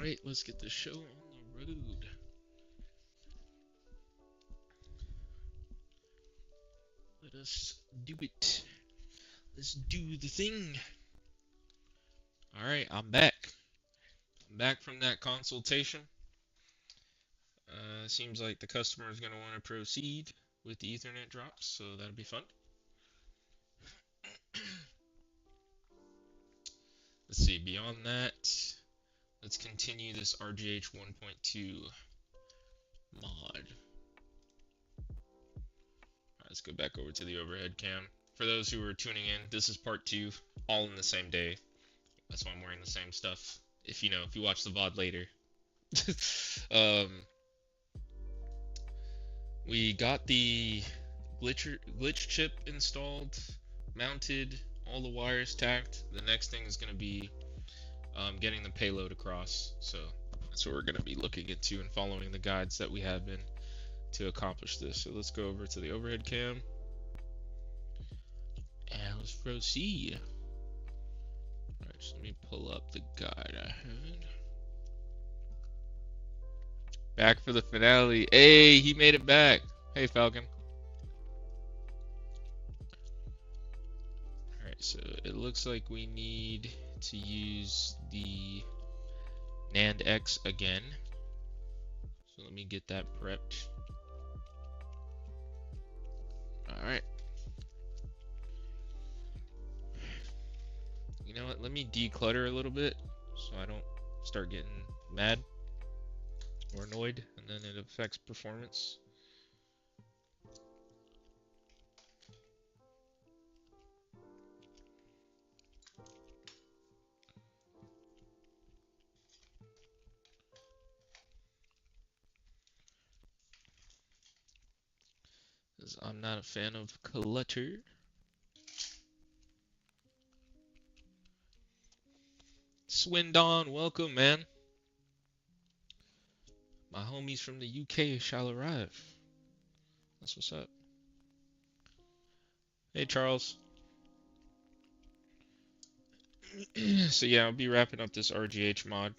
Alright, let's get the show on the road. Let us do it. Let's do the thing. Alright, I'm back. I'm back from that consultation. Seems like the customer is going to want to proceed with the Ethernet drops, so that'll be fun. Let's see, beyond that, let's continue this RGH 1.2 mod. Let's go back over to the overhead cam. For those who are tuning in, this is part 2, all in the same day. That's why I'm wearing the same stuff. If you watch the VOD later. We got the glitch chip installed, mounted, all the wires tacked. The next thing is going to be getting the payload across. So that's what we're going to be looking into and following the guides that we have been to accomplish this. So let's go over to the overhead cam and let's proceed. Alright, so let me pull up the guide I had. Back for the finale. Hey, he made it back. Hey, Falcon. Alright, so it looks like we need to use the NAND X again. So let me get that prepped. Alright. You know what? Let me declutter a little bit so I don't start getting mad or annoyed and then it affects performance. Because I'm not a fan of clutter. Swindon, welcome, man. My homies from the UK shall arrive. That's what's up. Hey, Charles. So yeah, I'll be wrapping up this RGH mod.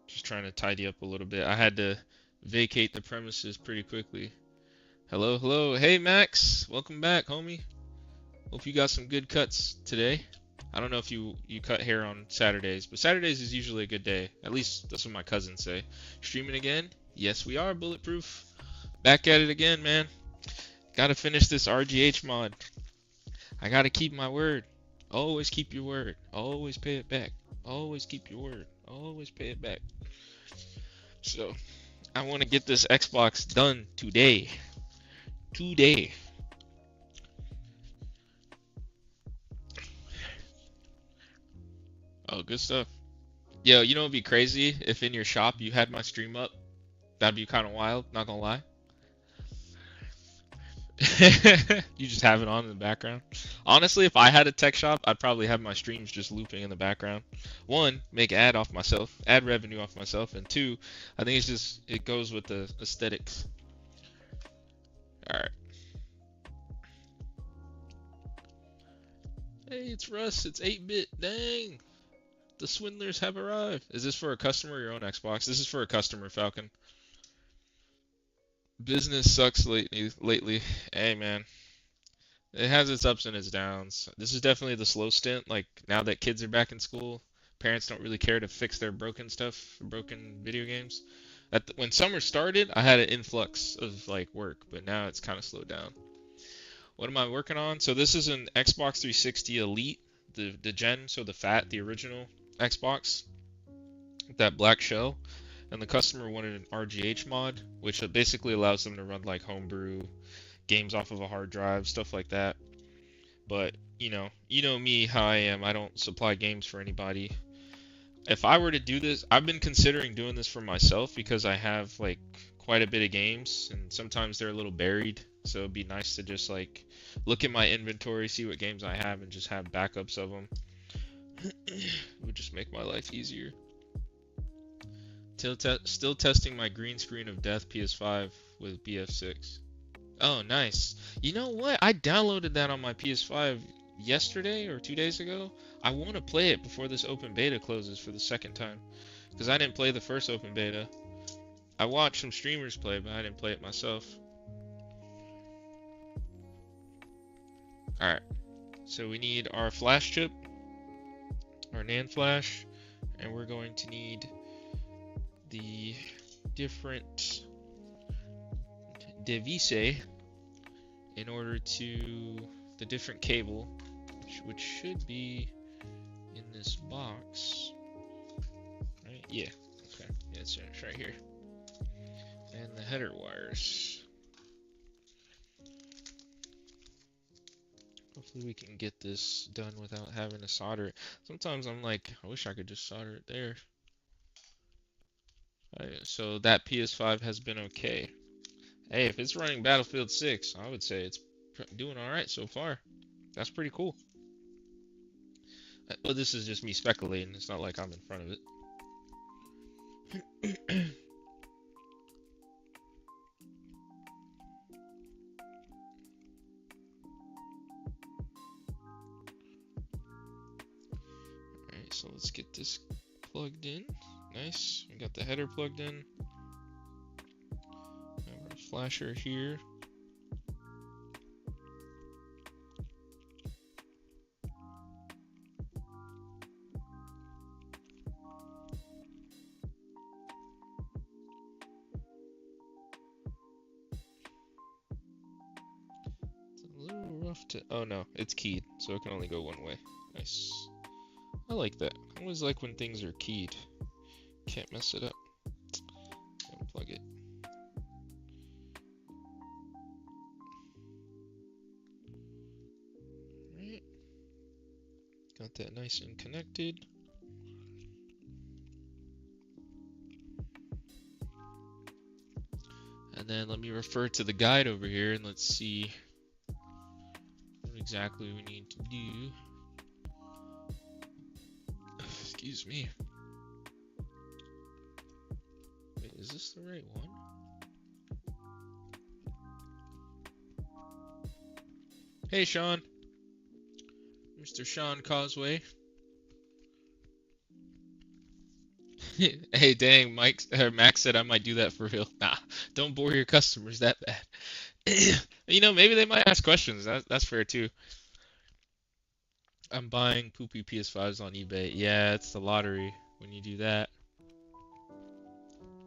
Just trying to tidy up a little bit. I had to vacate the premises pretty quickly. Hello, hello. Hey, Max. Welcome back, homie. Hope you got some good cuts today. I don't know if you cut hair on Saturdays, but Saturdays is usually a good day. At least that's what my cousins say. Streaming again? Yes, we are, Bulletproof. Back at it again, man. Gotta finish this RGH mod. I gotta keep my word. Always keep your word. Always pay it back. Always keep your word. Always pay it back. So, I want to get this Xbox done today. Today. Oh, good stuff. Yo, you know it'd be crazy if in your shop you had my stream up? That'd be kind of wild, not gonna lie. You just have it on in the background. Honestly, if I had a tech shop, I'd probably have my streams just looping in the background. One, make ad revenue off myself, and two, I think it goes with the aesthetics. Alright. Hey, it's Russ, it's 8-bit, dang! The swindlers have arrived. Is this for a customer or your own Xbox? This is for a customer, Falcon. Business sucks lately. Hey, man. It has its ups and its downs. This is definitely the slow stint. Like, now that kids are back in school, parents don't really care to fix their broken stuff, broken video games. When summer started, I had an influx of, like, work, but now it's kind of slowed down. What am I working on? So this is an Xbox 360 Elite, the gen, so the original Xbox, that black shell, and the customer wanted an RGH mod, which basically allows them to run like homebrew games off of a hard drive, stuff like that. But you know me, how I am. I don't supply games for anybody. If I were to do this, I've been considering doing this for myself because I have like quite a bit of games, and sometimes they're a little buried. So it'd be nice to just like look at my inventory, see what games I have, and just have backups of them. It would just make my life easier. Still testing my green screen of death PS5 with BF6. Oh, nice. You know what? I downloaded that on my PS5 yesterday or 2 days ago. I want to play it before this open beta closes for the second time. Because I didn't play the first open beta. I watched some streamers play, but I didn't play it myself. Alright, so we need our flash chip, our NAND flash, and we're going to need the different device in order to the different cable, which should be in this box, right? Yeah, okay, yeah, it's right here. And the header wires. Hopefully we can get this done without having to solder it. Sometimes I'm like, I wish I could just solder it there. Right, so that PS5 has been okay. Hey, if it's running Battlefield 6, I would say it's doing alright so far. That's pretty cool. Well, this is just me speculating. It's not like I'm in front of it. Alright, so let's get this plugged in. Nice. We got the header plugged in. Our flasher here. It's a little rough to... Oh no, it's keyed, so it can only go one way. Nice. I like that. I always like when things are keyed. Can't mess it up. Unplug it. Alright. Got that nice and connected. And then let me refer to the guide over here and let's see what exactly we need to do. Excuse me. Wait, is this the right one? Hey, Sean. Mr. Sean Causeway. Hey, dang, Max said I might do that for real. Nah, don't bore your customers that bad. You know, maybe they might ask questions. That's fair too. I'm buying poopy PS5s on eBay. Yeah, it's the lottery when you do that.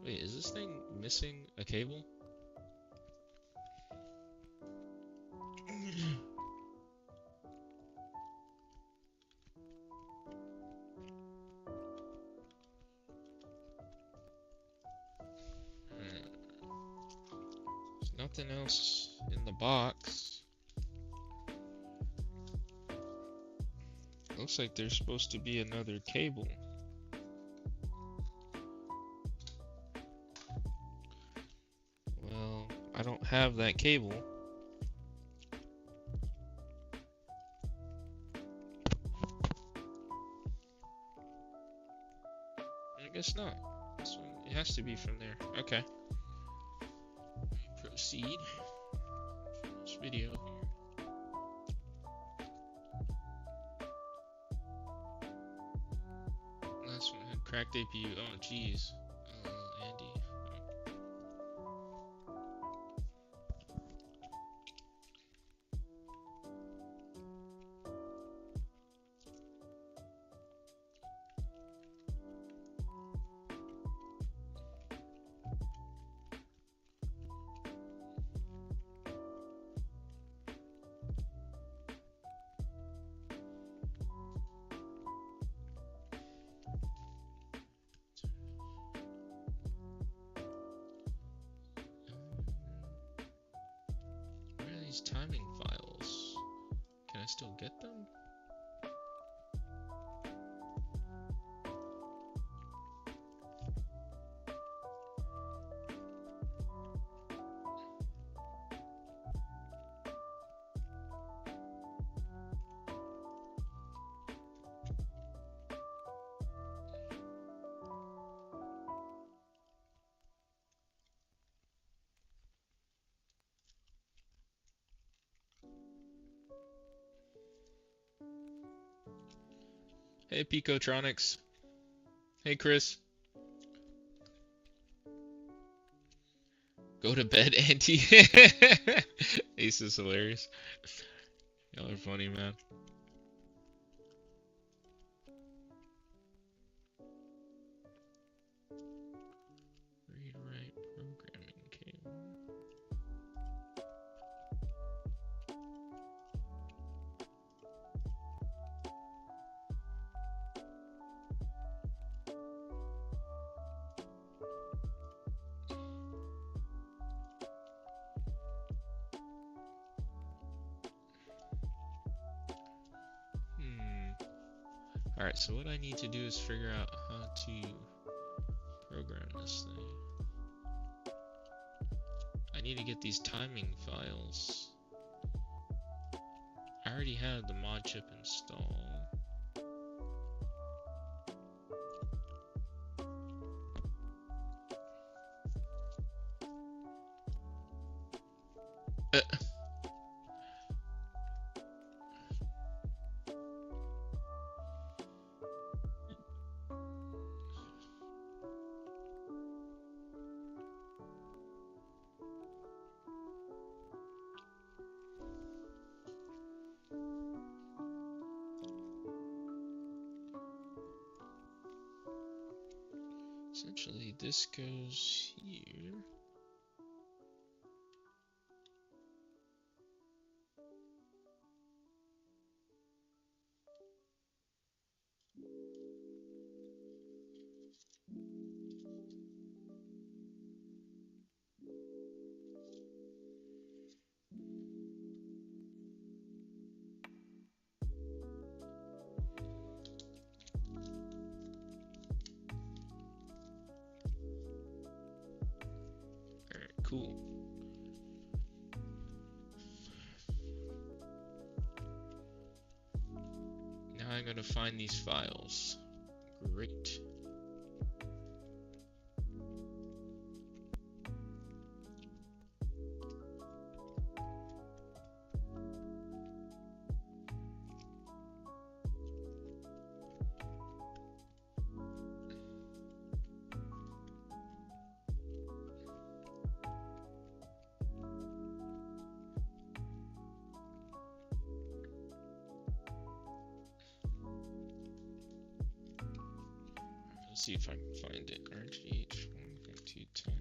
Wait, is this thing missing a cable? There's nothing else in the box. Looks like there's supposed to be another cable. Well, I don't have that cable. I guess not. This one, it has to be from there. Okay. Proceed. This video here. Last one had cracked APU. Oh, jeez. Andy. Timing files. Can I still get them? Hey, Picotronics. Hey, Chris. Go to bed, Auntie. Ace is hilarious. Y'all are funny, man. Read, write, programming cable. Alright, so what I need to do is figure out how to program this thing. I need to get these timing files. I already had the mod chip installed. Essentially, this goes here. Cool. Now I'm gonna find these files. Great. Let's see if I can find it. RGH 1.210.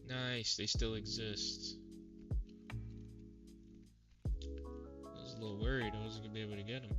Nice, they still exist. I was a little worried I wasn't gonna be able to get them.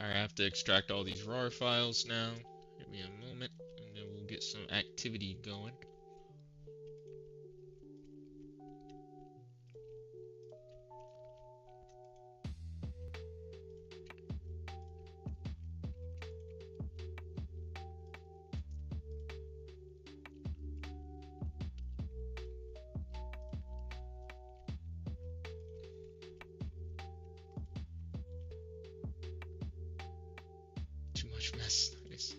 Alright, I have to extract all these RAR files now. Give me a moment, and then we'll get some activity going. Too much mess. Nice.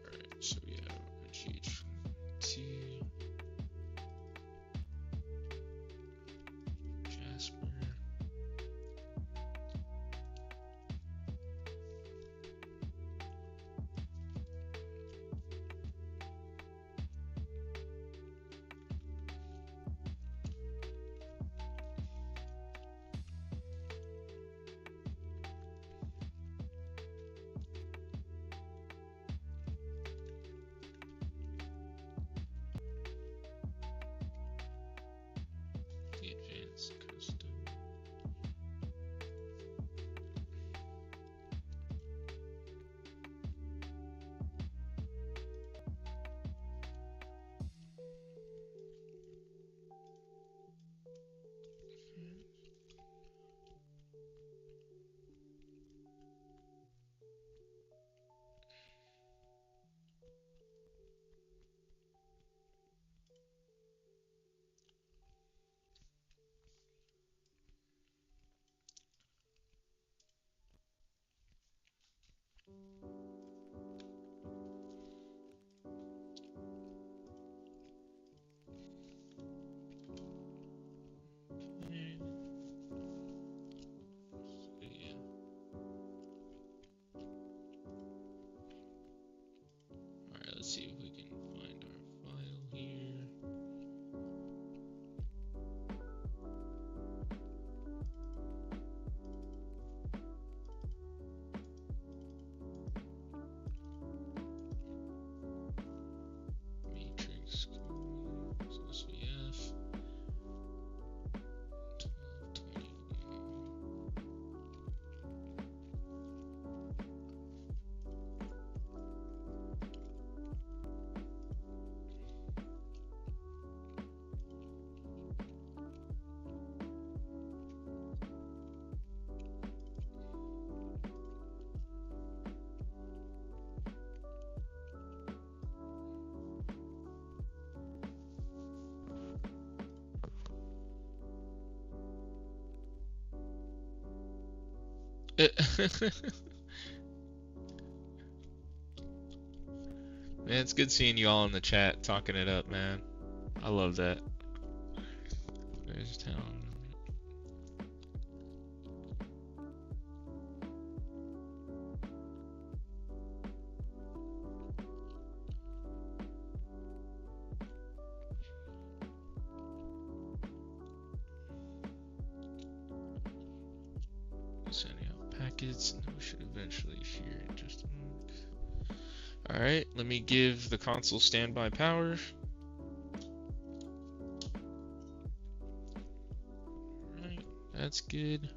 Alright, so we have RGH 2, Jasper. see if we can find our file here. Matrix SVF 1221. Man, it's good seeing you all in the chat talking it up, man. I love that. Where's town? Sending out packets, and we should eventually hear in just a moment. Alright, let me give the console standby power. Alright, that's good.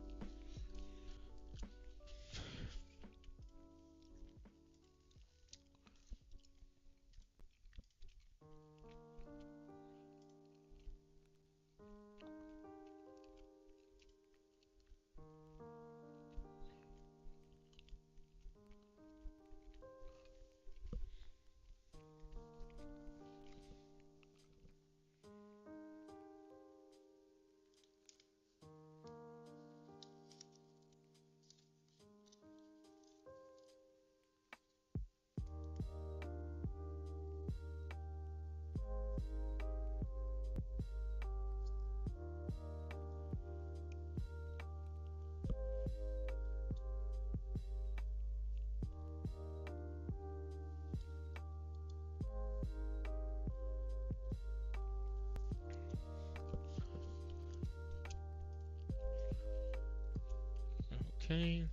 Okay.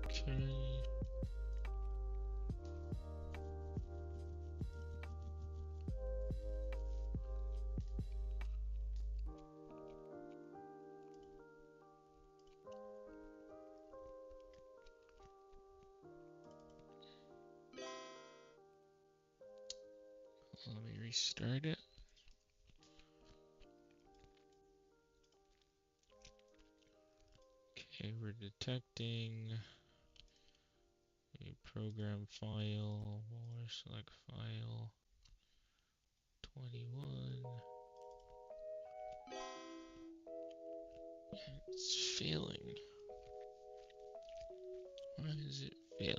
Okay. Let me restart it. Okay, we're detecting a program file, or select file 21. It's failing. Why is it failing?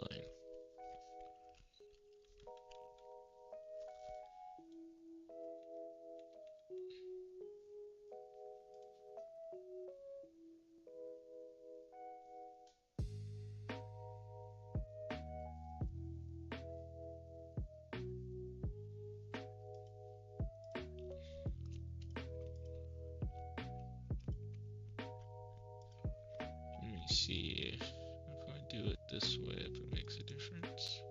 Let me see if I do it this way, if it makes a difference.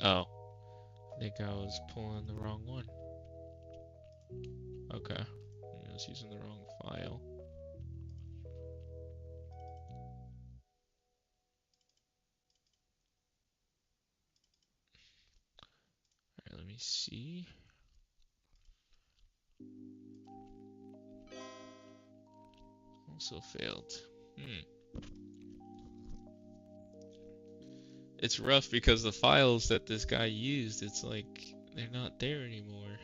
Oh, I think I was pulling the wrong one. Okay, I was using the wrong file. Alright, let me see. Also failed. It's rough because the files that this guy used, it's like they're not there anymore.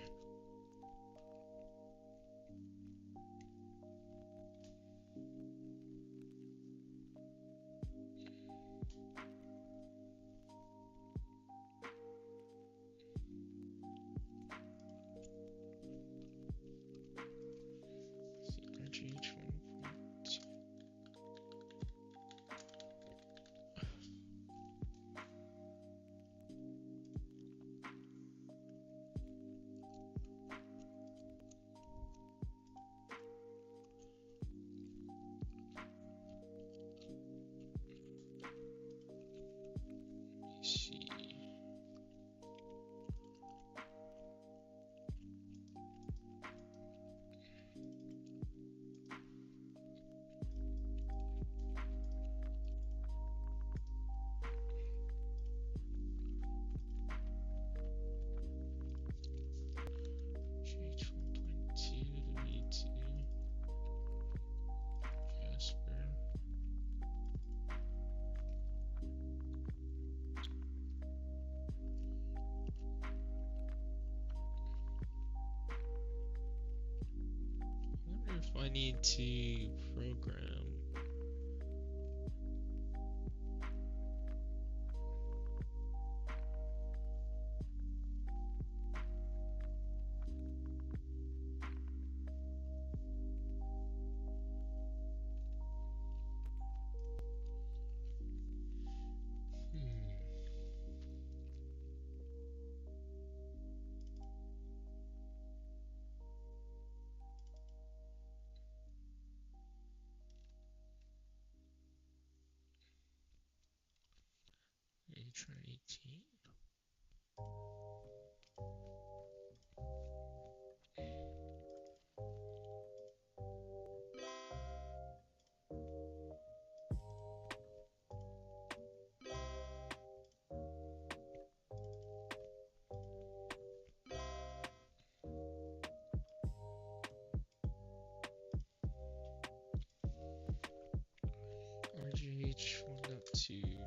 RGH 1.2. Let me see. RGH 1.2 to V2. Jasper. I wonder if I need to program. Try 18. RGH 1.2.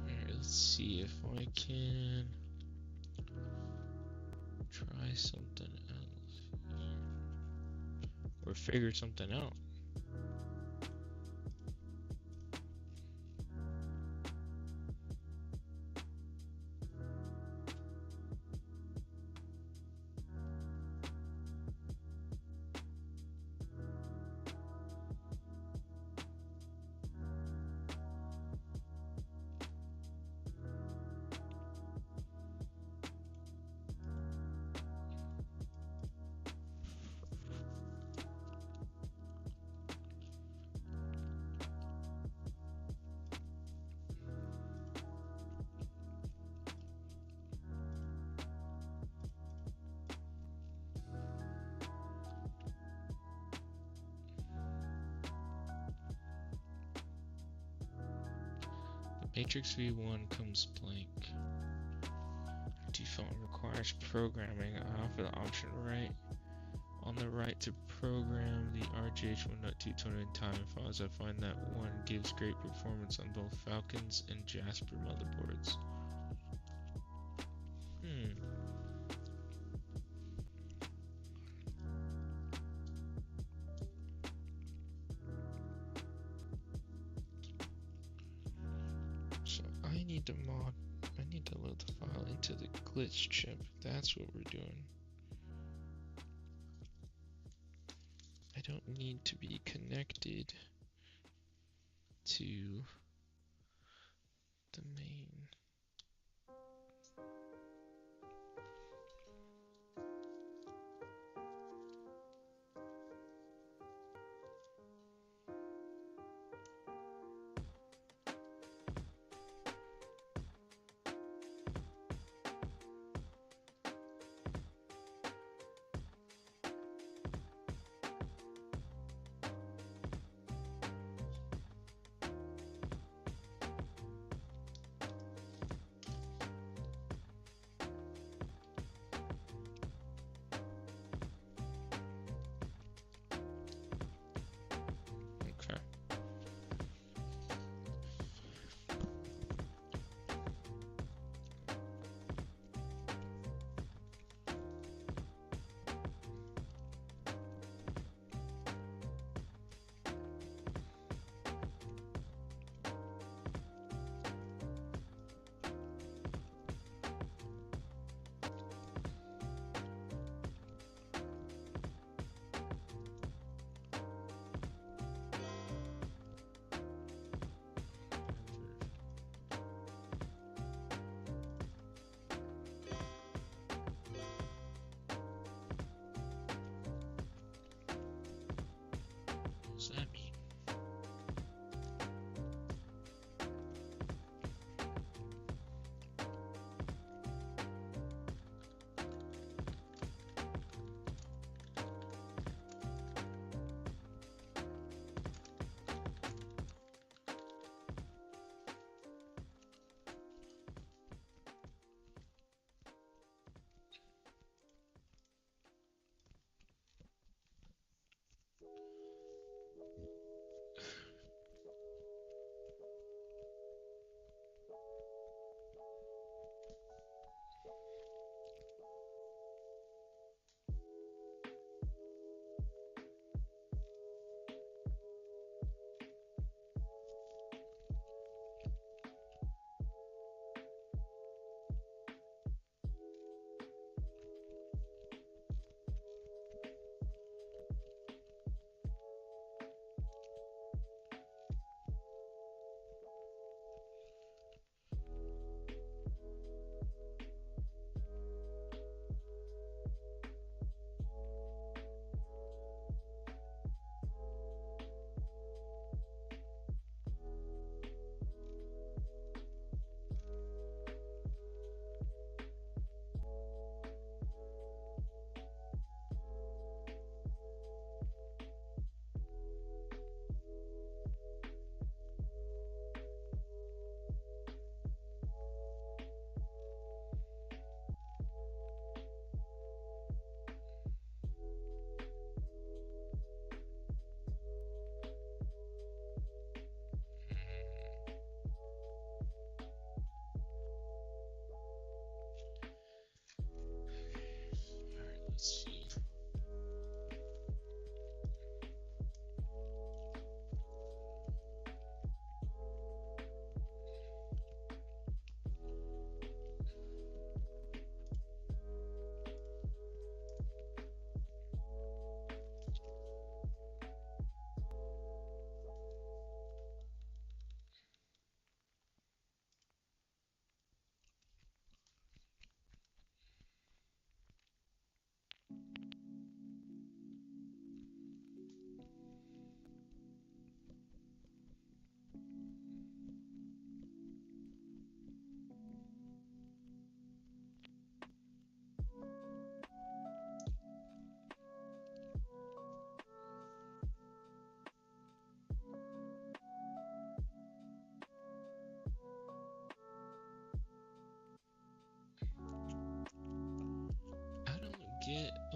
Alright, let's see if I can try something else or figure something out. Matrix V1 comes blank. Default requires programming. I offer the option on the right to program the RGH 1.220 timing files. I find that one gives great performance on both Falcons and Jasper motherboards. So I need to load the file into the glitch chip. That's what we're doing. I don't need to be connected to the main.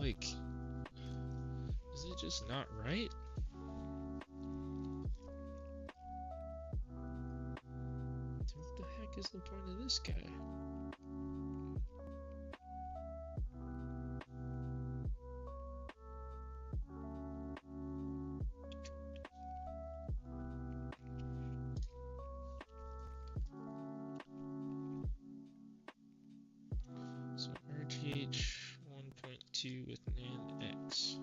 like, is it just not right? What the heck is the point of this guy? So RGH 1.2 with NAND X.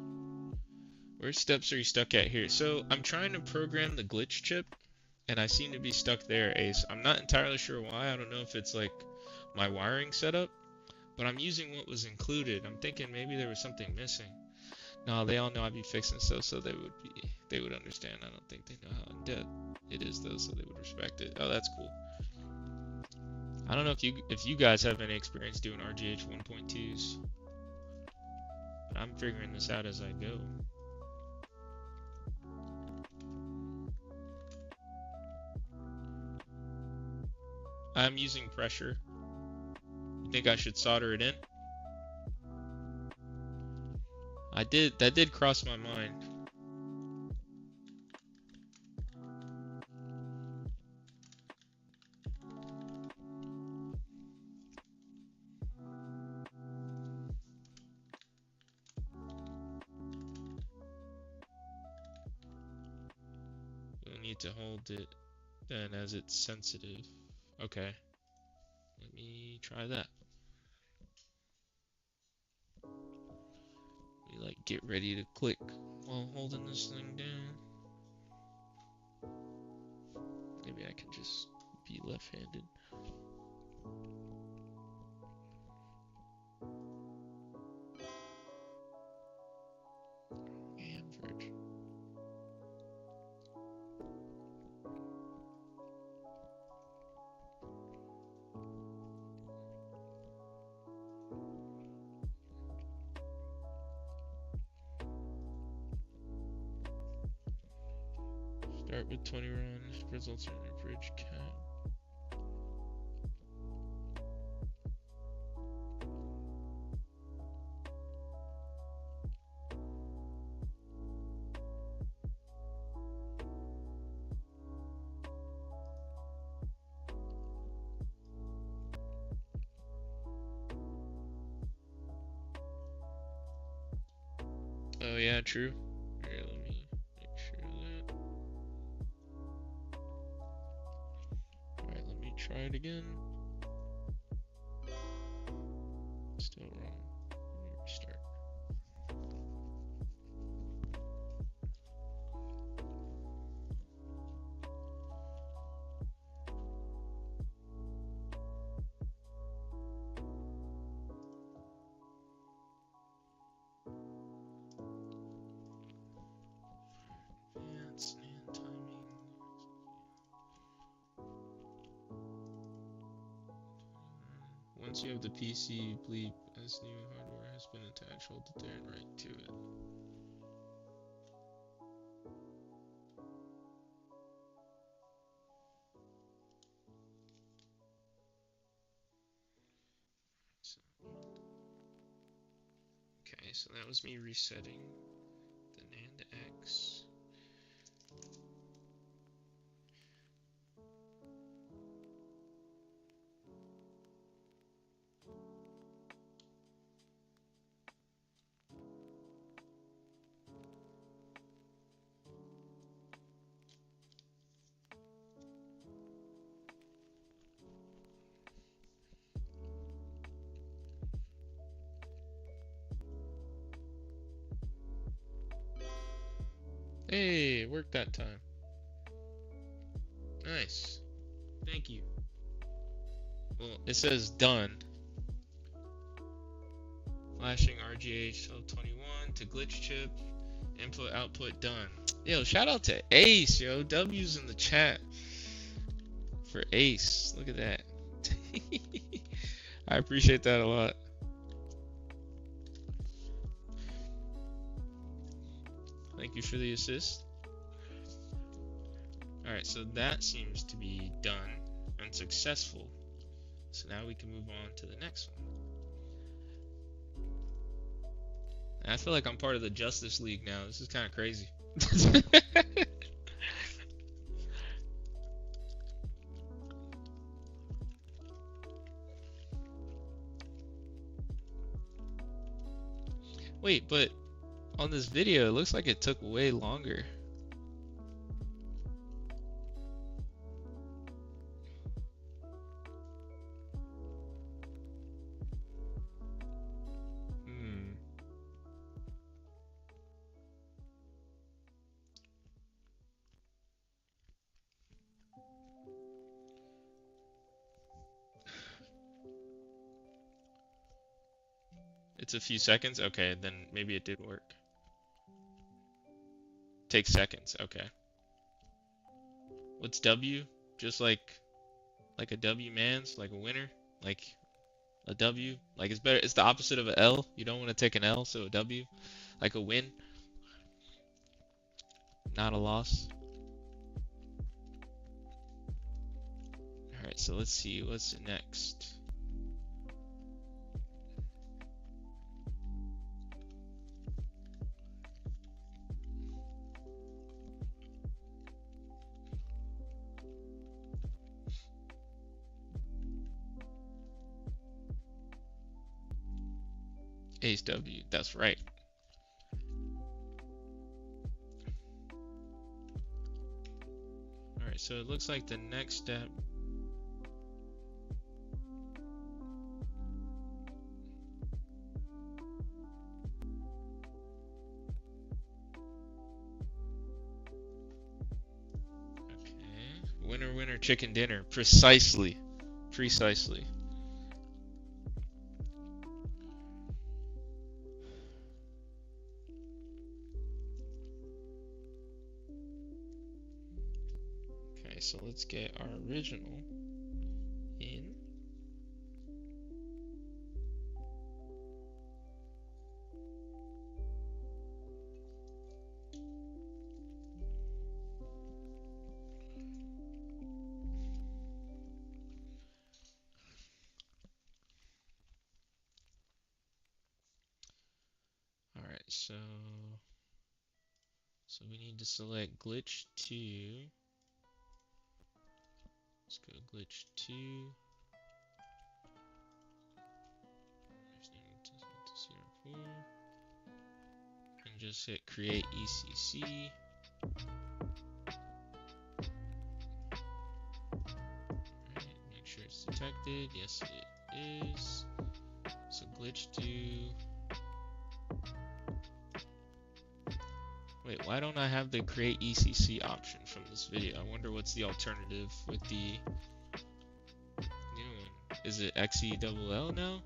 Where steps are you stuck at here? So I'm trying to program the glitch chip, and I seem to be stuck there, Ace. I'm not entirely sure why. I don't know if it's like my wiring setup, but I'm using what was included. I'm thinking maybe there was something missing. No, they all know I'd be fixing stuff, so they would understand. I don't think they know how in depth it is though, so they would respect it. Oh, that's cool. I don't know if you guys have any experience doing RGH 1.2s. I'm figuring this out as I go. I'm using pressure. You think I should solder it in? That did cross my mind. We'll need to hold it then as it's sensitive. Okay. Let me try that. Let me like get ready to click while holding this thing down. Maybe I can just be left-handed. Amverge. Start with 20 runs, results in a bridge cap. Oh yeah, true. Here, let me make sure of that. Alright, let me try it again. Still wrong. Let me restart. Advanced and timing. Once you have the PC bleep as new hardware has been attached, hold it there and write to it. Okay, so that was me resetting the NAND X. Hey, it worked that time. Nice. Thank you. Well, it says done. Flashing RGH 21 to glitch chip. Input output done. Yo, shout out to Ace, yo. W's in the chat for Ace. Look at that. I appreciate that a lot. Thank you for the assist. Alright, so that seems to be done and successful. So now we can move on to the next one. I feel like I'm part of the Justice League now. This is kind of crazy. Wait, but on this video, it looks like it took way longer. Hmm. It's a few seconds? Okay, then maybe it did work. Takes seconds. Okay. What's W? Just like a W man's, like a winner, like a W. Like it's better. It's the opposite of a L. You don't want to take an L, so a W, like a win, not a loss. All right, so let's see what's next. Ace W. That's right. All right, so it looks like the next step. Okay. Winner, winner, chicken dinner. Precisely. Precisely. Okay, so let's get our original in. All right, so we need to select glitch 2. Let's go glitch 2. And just hit create ECC. Alright, make sure it's detected. Yes, it is. So glitch 2. Wait, why don't I have the create ECC option from this video? I wonder what's the alternative with the new one. Is it XELL now?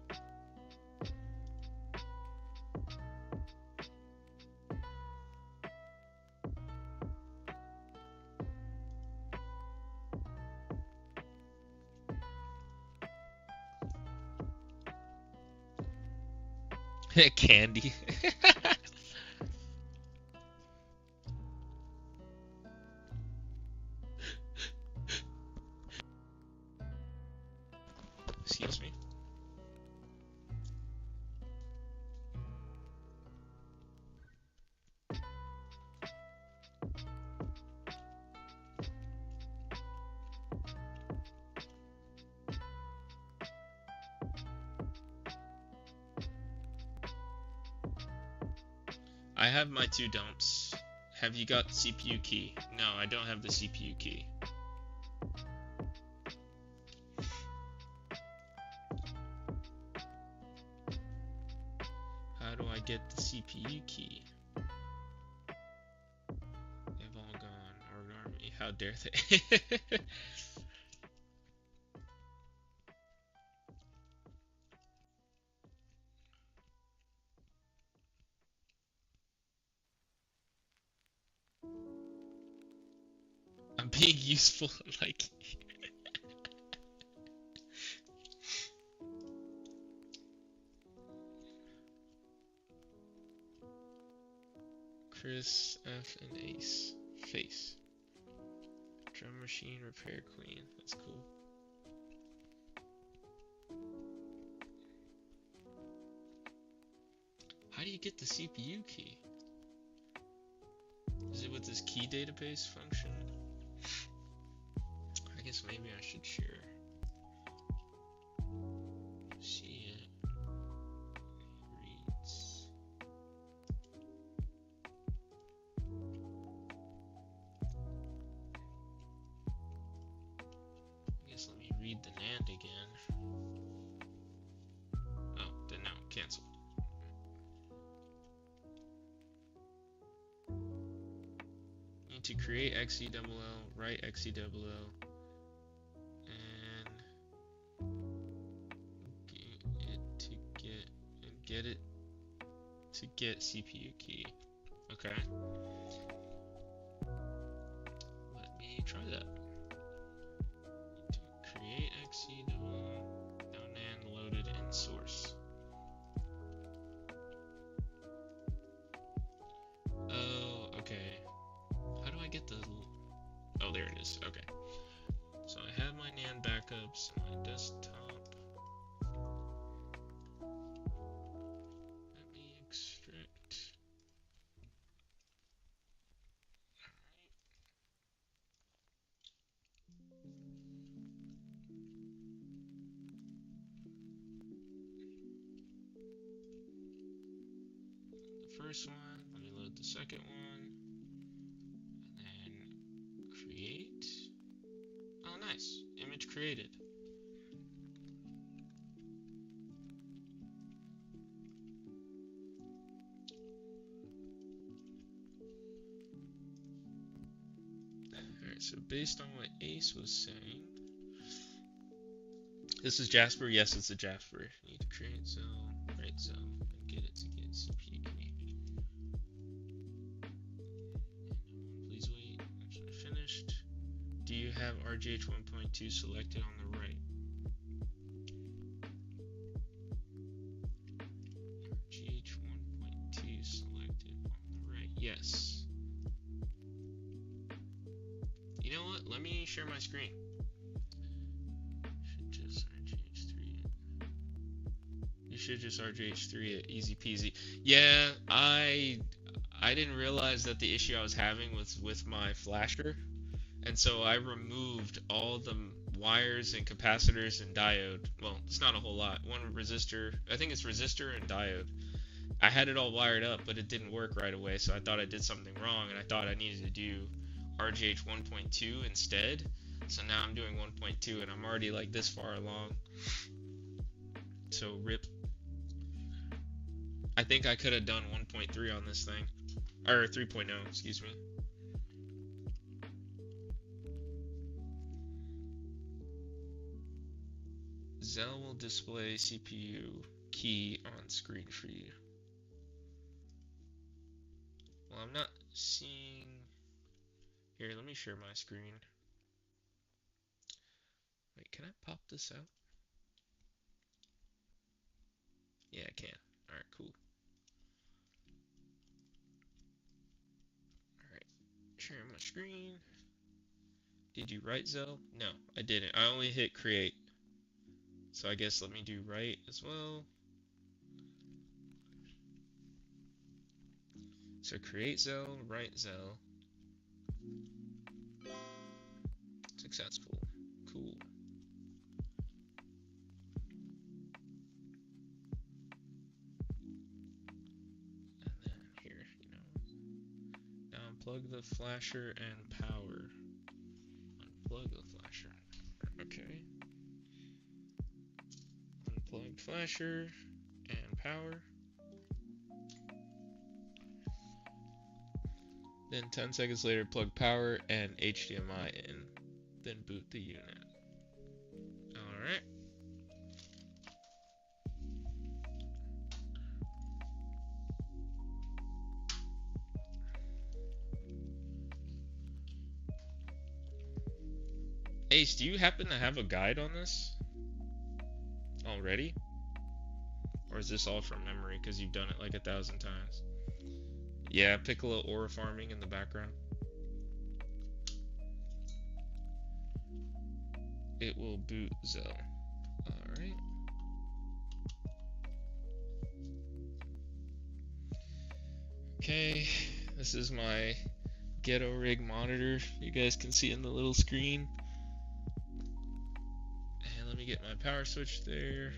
Candy. Excuse me. I have my 2 dumps. Have you got the CPU key? No, I don't have the CPU key. How do I get the CPU key? They've all gone. Ignore me. How dare they? I'm being useful, like. Chris, F, and Ace. Face. Drum machine repair queen. That's cool. How do you you get the CPU key? Is it with this key database function? I guess maybe I should share. See it. Reads. I guess let me read the NAND again. Oh, then no, cancel. Need to create XELL, write XELL, and get it to get CPU key. Okay. Let me try that. To create XELL, now NAND loaded in source. Oh, okay. How do I get the... Oh, there it is. Okay. So I have my NAND backups, my desktop. Let me extract. The first one, let me load the second one, and then create. Oh, nice. Image created. Alright, so based on what Ace was saying, this is Jasper. Yes, it's a Jasper. You need to create zone, write zone, and get it to get CPU key. Please wait. Actually finished. Do you have RGH 1.2 selected on the right? RGH 1.2 selected on the right. Yes. You know what? Let me share my screen. You should just RGH3 it. Easy peasy. Yeah, I didn't realize that the issue I was having was with my flasher. And so I removed all the wires and capacitors and diode. Well, it's not a whole lot. One resistor, I think it's resistor and diode. I had it all wired up, but it didn't work right away, so I thought I did something wrong, and I thought I needed to do RGH 1.2 instead. So now I'm doing 1.2, and I'm already like this far along. So rip. I think I could have done 1.3 on this thing. Or 3.0, excuse me. Zell will display CPU key on screen for you. Well, I'm not seeing... Here, let me share my screen. Wait, can I pop this out? Yeah, I can. Alright, cool. Alright, sharing my screen. Did you write Zell? No, I didn't. I only hit create. So I guess let me do write as well. So create Zell, write Zell. Successful. Cool. And then here, now unplug the flasher and power. Unplug the flasher. Okay. Unplug flasher and power. Then 10 seconds later, plug power and HDMI in. Then boot the unit. Alright. Ace, do you happen to have a guide on this already? Or is this all from memory because you've done it like 1,000 times? Yeah, Piccolo aura farming in the background. It will boot Zell. Alright. Okay, this is my ghetto rig monitor. You guys can see in the little screen. And let me get my power switch there.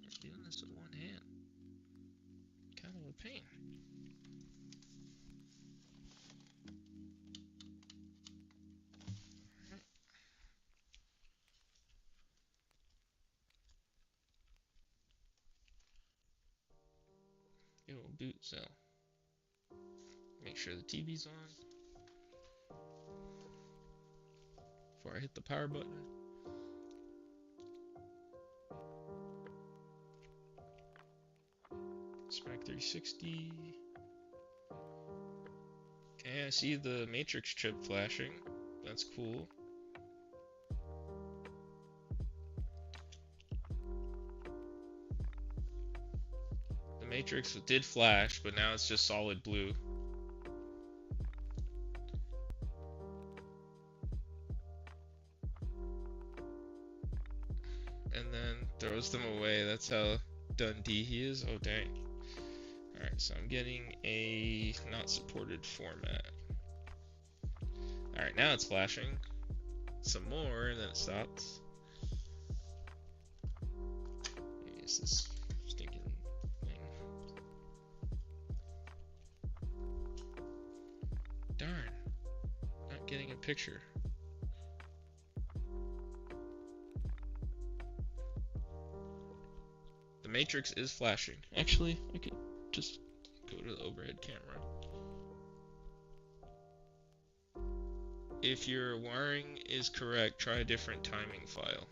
I'm doing this with one hand. Kind of a pain. It will boot cell. Make sure the TV's on before I hit the power button. Smack 360. Okay, I see the matrix chip flashing. That's cool. The matrix did flash, but now it's just solid blue. And then throws them away. That's how Dundee he is. Oh, dang. Alright, so I'm getting a not supported format. Alright, now it's flashing. Some more, and then it stops. Use this stinking thing. Darn. Not getting a picture. The matrix is flashing. Actually, I could just go to the overhead camera. If your wiring is correct, try a different timing file.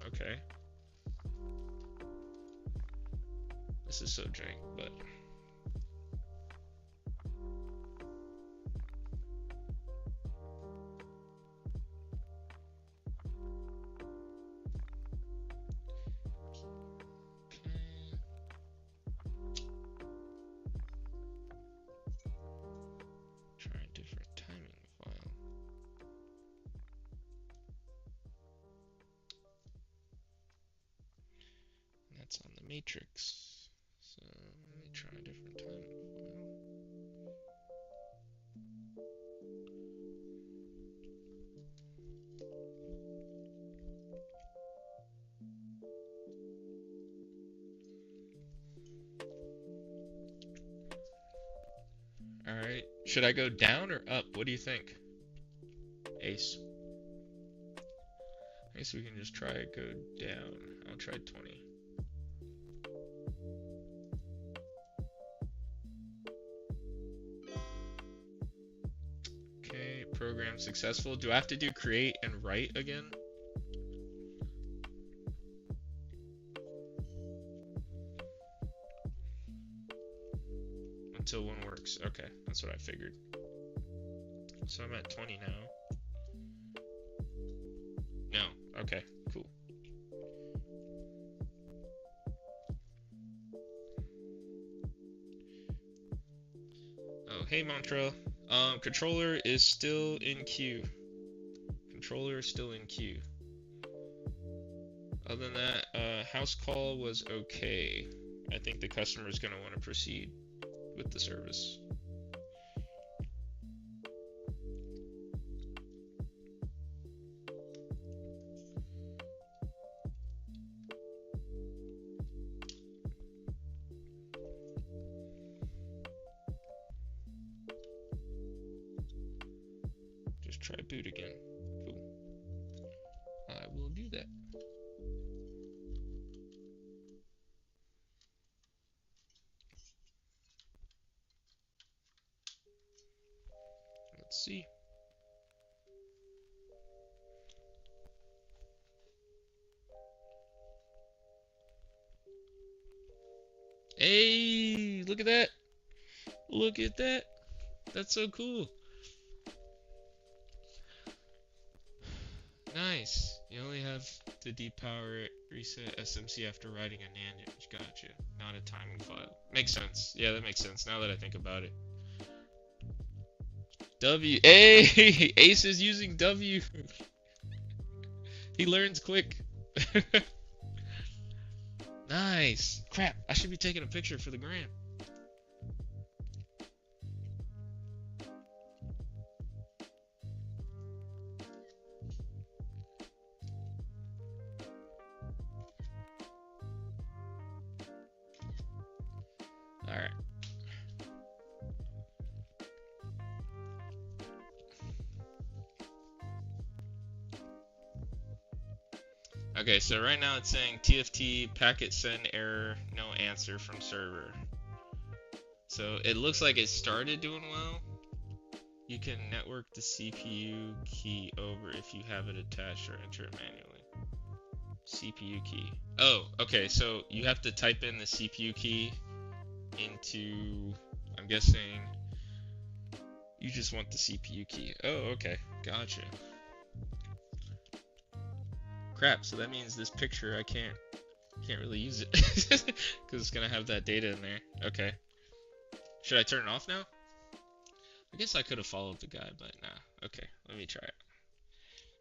Okay. This is so jank, but on the matrix. So let me try a different timing file. Alright, should I go down or up? What do you think? Ace. I guess we can just try it go down. I'll try 20. Program successful. Do I have to do create and write again? Until one works. Okay, that's what I figured. So I'm at 20 now. No. Okay, cool. Oh, hey Montreal. Controller is still in queue. Controller is still in queue. Other than that, house call was okay. I think the customer is going to want to proceed with the service. Try boot again. Cool. I will do that. Let's see. Hey, look at that. Look at that. That's so cool. Nice. You only have to depower it, reset SMC after writing a NAND image. Gotcha. Not a timing file. Makes sense. Yeah, that makes sense now that I think about it. W. Hey! Ace is using W. He learns quick. Nice. Crap, I should be taking a picture for the gram. Alright. Okay, so right now it's saying TFT packet send error, no answer from server. So it looks like it started doing well. You can network the CPU key over if you have it attached or enter it manually. CPU key. Oh, okay, so you have to type in the CPU key into, I'm guessing, you just want the CPU key. Oh, okay, gotcha. Crap, so that means this picture I can't really use it because it's gonna have that data in there. Okay. Should I turn it off now? I guess I could have followed the guy, but nah. Okay, let me try it.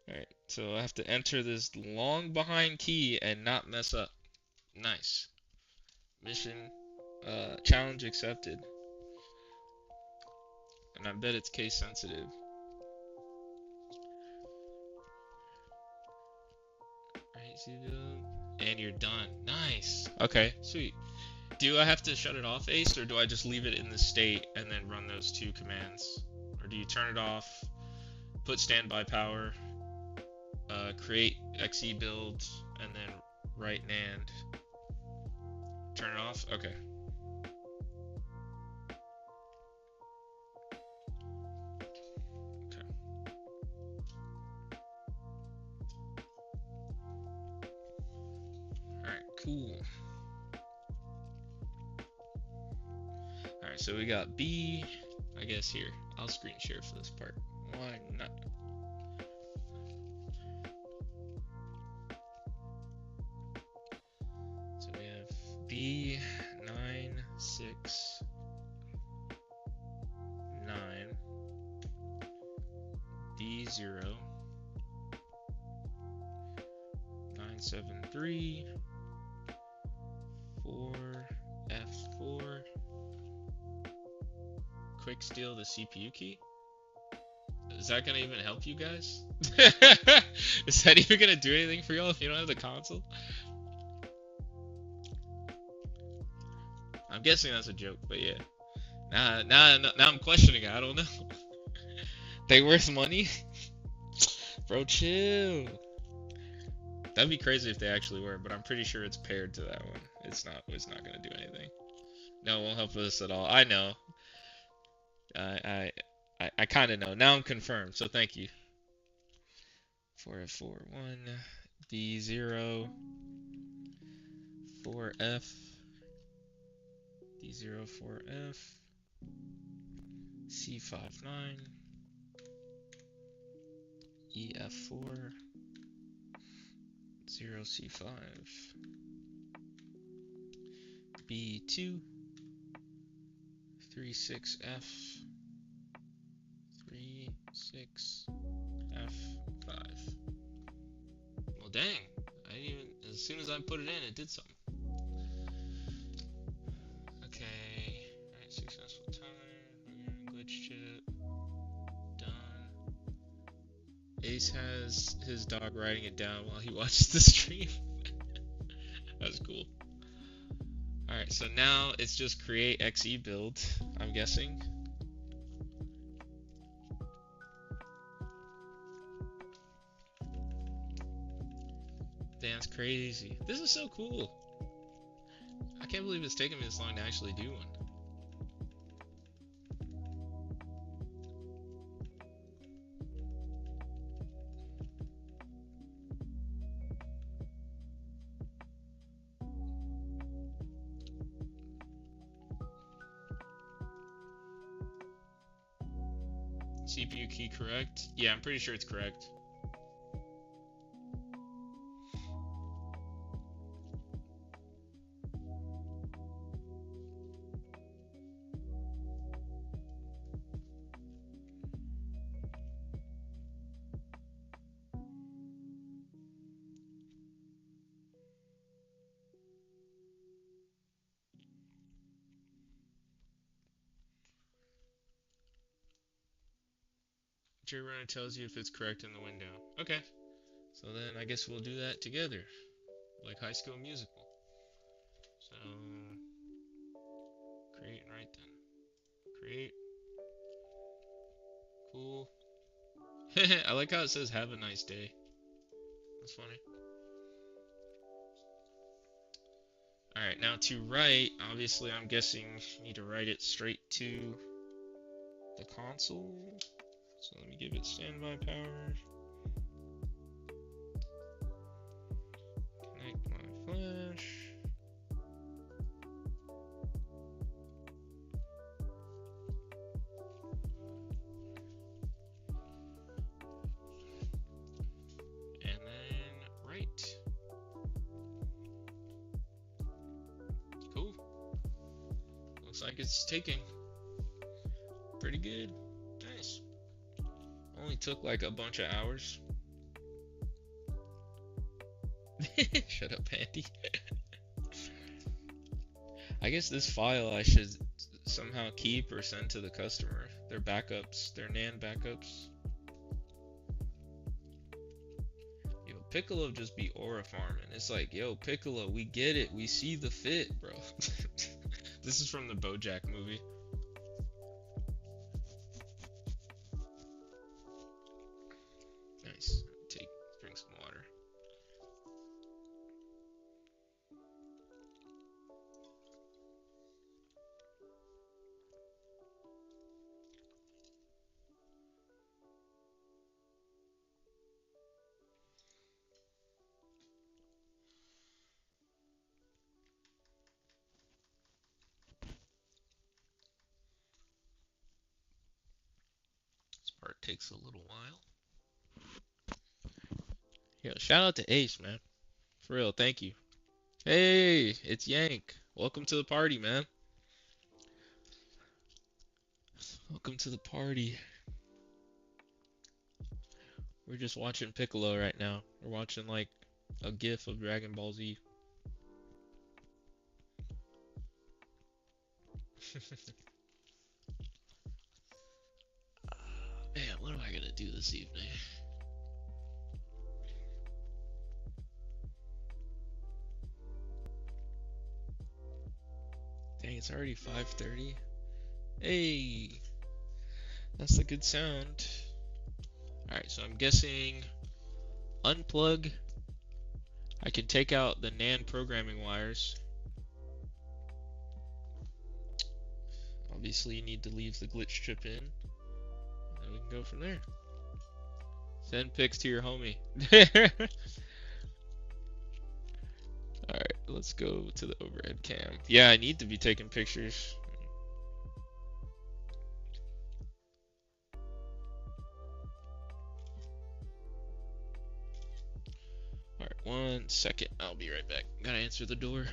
Alright, so I have to enter this long behind key and not mess up. Nice. Mission, challenge accepted. And I bet it's case sensitive. And you're done. Nice. Okay, sweet. Do I have to shut it off, Ace, or do I just leave it in the state and then run those two commands? Or do you turn it off, put standby power, create XE build, and then write NAND? Turn it off? Okay. Cool. Alright, so we got B, I guess here. I'll screen share for this part. Why not? So we have B969 D0 973 4F4. Quick steal the CPU key? Is that gonna even help you guys? Is that even gonna do anything for y'all if you don't have the console? I'm guessing that's a joke, but yeah. Now I'm questioning it. I don't know. They worth money? Bro, chill. That'd be crazy if they actually were, but I'm pretty sure it's paired to that one. It's not gonna do anything. No, it won't help us at all. I know. I kind of know. Now I'm confirmed, so thank you. 4F41 D0 4F D0 4F C59 EF4 0C5 B2 36F 36F5. Well, dang! I didn't even. As soon as I put it in, it did something. Okay. Alright, successful time. Glitch chip. Done. Ace has his dog writing it down while he watches the stream. That's cool. Alright, so now it's just create XE build, I'm guessing. That's crazy. This is so cool. I can't believe it's taken me this long to actually do one. CPU key correct? Yeah, I'm pretty sure it's correct. Jury runner tells you if it's correct in the window. Okay. So then I guess we'll do that together, like High School Musical. So create and write then. Create. Cool. I like how it says have a nice day. That's funny. Alright, now to write, obviously I'm guessing you need to write it straight to the console. So let me give it standby power. Connect my flash. And then write. Cool. Looks like it's taking. Pretty good. Nice. Only took like a bunch of hours. Shut up, Andy. I guess this file I should somehow keep or send to the customer. Their backups, their NAND backups. Yo, Piccolo just be aura farming. It's like, yo, Piccolo, we get it. We see the fit, bro. This is from the BoJack movie. Nice. Drink some water. This part takes a little while. Yo, shout out to Ace, man. For real, thank you. Hey, it's Yank. Welcome to the party, man. Welcome to the party. We're just watching Piccolo right now. We're watching like a GIF of Dragon Ball Z. Man, what am I gonna do this evening? Dang, it's already 5:30. Hey, that's a good sound. Alright, so I'm guessing unplug. I can take out the NAND programming wires. Obviously, you need to leave the glitch chip in. And we can go from there. Send pics to your homie. Alright, let's go to the overhead cam. Yeah, I need to be taking pictures. Alright, 1 second. I'll be right back. Gotta answer the door.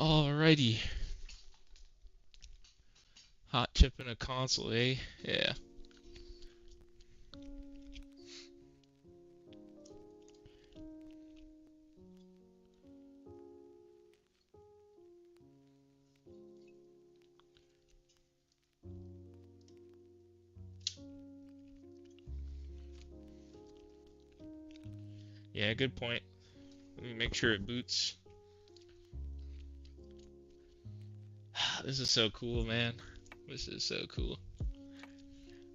Alrighty. Hot chip in a console, eh? Yeah. Yeah, good point. Let me make sure it boots. This is so cool, man. This is so cool.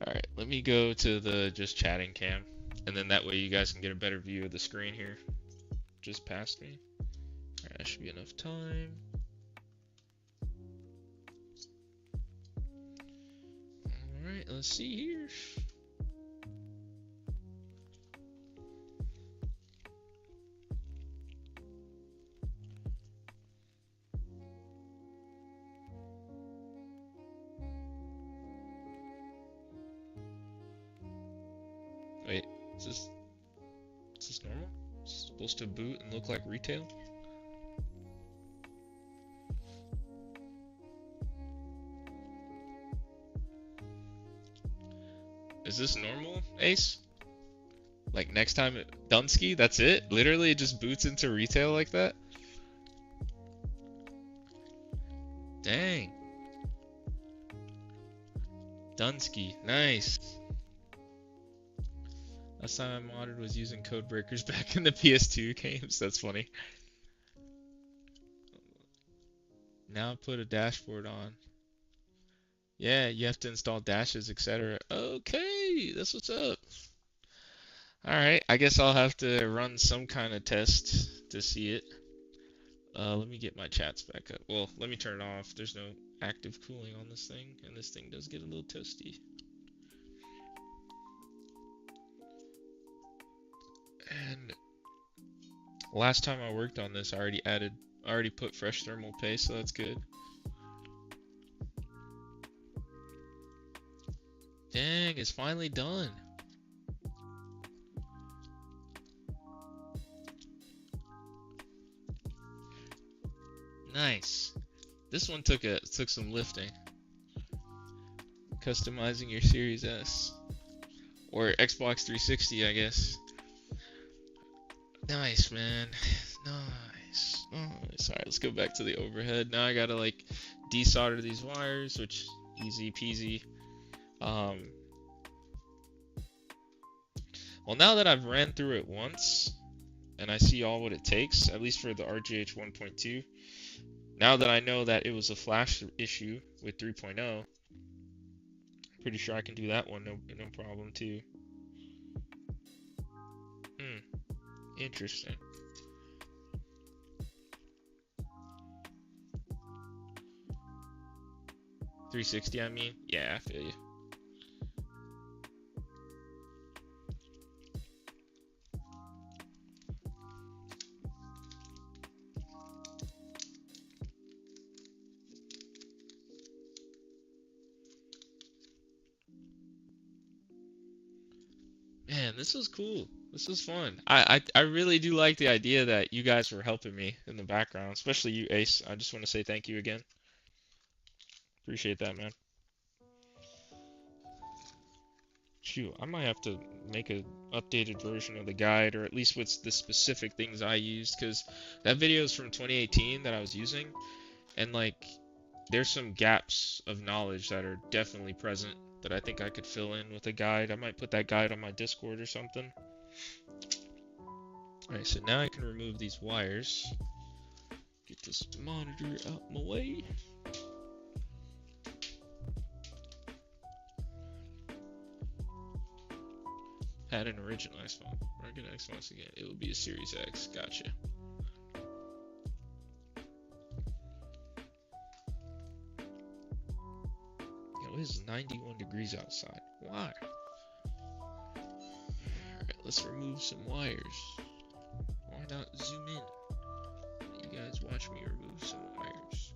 Alright, let me go to the just chatting cam. And then that way you guys can get a better view of the screen here. Just past me. Alright, that should be enough time. Alright, let's see here. Wait, is this normal? It's supposed to boot and look like retail? Is this normal, Ace? Like next time Dunsky, that's it? Literally it just boots into retail like that? Dang. Dunsky, nice. Last time I modded was using code breakers back in the PS2 games. That's funny. Now put a dashboard on. Yeah, you have to install dashes, etc. Okay, that's what's up. Alright, I guess I'll have to run some kind of test to see it. Let me get my chats back up. Well, let me turn it off. There's no active cooling on this thing, and this thing does get a little toasty. And last time I worked on this, I already put fresh thermal paste, so that's good. Dang, it's finally done. Nice. This one took some lifting. Customizing your Series S or Xbox 360, I guess. Nice, man. Nice. Nice. Alright, let's go back to the overhead. Now I gotta like desolder these wires, which easy peasy. Well, now that I've ran through it once and I see all what it takes, at least for the RGH 1.2, now that I know that it was a flash issue with 3.0, pretty sure I can do that one no problem too. Interesting. $360, I mean? Yeah, I feel you. Man, this was cool. This was fun. I really do like the idea that you guys were helping me in the background, especially you, Ace. I just want to say thank you again. Appreciate that, man. Shoot, I might have to make an updated version of the guide, or at least with the specific things I used, because that video is from 2018 that I was using, and like, there's some gaps of knowledge that are definitely present that I think I could fill in with a guide. I might put that guide on my Discord or something. Alright, so now I can remove these wires. Get this monitor out my way. Had an original Xbox. Or get an Xbox again. It would be a Series X. Gotcha. Yo, it is 91 degrees outside. Why? Alright, let's remove some wires. Why not zoom in? Let you guys watch me remove some wires.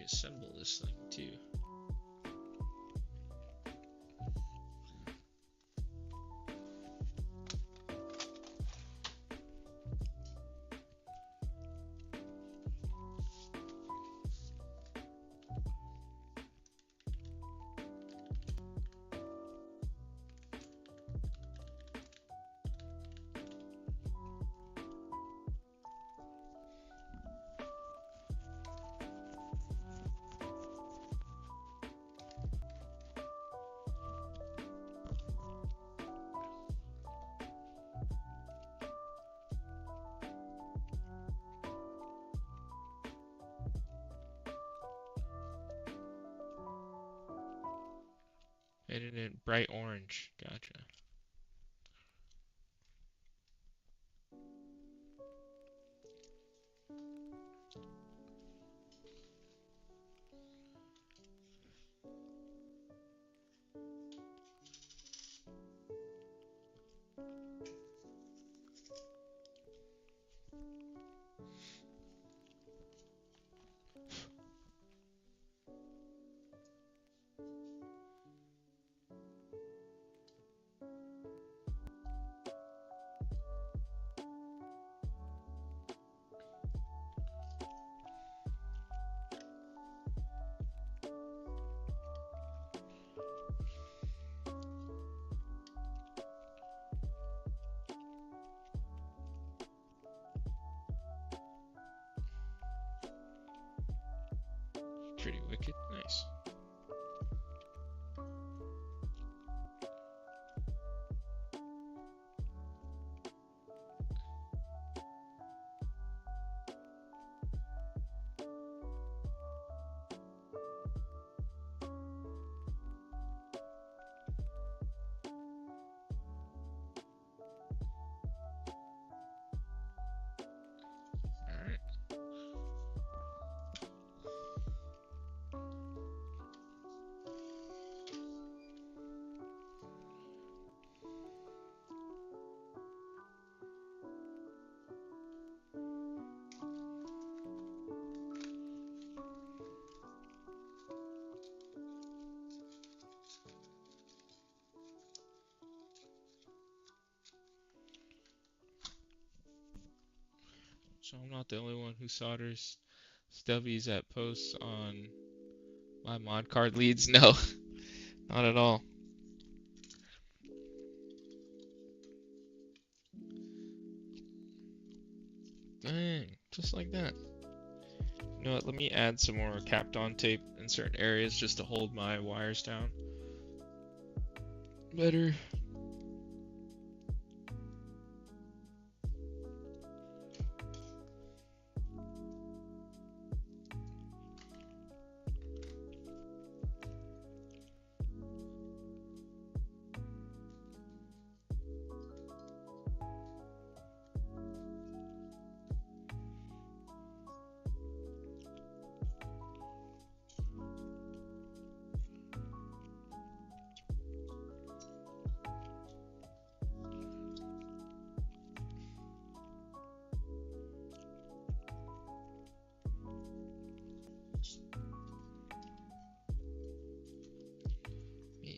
reassemble this thing too. Painted it bright orange. Gotcha. Pretty wicked. Nice. Alright. So I'm not the only one who solders stubbies at posts on my mod card leads. No, not at all. Dang, just like that. You know what, let me add some more Kapton tape in certain areas just to hold my wires down better.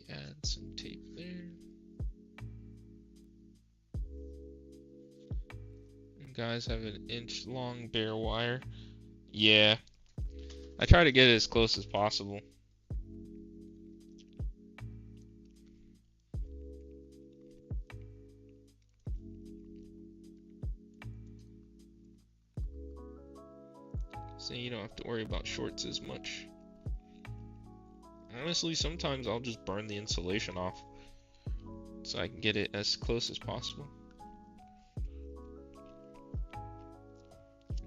Add some tape there. You guys have an inch long bare wire. Yeah, I try to get it as close as possible. So you don't have to worry about shorts as much. Honestly, sometimes I'll just burn the insulation off so I can get it as close as possible.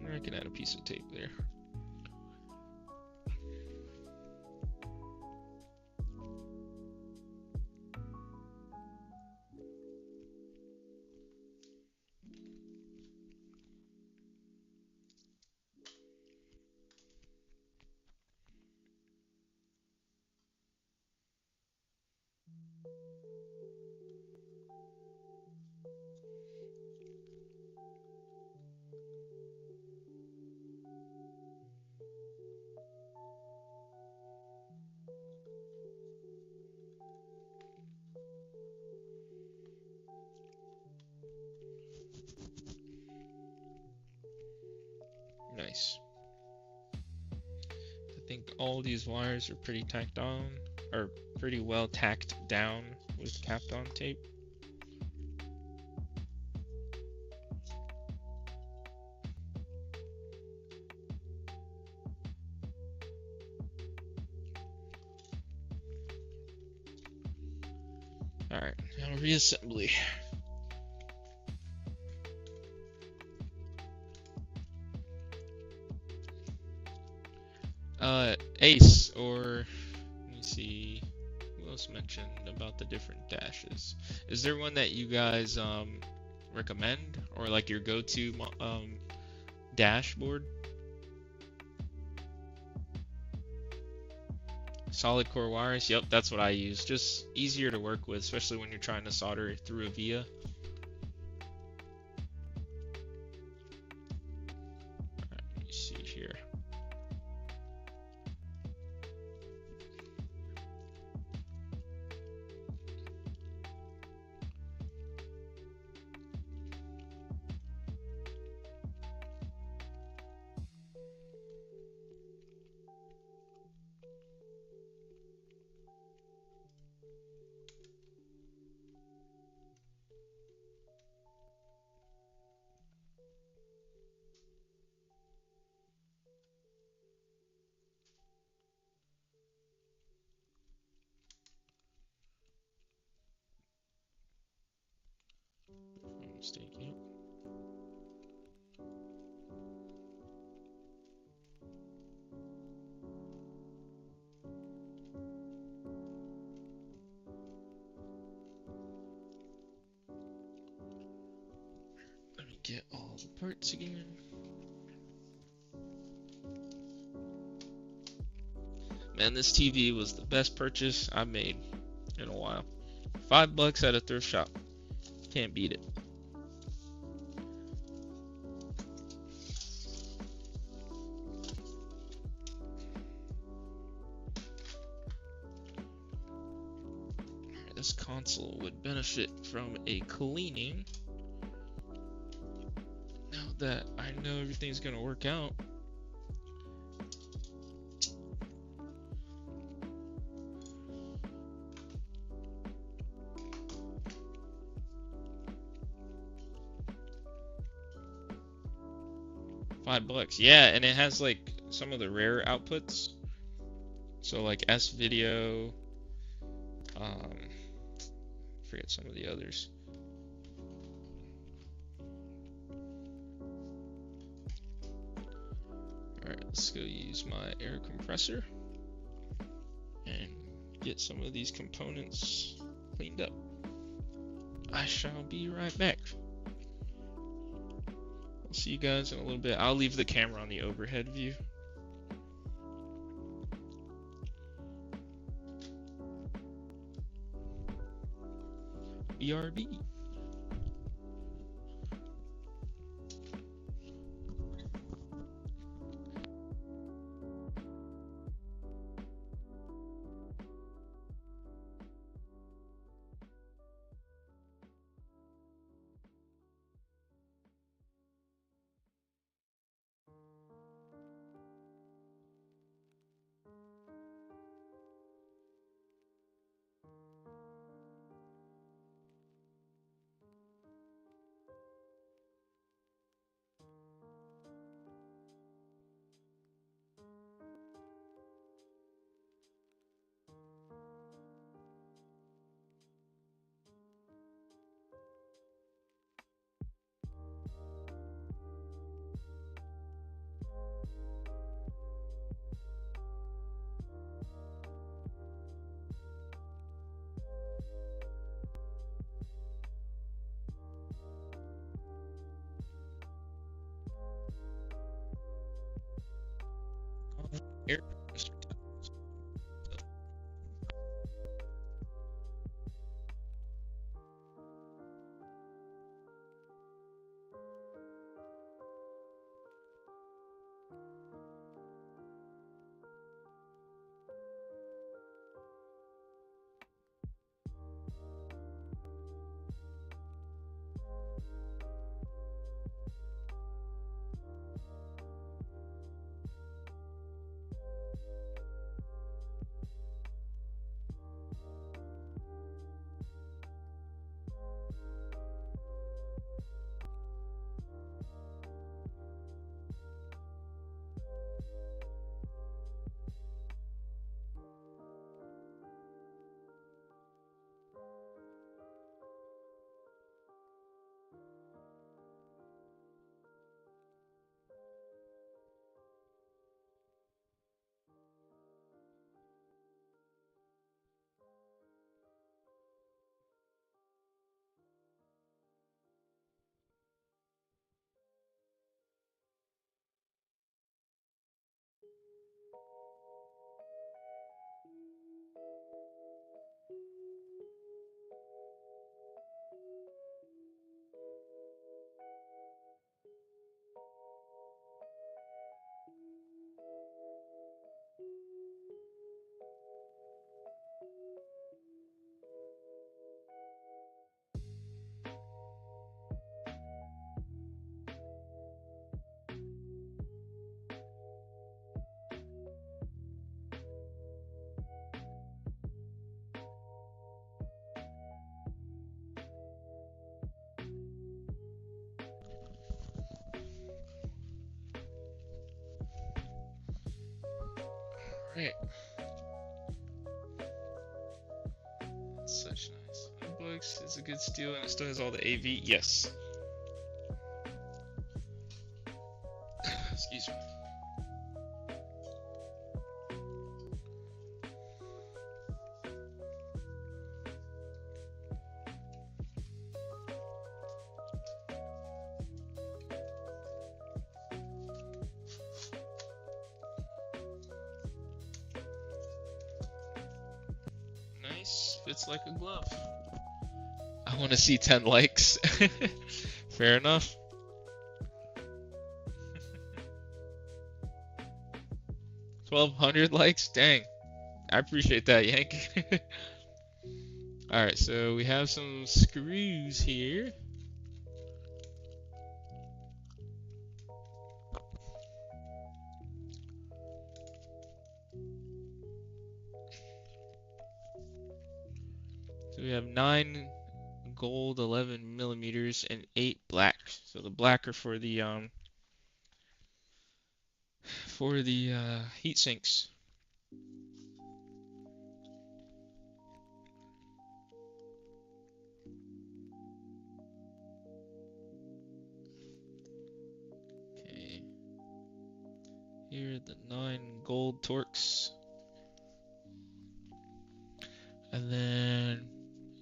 Or I can add a piece of tape there. Nice. I think all these wires are pretty tacked on, or pretty well tacked down with capped on tape. Alright, now reassembly. Ace, or let me see, who else mentioned about the different dashes? Is there one that you guys recommend, or like your go-to dashboard? Solid core wires, yep, that's what I use. Just easier to work with, especially when you're trying to solder through a via. Alright, let me see here. If I'm not mistaken. Let me get all the parts again. Man, this TV was the best purchase I made in a while. $5 at a thrift shop. Can't beat it. This console would benefit from a cleaning. Now that I know everything's gonna work out. $5, yeah, and it has like some of the rare outputs. So like S video, forget some of the others. Alright, let's go use my air compressor and get some of these components cleaned up. I shall be right back. I'll see you guys in a little bit. I'll leave the camera on the overhead view. BRB. Air compressor. Alright. That's such nice. Books is a good steal and it still has all the AV. Yes. Excuse me. Nice. Fits like a glove. I want to see 10 likes. Fair enough. 1,200 likes? Dang. I appreciate that, Yank. Alright, so we have some screws here. So we have 9 gold, 11 millimeters, and 8 black. So the black are for the heat sinks. Okay. Here are the 9 gold Torx. And then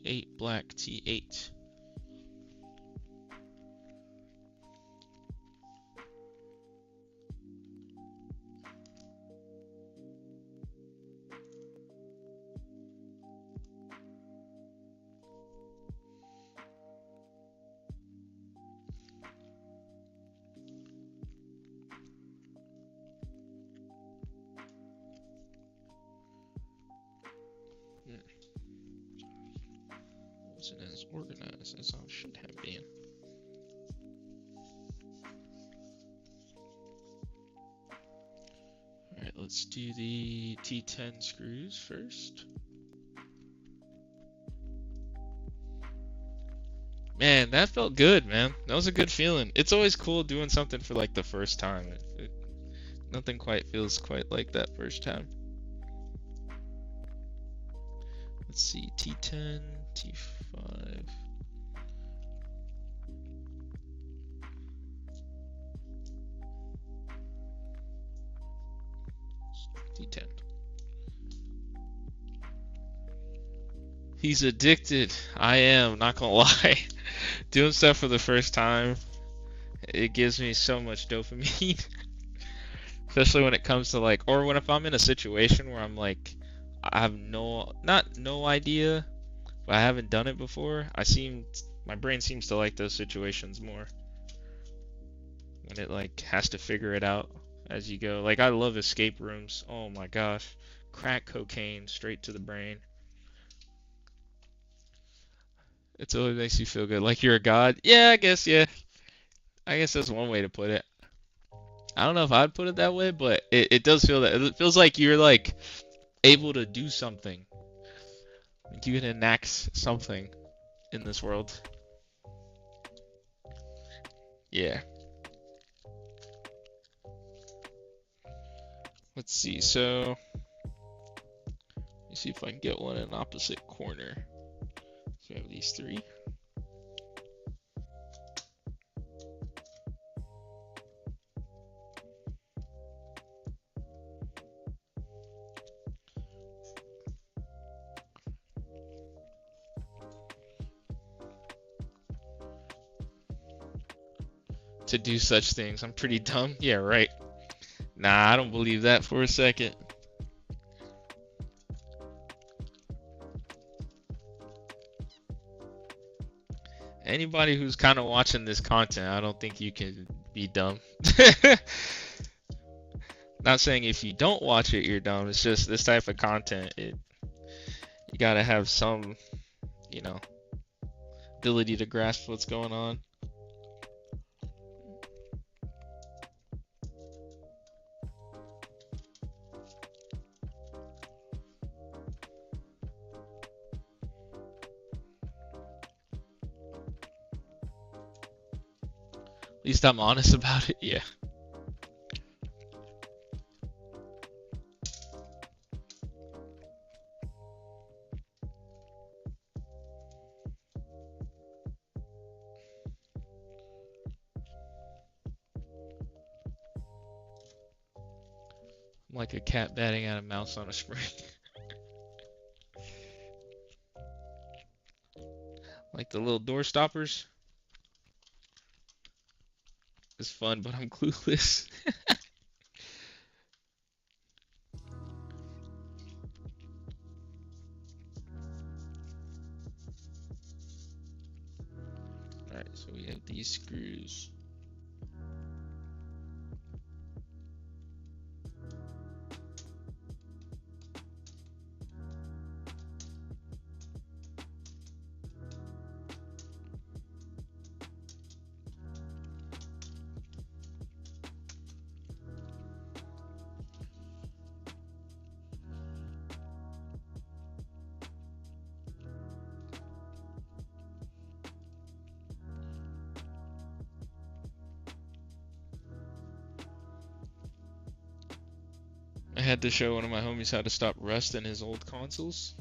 8 black T8. Wasn't as organized as I should have been. Alright, let's do the T10 screws first. Man, that felt good, man. That was a good feeling. It's always cool doing something for like the first time. Nothing quite feels quite like that first time. Let's see, T10, T5. T10. He's addicted. I am, not gonna lie. Doing stuff for the first time, it gives me so much dopamine. Especially when it comes to like, or when if I'm in a situation where I'm like, I have no idea, but I haven't done it before. My brain seems to like those situations more. When it like has to figure it out as you go. Like I love escape rooms. Oh my gosh. Crack cocaine straight to the brain. It always makes you feel good. Like you're a god. Yeah, I guess, yeah. I guess that's one way to put it. I don't know if I'd put it that way, but it does feel that. It feels like you're like able to do something. Like you can enact something in this world. Yeah. Let's see. So, let me see if I can get one in an opposite corner. So we have these 3. To do such things. I'm pretty dumb. Yeah, right. Nah, I don't believe that for a second. Anybody who's kind of watching this content, I don't think you can be dumb. Not saying if you don't watch it, you're dumb. It's just this type of content. You gotta have some, ability to grasp what's going on. At least I'm honest about it, yeah. I'm like a cat batting at a mouse on a spring. Like the little door stoppers. It's fun, but I'm clueless. Alright, so we have these screws. I had to show one of my homies how to stop rust in his old consoles.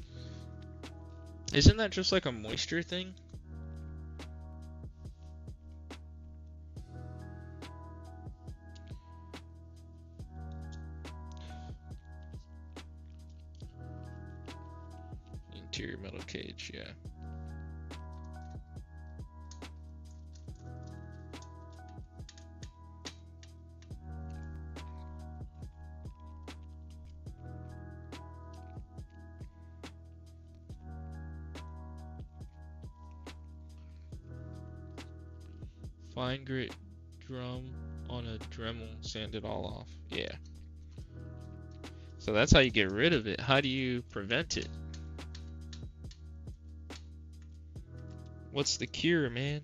Isn't that just like a moisture thing? Interior metal cage, yeah. Fine grit drum on a Dremel, sand it all off. Yeah. So that's how you get rid of it. How do you prevent it? What's the cure, man?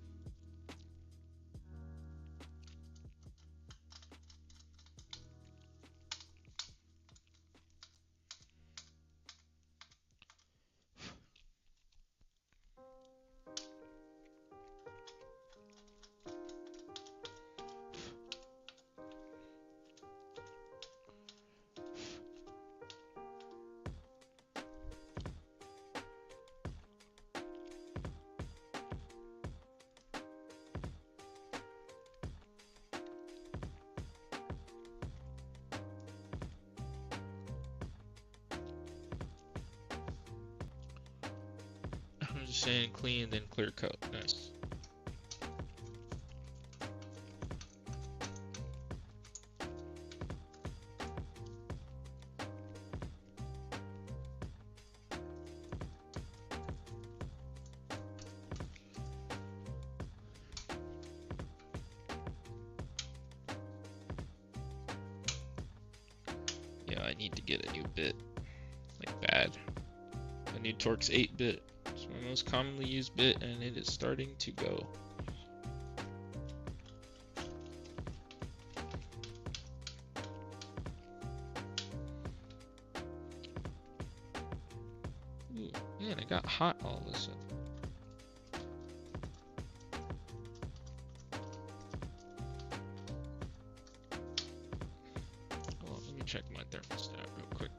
I'm just saying clean, then clear coat. Nice. Yeah, I need to get a new bit. Like bad. A new Torx 8-bit. It's my most commonly used bit, and it is starting to go. Ooh, man, it got hot all of a sudden. Hold on, let me check my thermostat real quick.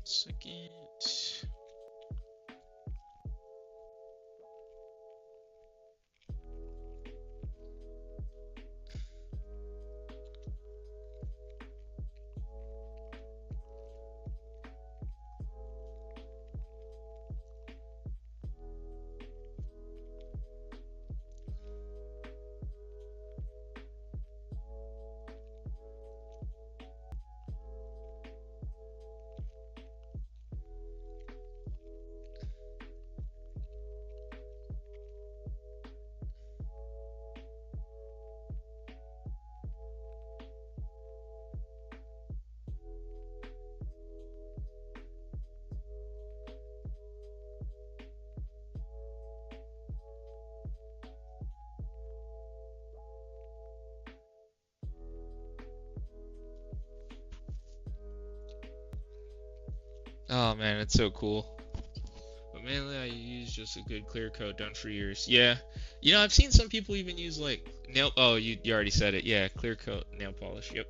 Second. Oh man, it's so cool. But mainly I use just a good clear coat done for years. Yeah. You know, I've seen some people even use like nail. Oh, you already said it. Yeah, clear coat nail polish. Yep.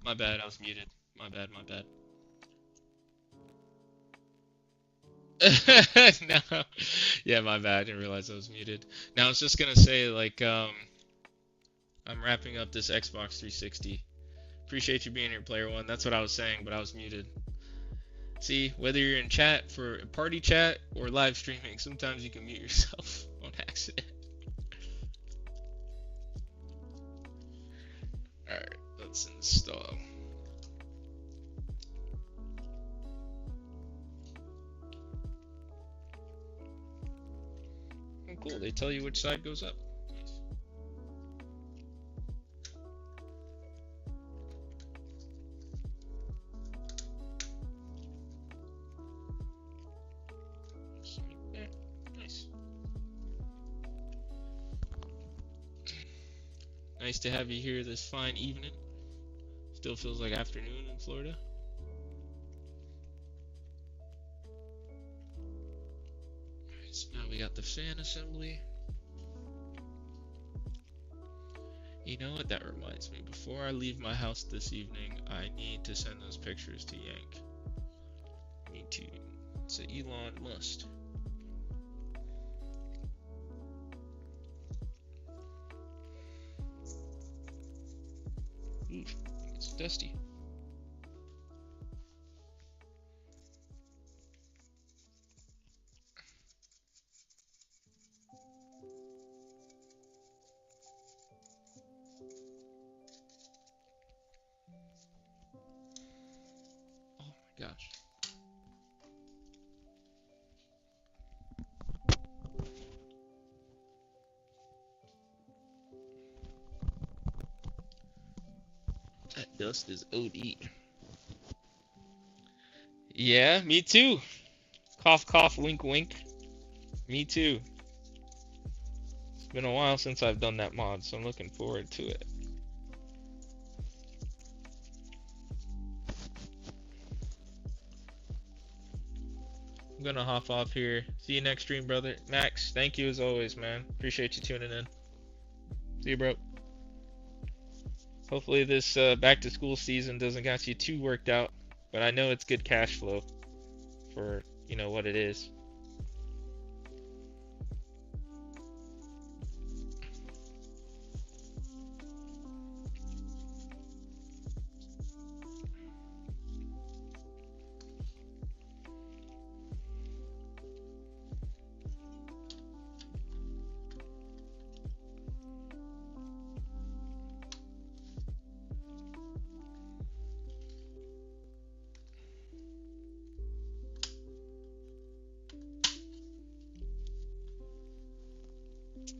My bad, I was muted. My bad, my bad. No. Yeah, my bad. I didn't realize I was muted. Now I was just gonna say like I'm wrapping up this Xbox 360. Appreciate you being here, player one. That's what I was saying, but I was muted. See, whether you're in chat for party chat or live streaming, sometimes you can mute yourself on accident. Alright, let's install. Oh, cool, they tell you which side goes up. Nice. Nice to have you here this fine evening. Still feels like afternoon in Florida. Alright, so now we got the fan assembly. You know what? That reminds me. Before I leave my house this evening, I need to send those pictures to Yank. Need to. It's an Elon must. Ooh, it's dusty. Oh my gosh. That dust is OD. Yeah, me too. Cough, cough, wink, wink. Me too. It's been a while since I've done that mod, so I'm looking forward to it. I'm gonna hop off here. See you next stream, brother. Max, thank you as always, man. Appreciate you tuning in. See you, bro. Hopefully this back to school season doesn't get you too worked out, but I know it's good cash flow for, you know, what it is.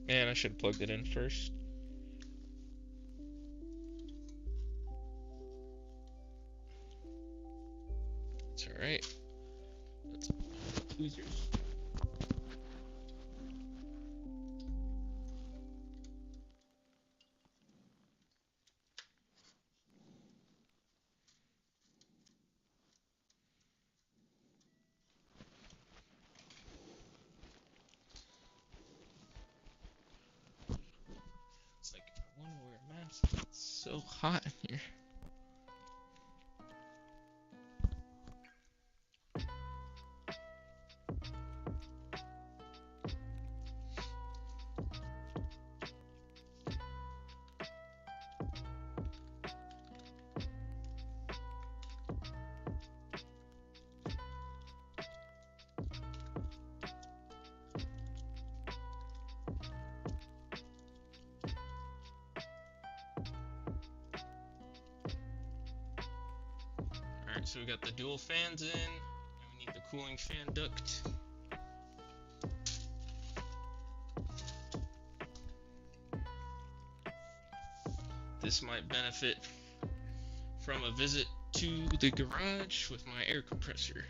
Man, I should have plugged it in first. It's alright. That's tweezers. It's like, I want to wear a mask. It's so hot in here. Alright, so we got the dual fans in, and we need the cooling fan duct. This might benefit from a visit to the garage with my air compressor.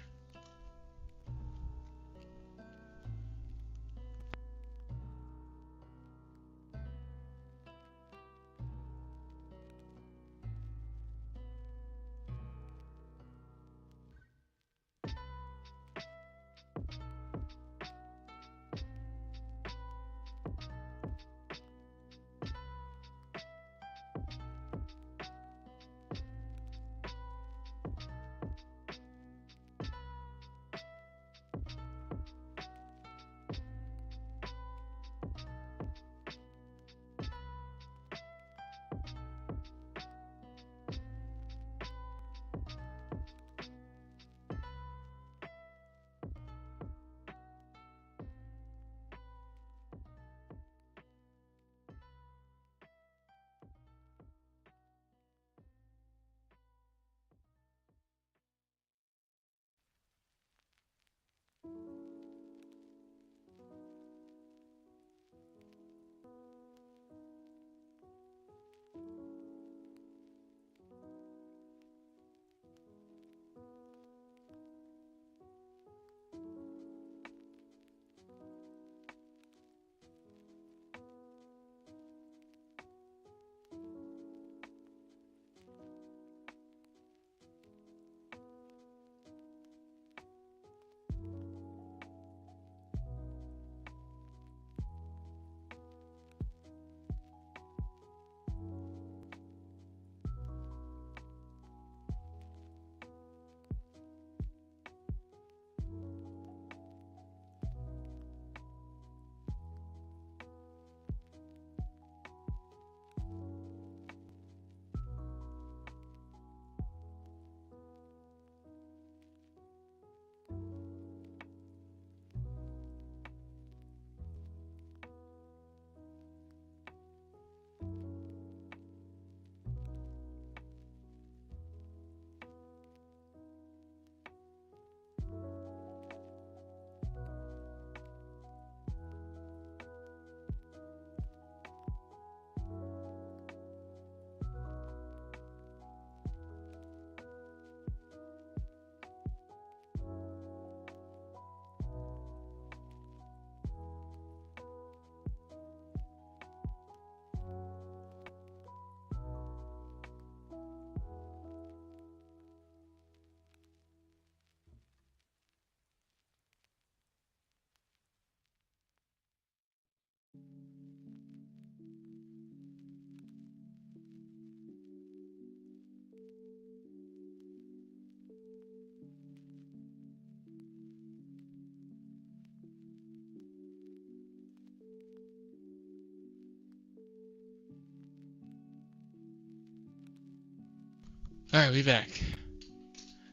Alright, we back.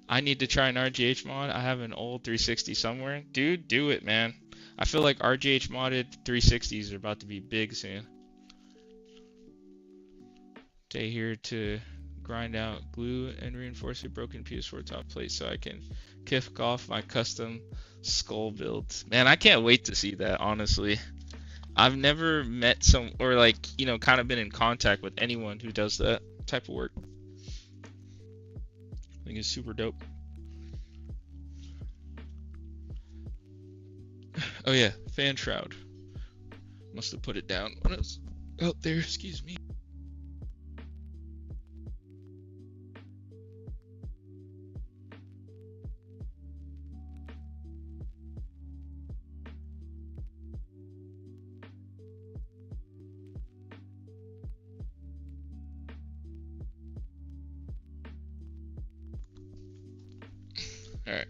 I need to try an RGH mod. I have an old 360 somewhere. Dude, do it, man. I feel like RGH modded 360s are about to be big soon. Stay here to grind out glue and reinforce a broken PS4 top plate so I can kick off my custom skull build. Man, I can't wait to see that, honestly. I've never met some, or like, you know, kind of been in contact with anyone who does that type of work. I think it's super dope. Oh yeah, fan shroud. Must have put it down when I was out there, excuse me. Alright.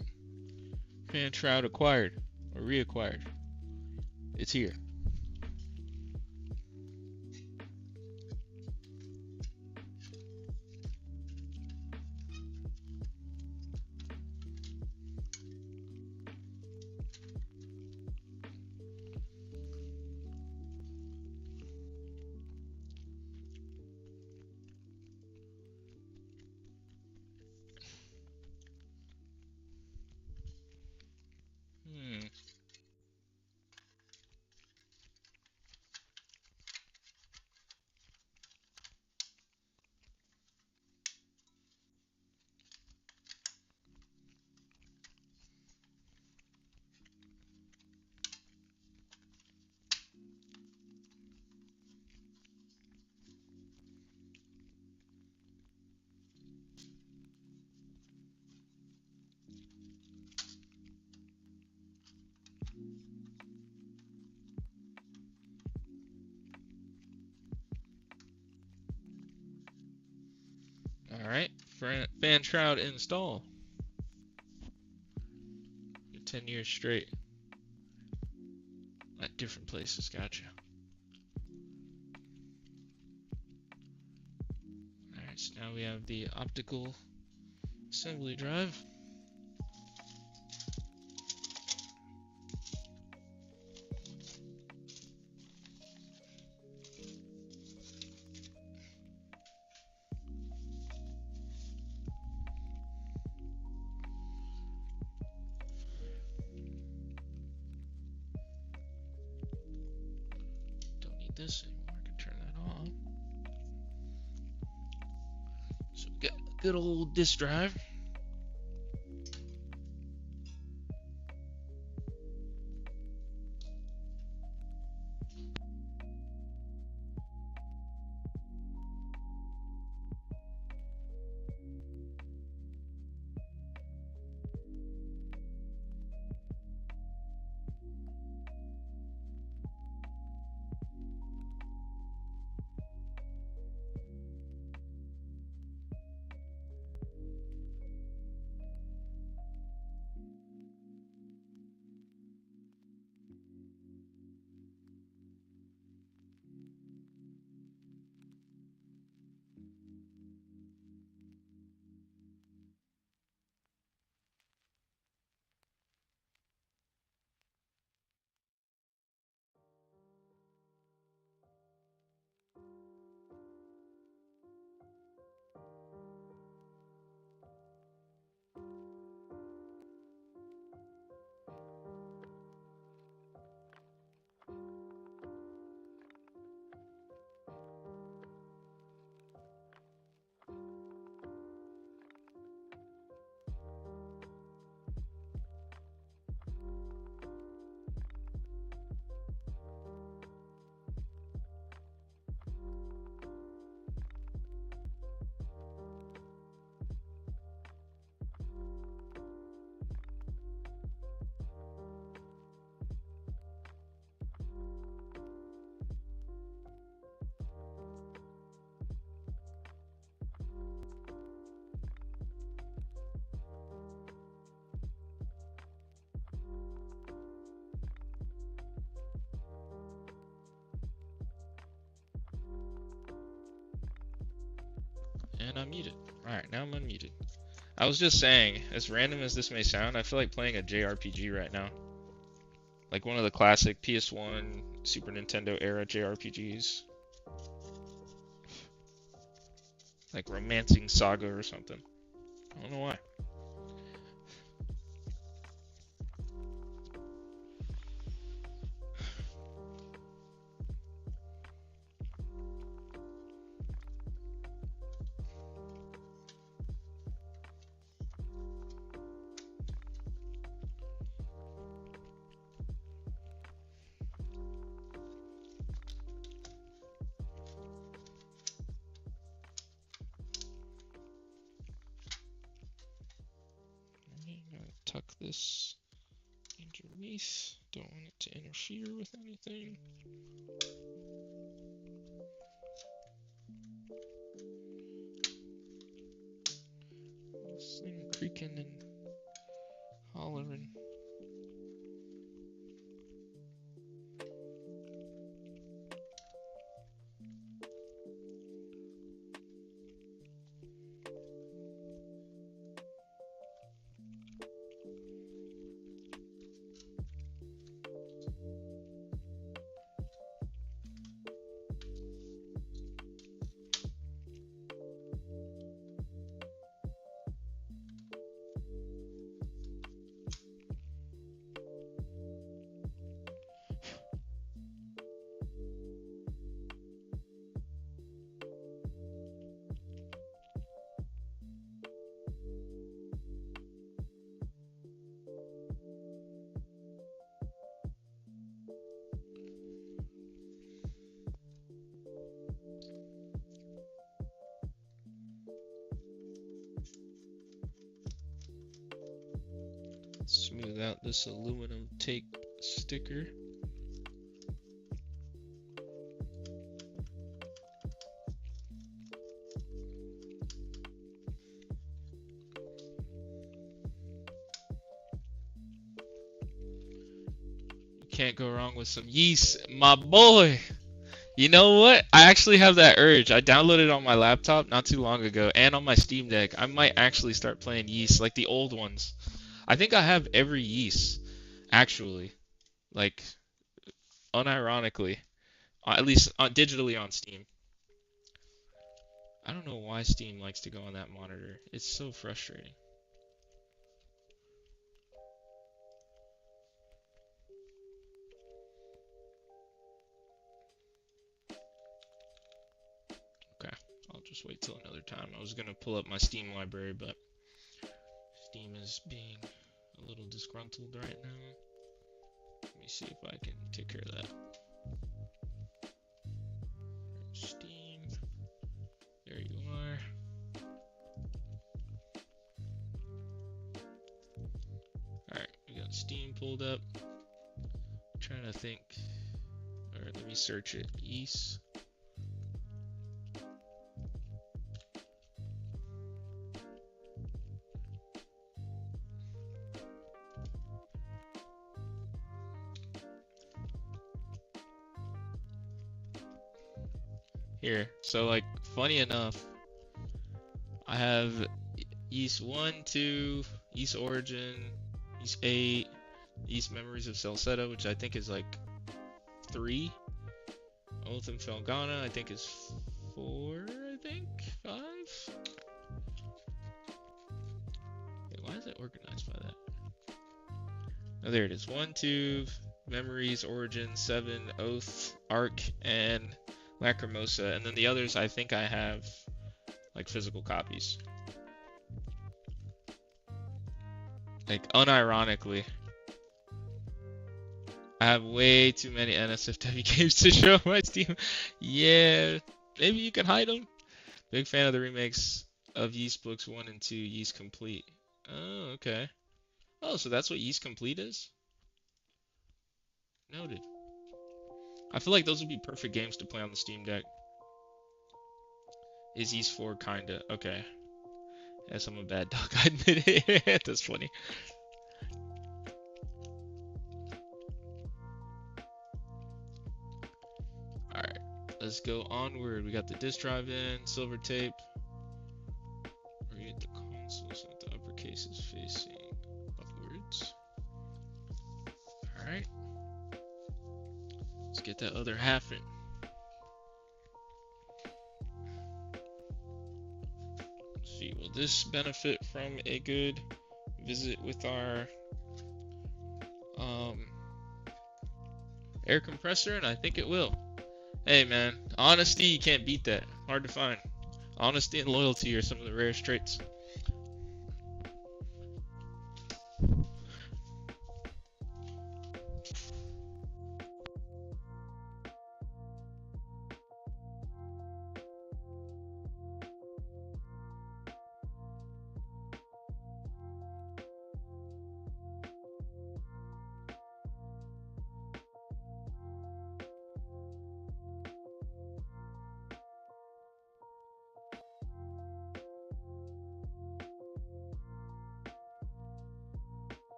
Fan shroud acquired. Or reacquired. It's here. Alright, fan shroud install. 10 years straight. At different places, gotcha. Alright, so now we have the optical assembly drive. This anymore. I can turn that off. So we got a good old disk drive. And I'm muted. Alright, now I'm unmuted. I was just saying, as random as this may sound, I feel like playing a JRPG right now. Like one of the classic PS1, Super Nintendo era JRPGs. Like Romancing Saga or something. I don't know why. I'm gonna tuck this underneath. Don't want it to interfere with anything. This thing creaking and hollering. Smooth out this aluminum tape sticker. You can't go wrong with some yeast, my boy. You know what? I actually have that urge. I downloaded it on my laptop not too long ago and on my Steam Deck. I might actually start playing yeast like the old ones. I think I have every yeast, actually. Like, unironically. At least digitally on Steam. I don't know why Steam likes to go on that monitor. It's so frustrating. Okay, I'll just wait till another time. I was gonna pull up my Steam library, but Steam is being a little disgruntled right now. Let me see if I can take care of that. Steam. There you are. Alright, we got Steam pulled up. I'm trying to think. Alright, let me search it. Yeast. Here, so like, funny enough, I have Yeast 1, 2, Yeast Origin, Yeast 8, Yeast Memories of Salsetta, which I think is like 3. Oath and Felgana, I think is 4, I think? 5? Okay, why is it organized by that? Oh, there it is. 1, 2, Memories, Origin, 7, Oath, Arc, and Lacrimosa, and then the others I think I have like physical copies. Like unironically, I have way too many NSFW games to show on my Steam. Yeah, maybe you can hide them. Big fan of the remakes of Yeast Books 1 and 2, Yeast Complete. Oh, okay. Oh, so that's what Yeast Complete is? Noted. I feel like those would be perfect games to play on the Steam Deck. Is Yeast 4 kinda? Okay. Yes, I'm a bad dog, I admit it. That's funny. Alright, let's go onward. We got the disk drive in, silver tape. consoles with the uppercase is facing upwards. Alright. Let's get that other half in. Let's see, will this benefit from a good visit with our air compressor? And I think it will. Hey man, honesty, you can't beat that. Hard to find. Honesty and loyalty are some of the rarest traits.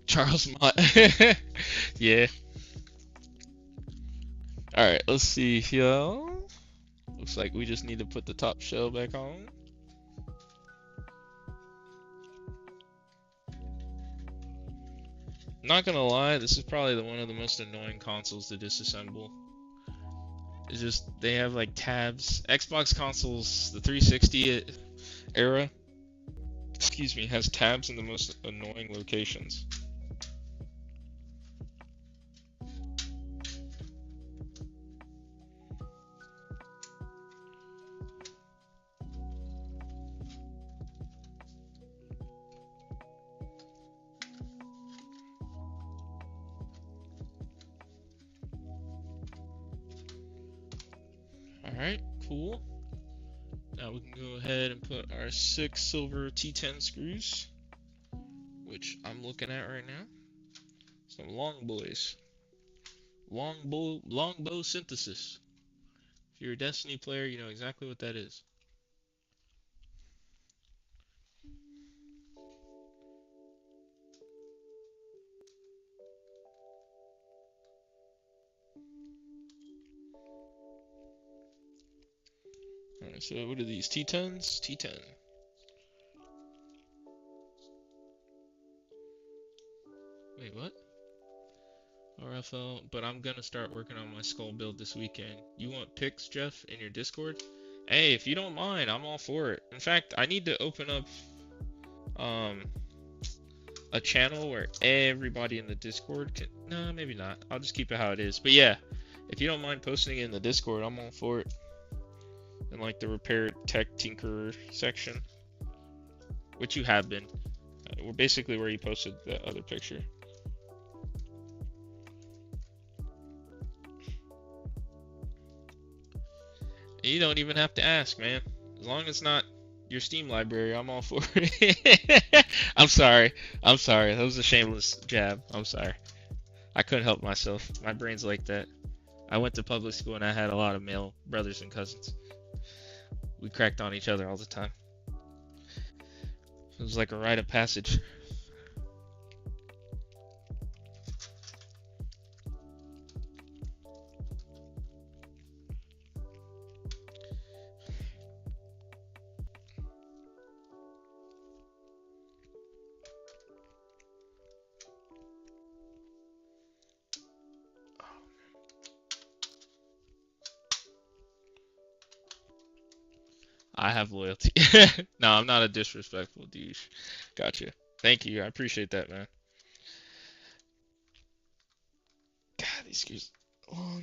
Charles Mott. Yeah. Alright, let's see here. Looks like we just need to put the top shell back on. Not gonna lie, this is probably one of the most annoying consoles to disassemble. It's just, they have like tabs. Xbox consoles, the 360 era, excuse me, has tabs in the most annoying locations. Alright, cool. Now we can go ahead and put our 6 silver T10 screws, which I'm looking at right now. Some long boys. Longbow synthesis. If you're a Destiny player, you know exactly what that is. Alright, so what are these? T10s? T10. Wait, what? RFL, but I'm gonna start working on my skull build this weekend. You want pics, Jeff, in your Discord? Hey, if you don't mind, I'm all for it. In fact, I need to open up a channel where everybody in the Discord can. No, maybe not. I'll just keep it how it is. But yeah, if you don't mind posting it in the Discord, I'm all for it. In like the repair tech tinker section, which you have been. We're basically where you posted the other picture. You don't even have to ask, man. As long as it's not your Steam library, I'm all for it. I'm sorry. That was a shameless jab. I'm sorry. I couldn't help myself. My brain's like that. I went to public school and I had a lot of male brothers and cousins. We cracked on each other all the time. It was like a rite of passage. I have loyalty. No, I'm not a disrespectful douche. Gotcha. Thank you. I appreciate that, man. God, these screws are long,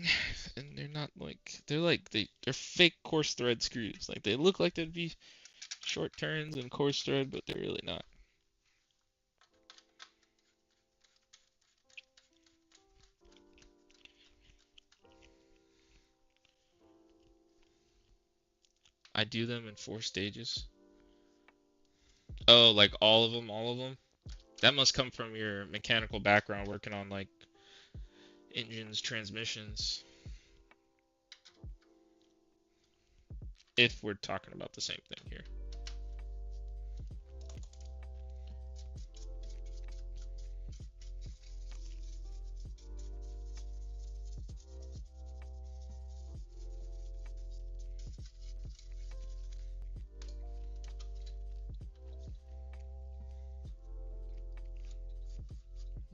and they're not like they're fake coarse thread screws. Like they look like they'd be short turns and coarse thread, but they're really not. I do them in 4 stages. Oh, like all of them, all of them. That must come from your mechanical background working on like engines, transmissions. If we're talking about the same thing here.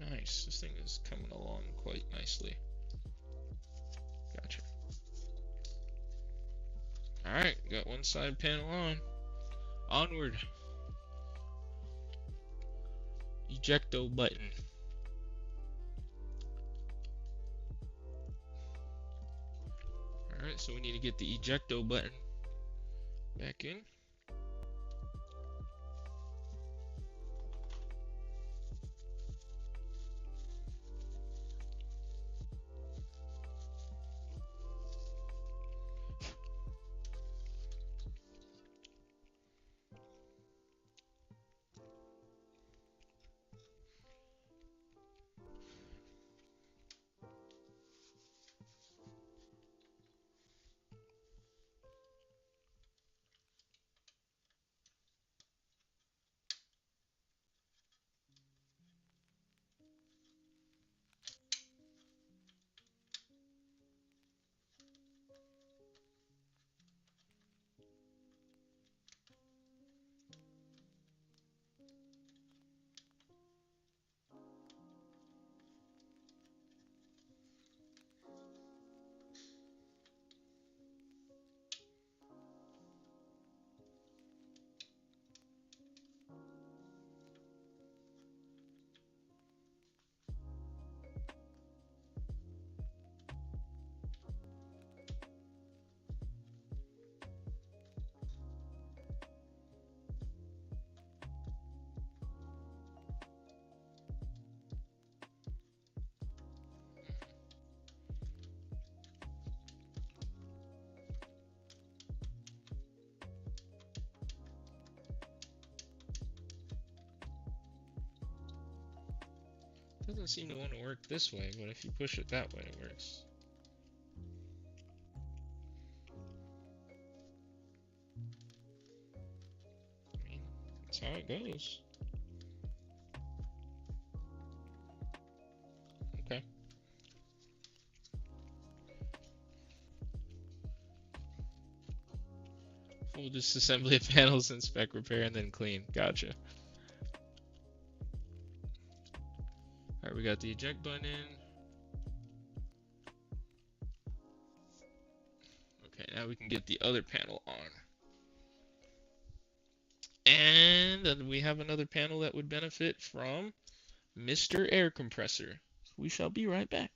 Nice. This thing is coming along quite nicely. Gotcha. Alright, got one side panel on. Onward. Ejecto button. Alright, so we need to get the ejecto button back in. Doesn't seem to want to work this way, but if you push it that way, it works. I mean, that's how it goes. Okay. Full disassembly of panels, inspect, repair, and then clean. Gotcha. Alright, we got the eject button in. Okay, now we can get the other panel on. And then we have another panel that would benefit from Mr. Air Compressor. We shall be right back.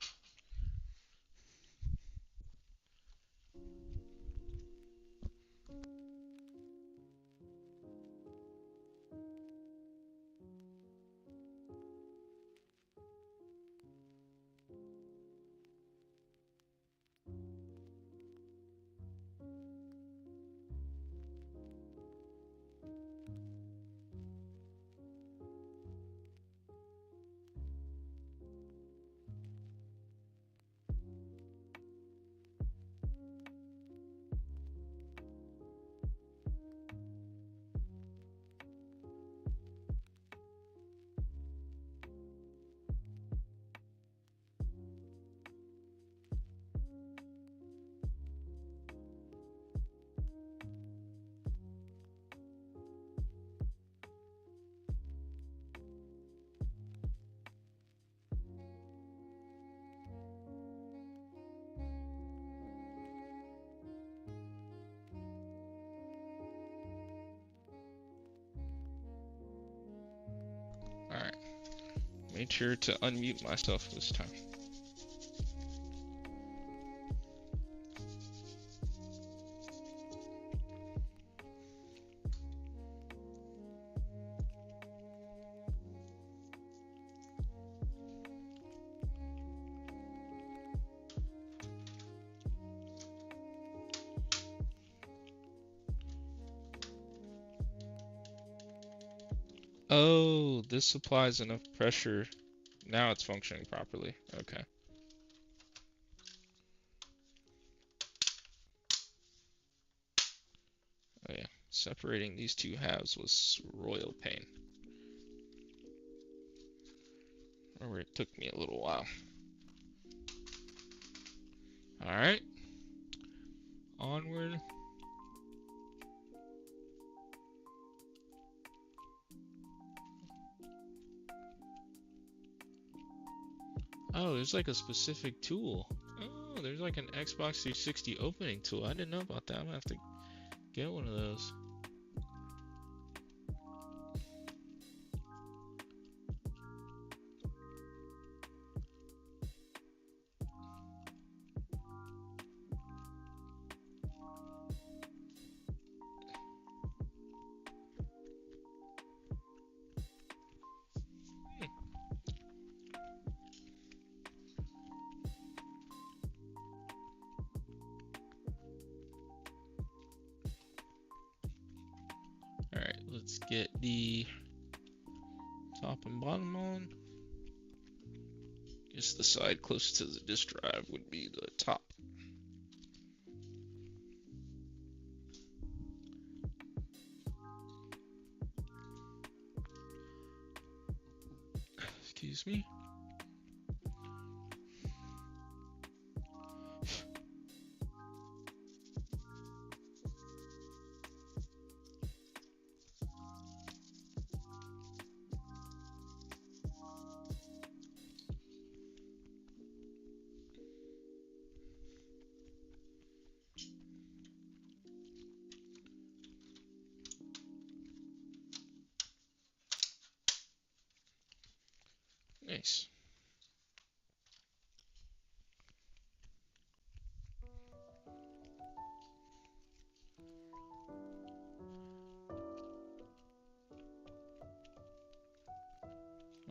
Made sure to unmute myself this time. Oh, this applies enough pressure. Now it's functioning properly. Okay. Oh yeah, separating these two halves was royal pain. Or it took me a little while. Alright. Onward. Oh, there's like a specific tool. Oh, there's like an Xbox 360 opening tool. I didn't know about that. I'm gonna have to get one of those. Alright, let's get the top and bottom on. Guess the side closest to the disk drive would be the top. Excuse me. Nice.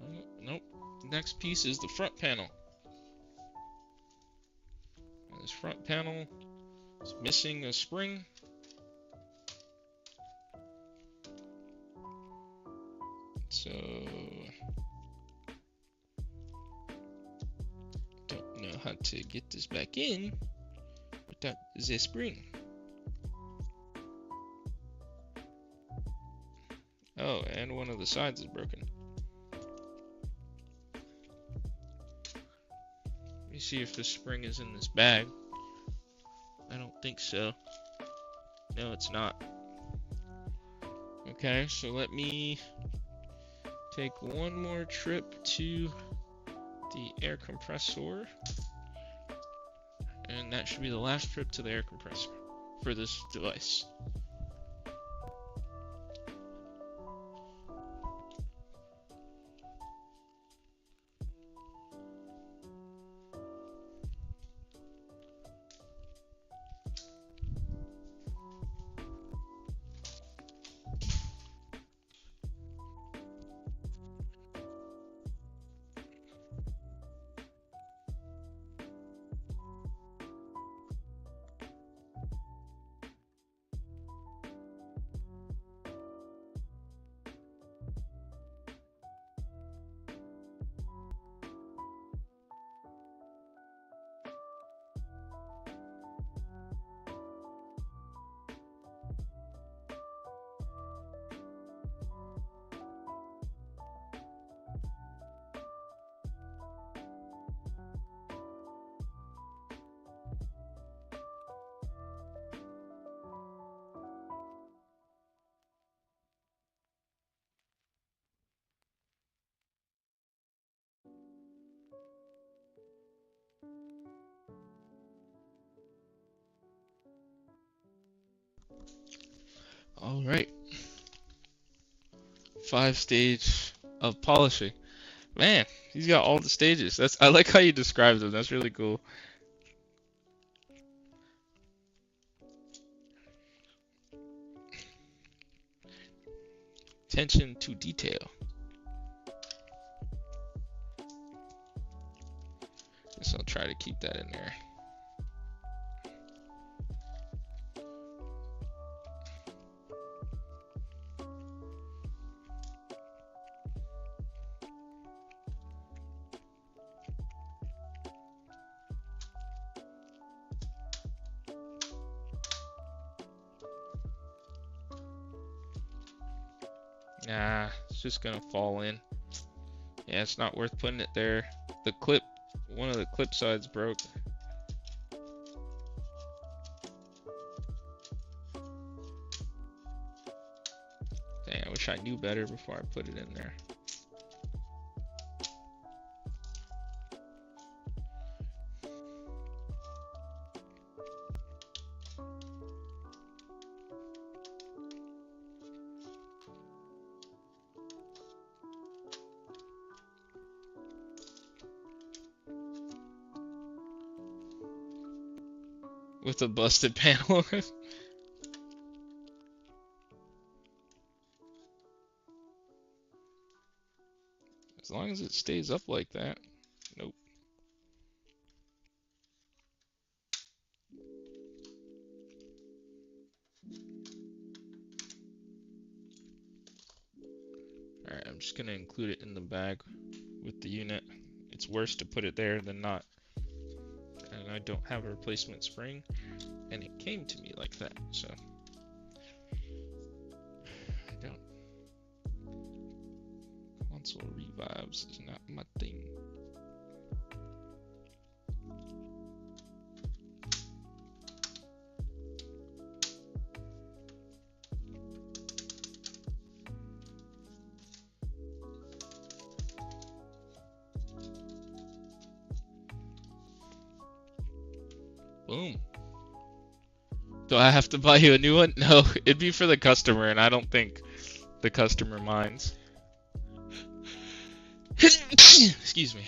Oh, nope. Next piece is the front panel. And this front panel is missing a spring. So don't know how to get this back in without the spring. Oh, and one of the sides is broken. Let me see if the spring is in this bag. I don't think so. No, it's not. Okay, so let me take one more trip to the air compressor. And that should be the last trip to the air compressor for this device. All right. 5 stage of polishing. Man, he's got all the stages. I like how you described them. That's really cool. Attention to detail. Guess I'll try to keep that in there. Nah, it's just gonna fall in. Yeah, it's not worth putting it there. The clip, one of the clip sides broke. Dang, I wish I knew better before I put it in there. With a busted panel. As long as it stays up like that. Nope. Alright, I'm just gonna include it in the bag with the unit. It's worse to put it there than not. And I don't have a replacement spring, and it came to me like that, so I don't. Console revives is not my thing. Boom. Do I have to buy you a new one? No, it'd be for the customer, and I don't think the customer minds. Excuse me.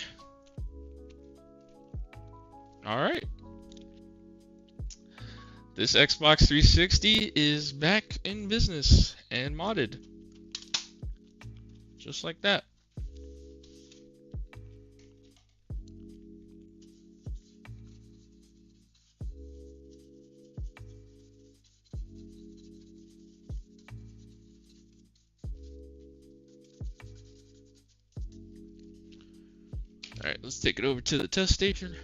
Alright. This Xbox 360 is back in business and modded. Just like that. Alright, let's take it over to the test station.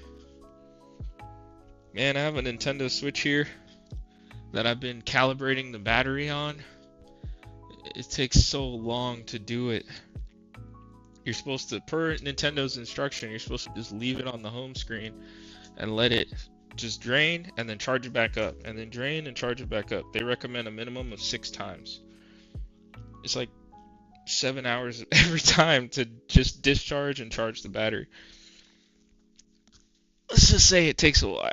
Man, I have a Nintendo Switch here that I've been calibrating the battery on. It takes so long to do it. You're supposed to, per Nintendo's instruction, you're supposed to just leave it on the home screen and let it just drain and then charge it back up, and then drain and charge it back up. They recommend a minimum of 6 times. It's like 7 hours every time to just discharge and charge the battery. Let's just say it takes a while.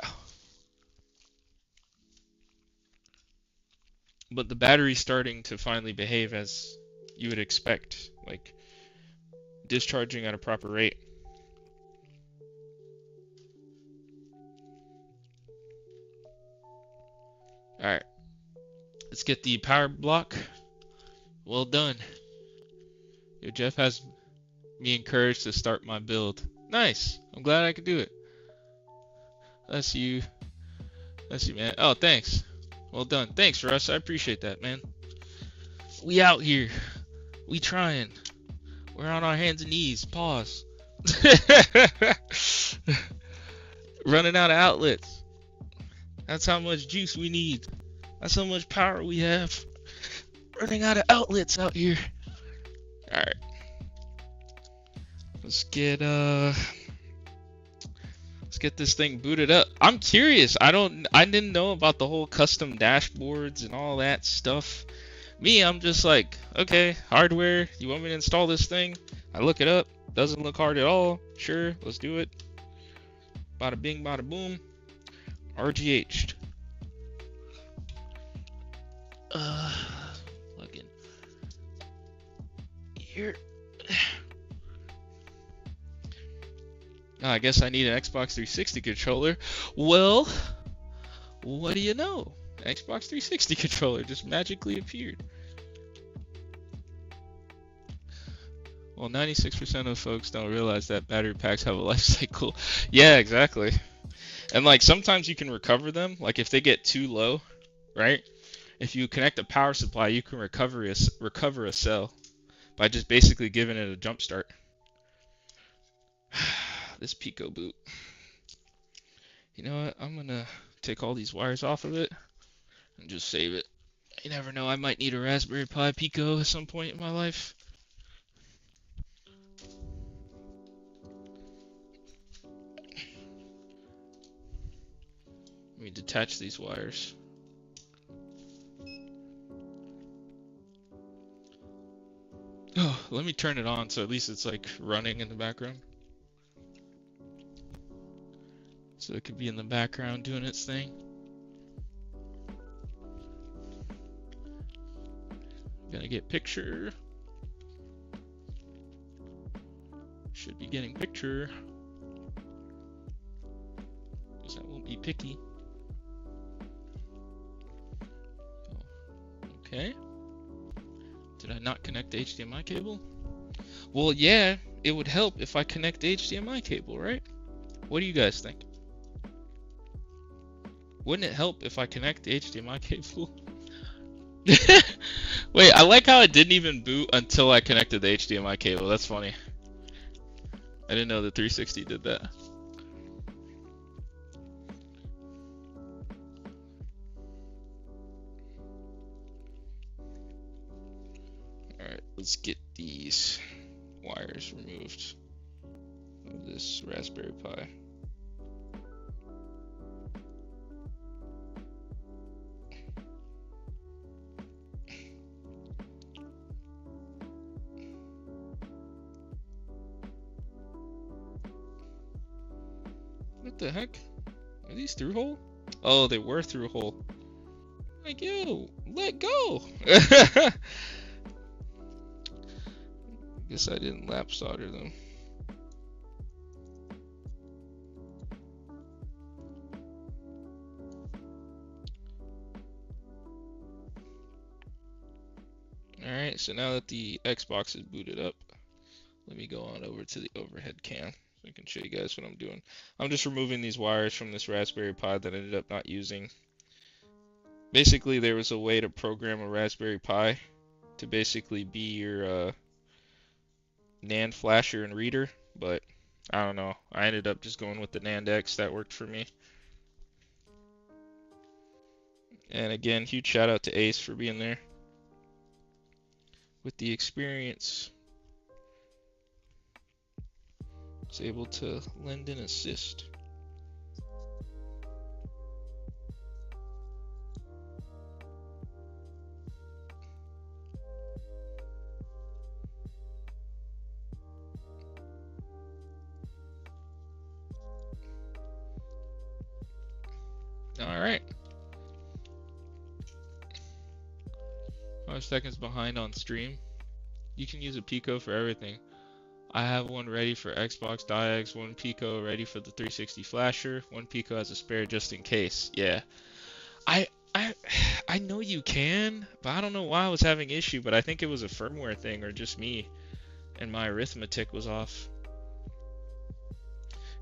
But the battery's starting to finally behave as you would expect, like discharging at a proper rate. Alright, let's get the power block. Well done. Yo, Jeff has me encouraged to start my build. Nice. I'm glad I could do it. That's you. That's you, man. Oh, thanks. Well done. Thanks, Russ. I appreciate that, man. We out here. We trying. We're on our hands and knees. Pause. Running out of outlets. That's how much juice we need. That's how much power we have. Running out of outlets out here. Alright. Let's get this thing booted up. I'm curious. I didn't know about the whole custom dashboards and all that stuff. Me, I'm just like, okay, hardware, you want me to install this thing? I look it up. Doesn't look hard at all. Sure, let's do it. Bada bing, bada boom. RGH. Plug in here. I guess I need an Xbox 360 controller. Well, what do you know? Xbox 360 controller just magically appeared. Well, 96% of folks don't realize that battery packs have a life cycle. Yeah, exactly. And like sometimes you can recover them. Like if they get too low, right? If you connect a power supply, you can recover a cell by just basically giving it a jump start. This Pico boot. You know what? I'm gonna take all these wires off of it and just save it. You never know, I might need a Raspberry Pi Pico at some point in my life. Let me detach these wires. Oh, let me turn it on so at least it's like running in the background. So it could be in the background doing its thing. Gonna get picture. Should be getting picture. Because I won't be picky. Okay. Did I not connect the HDMI cable? Well, yeah, it would help if I connect the HDMI cable, right? What do you guys think? Wouldn't it help if I connect the HDMI cable? Wait, I like how it didn't even boot until I connected the HDMI cable. That's funny. I didn't know the 360 did that. Alright, let's get these wires removed of this Raspberry Pi. What the heck? Are these through hole? Oh, they were through hole. Like, yo, let go! Guess I didn't lap solder them. Alright, so now that the Xbox is booted up, let me go on over to the overhead cam so I can show you guys what I'm doing. I'm just removing these wires from this Raspberry Pi that I ended up not using. Basically, there was a way to program a Raspberry Pi to basically be your NAND flasher and reader, but I don't know. I ended up just going with the NAND X. That worked for me. And again, huge shout out to Ace for being there with the experience. Was able to lend an assist. Alright. 5 seconds behind on stream. You can use a Pico for everything. I have one ready for Xbox Diags, one Pico ready for the 360 flasher, one Pico as a spare just in case. Yeah. I I know you can, but I don't know why I was having issue, but I think it was a firmware thing or just me and my arithmetic was off.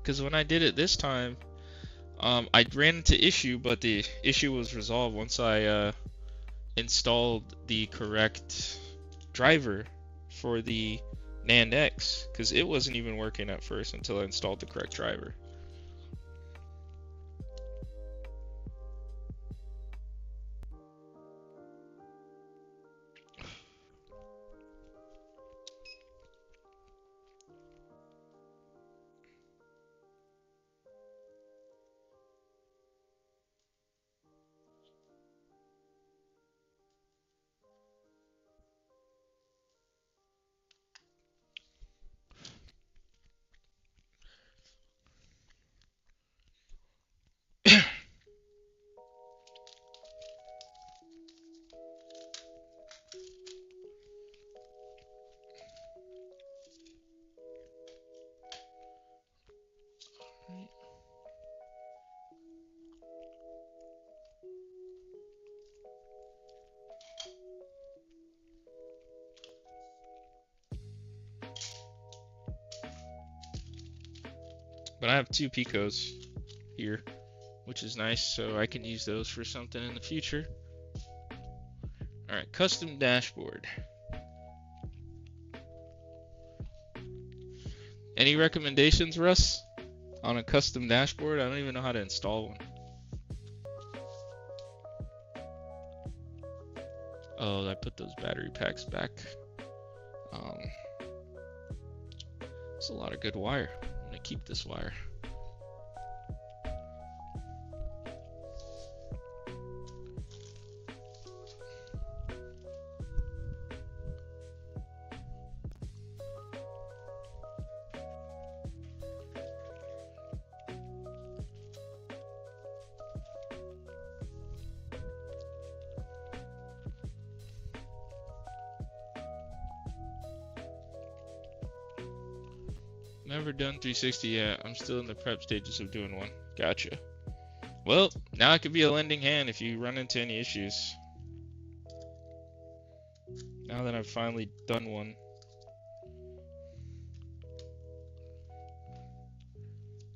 Because when I did it this time, I ran into issue, but the issue was resolved once I installed the correct driver for the NAND X, because it wasn't even working at first until I installed the correct driver. But I have 2 Picos here, which is nice, so I can use those for something in the future. Alright, custom dashboard. Any recommendations, Russ, on a custom dashboard? I don't even know how to install one. Oh, I put those battery packs back. It's a lot of good wire. I'm gonna keep this wire. Never done 360 yet. I'm still in the prep stages of doing one. Gotcha. Well, now I could be a lending hand if you run into any issues. Now that I've finally done one.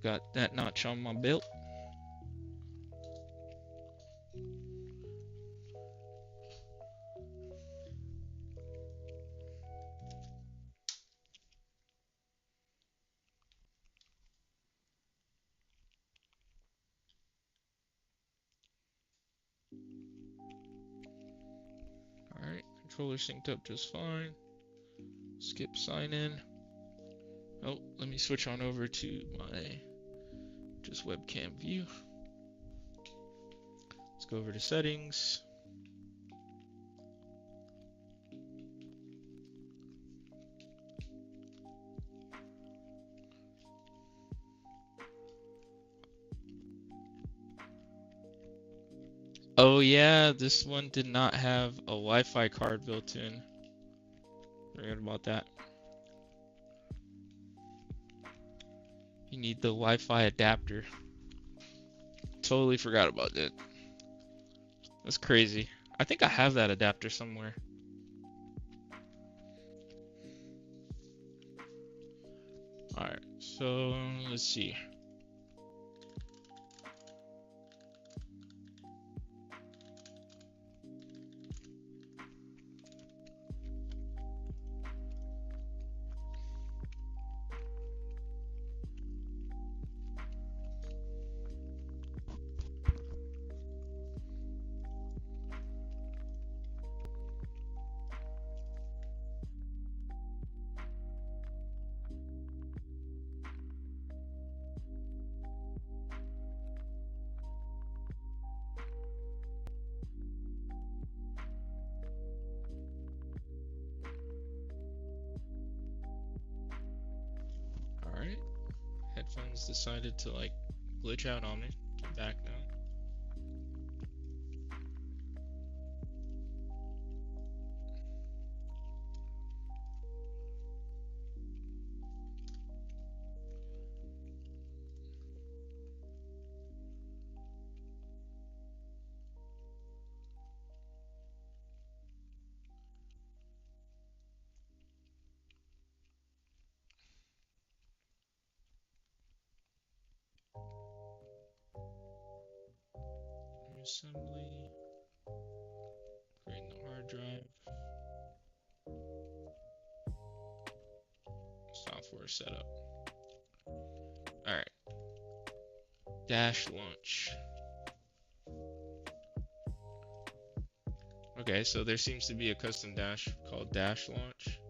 Got that notch on my belt. Alright, controller synced up just fine. Skip sign in. Oh, let me switch on over to my just webcam view. Let's go over to settings. Oh yeah, this one did not have a Wi-Fi card built in. Forget about that. You need the Wi-Fi adapter. Totally forgot about that. That's crazy. I think I have that adapter somewhere. Alright, so let's see. Alright. Headphones decided to like glitch out on me. Get back now. Assembly. Creating the hard drive. Software setup. Alright. Dash launch. Okay, so there seems to be a custom dash called dash launch.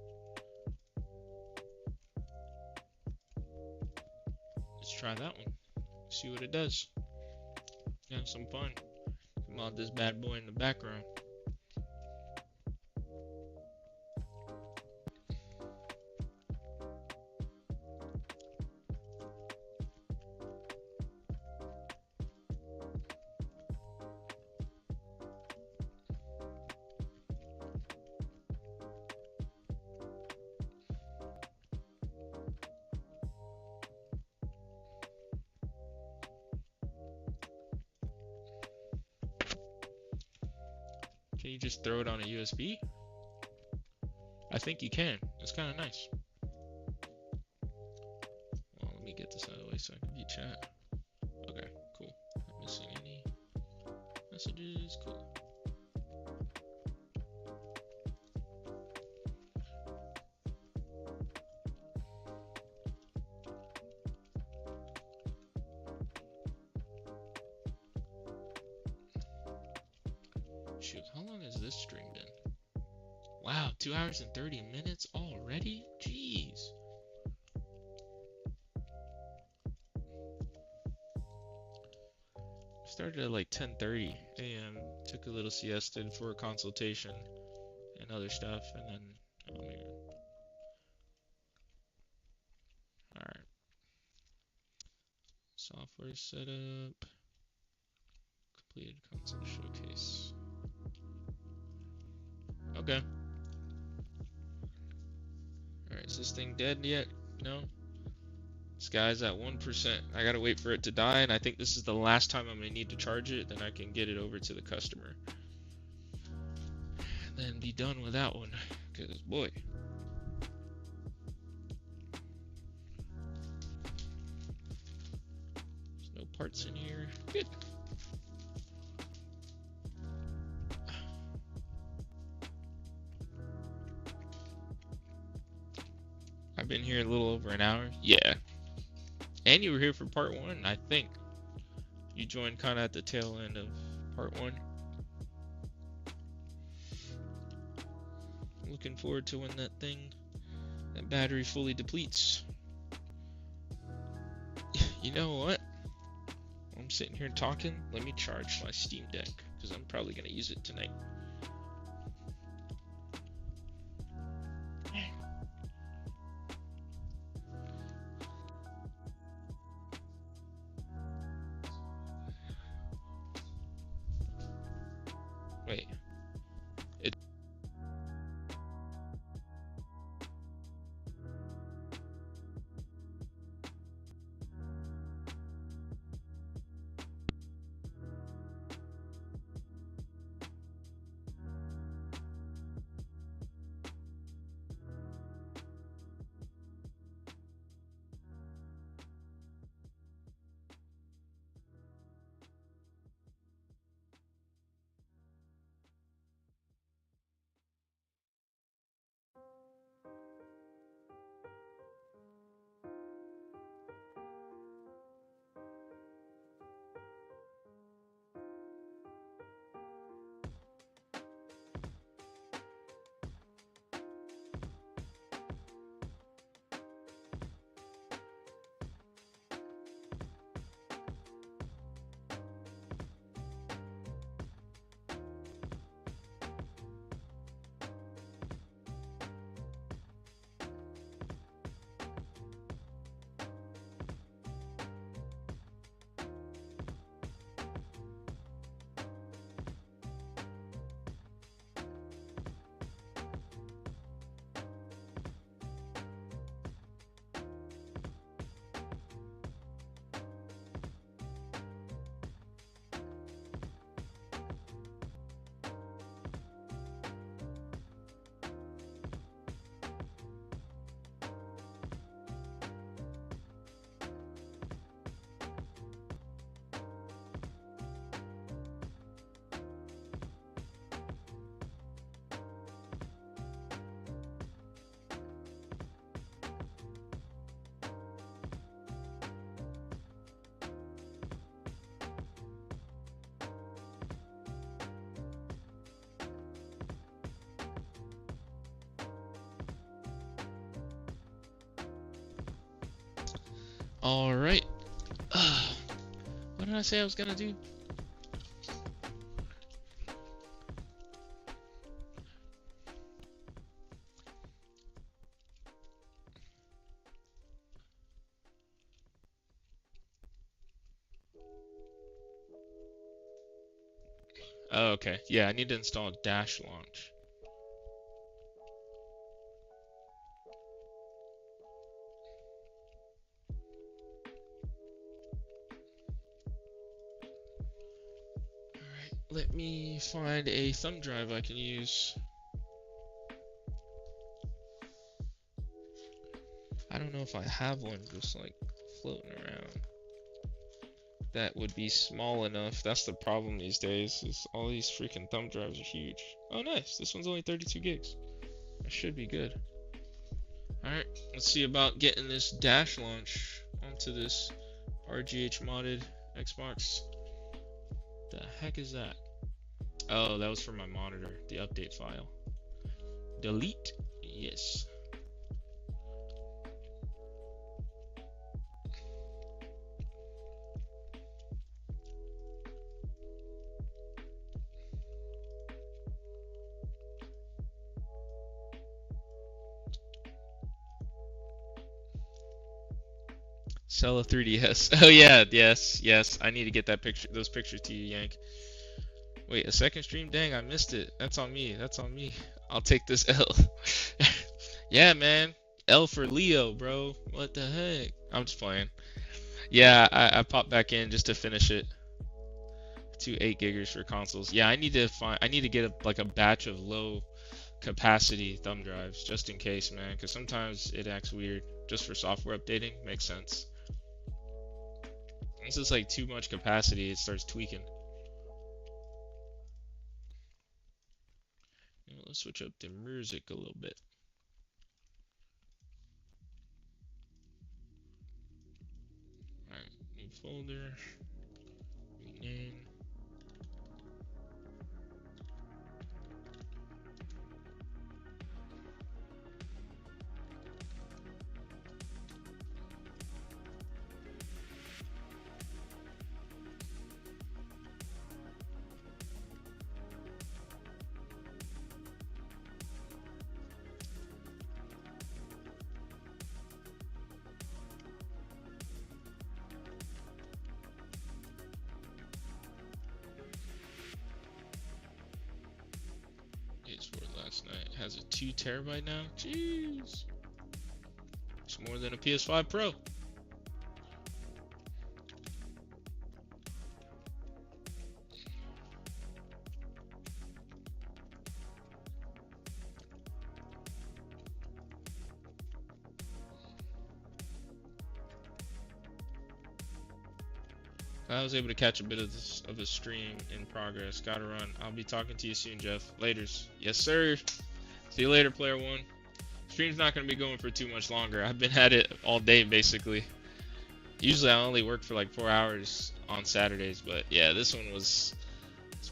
Let's try that one. See what it does. Have some fun. Mod this bad boy in the background. Can you just throw it on a USB? I think you can. It's kind of nice. Well, let me get this out of the way. way so I can view chat. Okay, cool. Not missing any messages. Cool. Shoot, how long has this stream been? Wow, 2 hours and 30 minutes already? Jeez. Started at like 10:30 a.m. Took a little siesta for a consultation and other stuff, and then here. Alright. Software setup. Completed console showcase. Okay. Alright, is this thing dead yet? No? This guy's at 1%. I gotta wait for it to die, and I think this is the last time I'm gonna need to charge it, then I can get it over to the customer. And then be done with that one. Because, boy. There's no parts in here. Good. I've been here a little over an hour. Yeah. And you were here for part 1, I think. You joined kind of at the tail end of part 1. Looking forward to when that battery fully depletes. You know what? While I'm sitting here talking, let me charge my Steam Deck, because I'm probably going to use it tonight. Wait. Alright. What did I say I was gonna do? Oh, okay. Yeah, I need to install Dash Launch. Alright, let me find a thumb drive I can use. I don't know if I have one just like floating around that would be small enough. That's the problem these days, is all these freaking thumb drives are huge. Oh nice, this one's only 32 gigs. That should be good. Alright, let's see about getting this dash launch onto this RGH modded Xbox. The heck is that? Oh, that was for my monitor, the update file. Delete? Yes. Sell a 3DS. Oh yeah, yes. I need to get that picture, those pictures to you, Yank. Wait, a second stream? Dang, I missed it. That's on me. I'll take this L. Yeah, man. L for Leo, bro. What the heck? I'm just playing. Yeah, I popped back in just to finish it. 8 giggers for consoles. Yeah, I need to get a batch of low capacity thumb drives just in case, man, because sometimes it acts weird. Just for software updating, makes sense. This is like too much capacity, it starts tweaking. Let's switch up the music a little bit. Alright, new folder, rename. Last night. It has a 2 terabyte now. Jeez. It's more than a PS5 Pro. I was able to catch a bit of a stream in progress. Gotta run. I'll be talking to you soon, Jeff. Laters. Yes, sir. See you later, player one. Stream's not gonna be going for too much longer. I've been at it all day, basically. Usually I only work for like 4 hours on Saturdays, but yeah, this one it's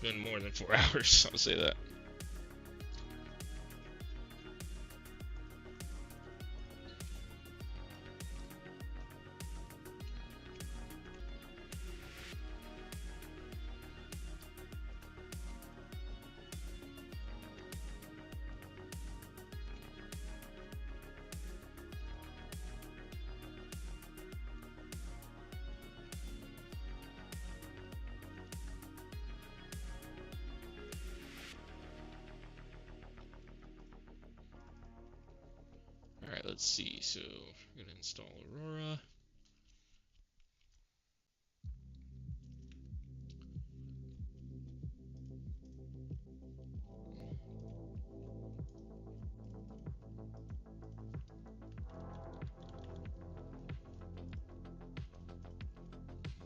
been more than 4 hours, I'll say that. Alright, let's see. So, I'm gonna install Aurora.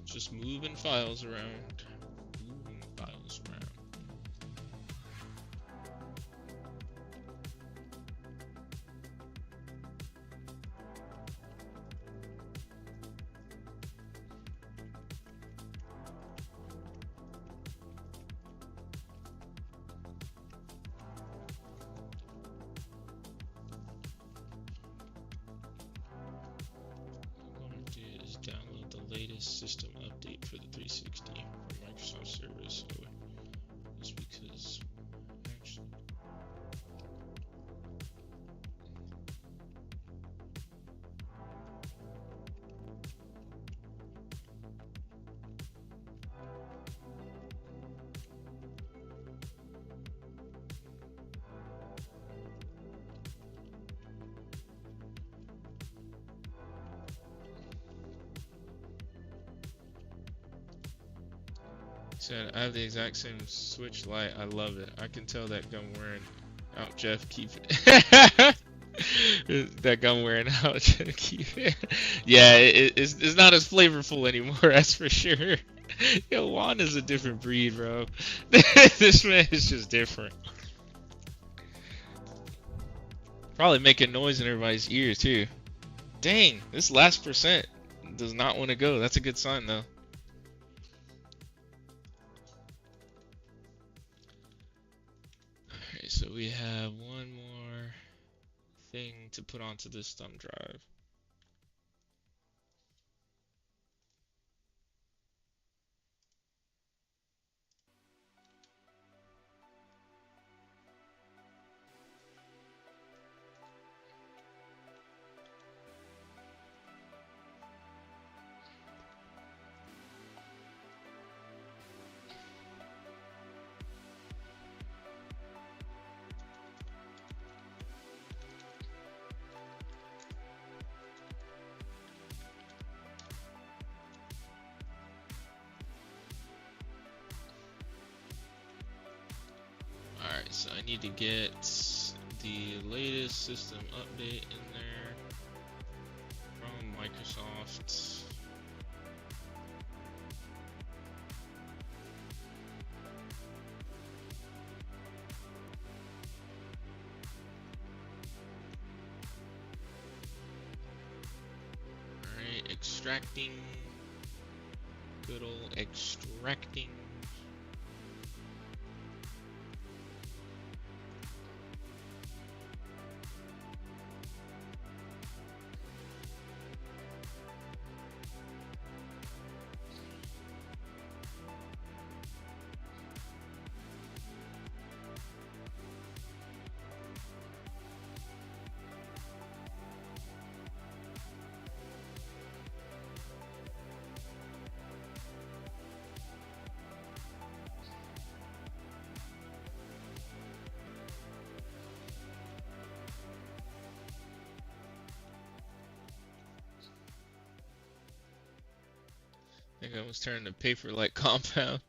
Just moving files around. Moving files around. Download the latest system update for the 360 from Microsoft Service. So just because actually said, I have the exact same Switch Lite. I love it. I can tell that gum wearing out, Jeff. Keep it. That gum wearing out. Yeah, it's not as flavorful anymore, that's for sure. Yo, Juan is a different breed, bro. This man is just different. Probably making noise in everybody's ears too. Dang, this last percent does not want to go. That's a good sign though. Alright, so we have one more thing to put onto this thumb drive. Alright, so I need to get the latest system update in there from Microsoft. Alright, extracting. Good old extracting. I think I was turning the paper like compound.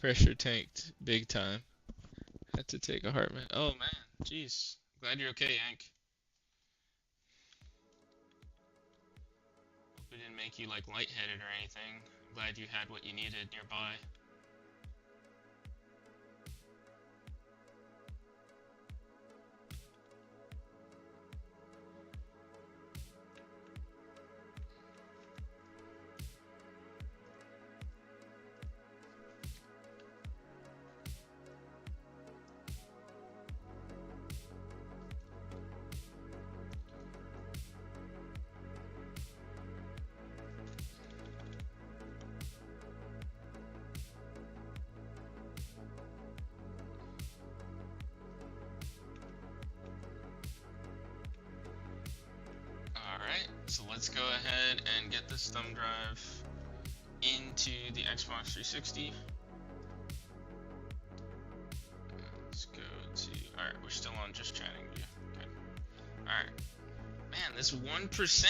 Pressure tanked big time. Had to take a heart, man. Oh man, jeez. Glad you're okay, Yank. Hope it didn't make you like lightheaded or anything. Glad you had what you needed nearby. Alright, so let's go ahead and get this thumb drive into the Xbox 360. Let's go to, alright, we're still on just chatting view. Okay. Alright. Man, this 1%,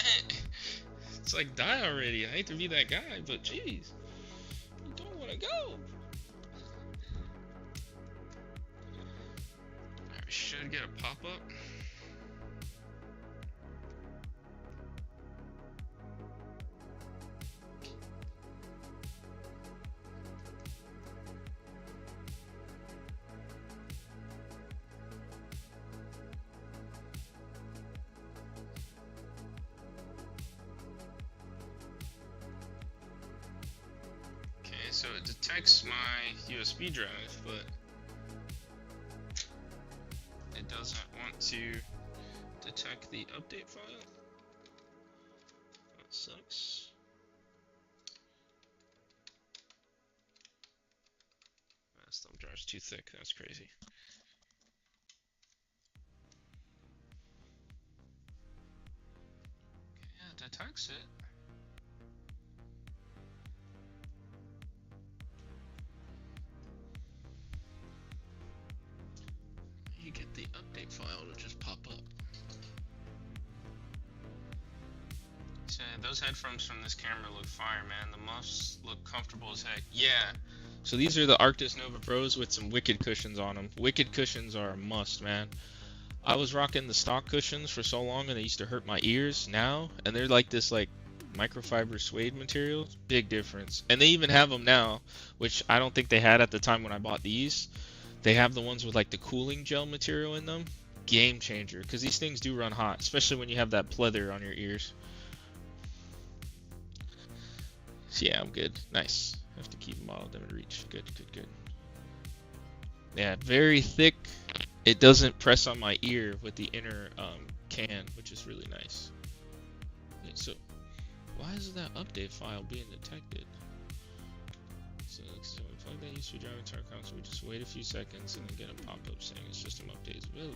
it's like die already. I hate to be that guy, but jeez, you don't want to go. Alright, we should get a pop-up. So it detects my USB drive, but it doesn't want to detect the update file. That sucks. This thumb drive's too thick, that's crazy. Okay, yeah, it detects it. You get the update file to just pop up. So those headphones from this camera look fire, man. The muffs look comfortable as heck. Yeah. So these are the Arctis Nova Pros with some wicked cushions on them. Wicked cushions are a must, man. I was rocking the stock cushions for so long and they used to hurt my ears now, and they're like this like microfiber suede material. Big difference. And they even have them now, which I don't think they had at the time when I bought these. They have the ones with like the cooling gel material in them. Game changer, because these things do run hot, especially when you have that pleather on your ears. So yeah, I'm good. Nice. I have to keep them all of them in reach. Good, good, good. Yeah, very thick. It doesn't press on my ear with the inner can, which is really nice. Yeah, so why is that update file being detected? So we plug that USB drive into our console. We just wait a few seconds and then get a pop-up saying the system update is available.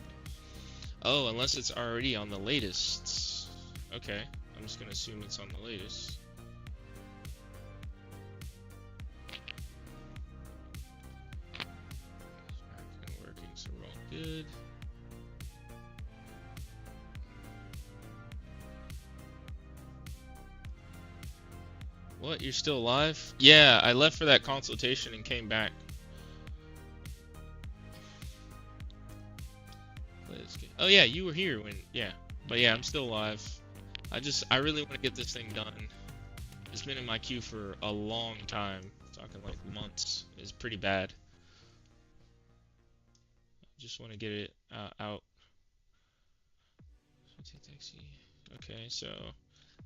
Oh, unless it's already on the latest. Okay, I'm just gonna assume it's on the latest. It's not working, so we're all good. What? You're still alive? Yeah, I left for that consultation and came back. Oh yeah, you were here when, yeah. But yeah, I'm still alive. I really want to get this thing done. It's been in my queue for a long time. Talking like months. It's pretty bad. I just want to get it out. Okay, so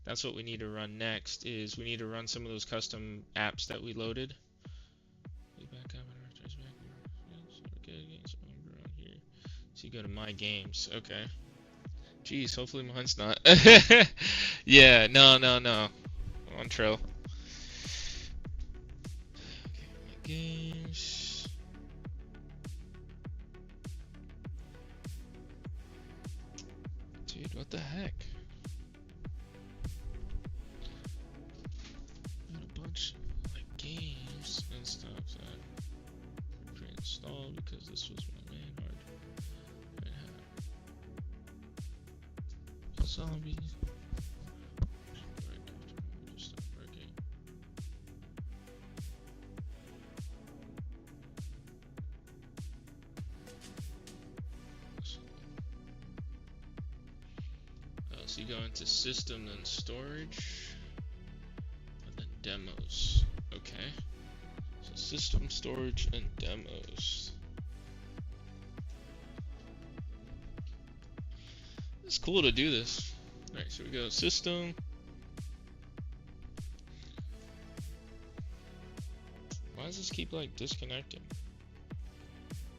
that's what we need to run next, is we need to run some of those custom apps that we loaded. So you go to My Games. Okay. Jeez, hopefully mine's not. Yeah, no. I'm on trail. Okay, My Games. Dude, what the heck? Got a bunch of like games and stuff that I pre-installed because this was my main hard. Zombies. Just stop working. So you go into system, then storage, and then demos. Okay. So system, storage, and demos. It's cool to do this. Alright, so we go system. Why does this keep like disconnecting?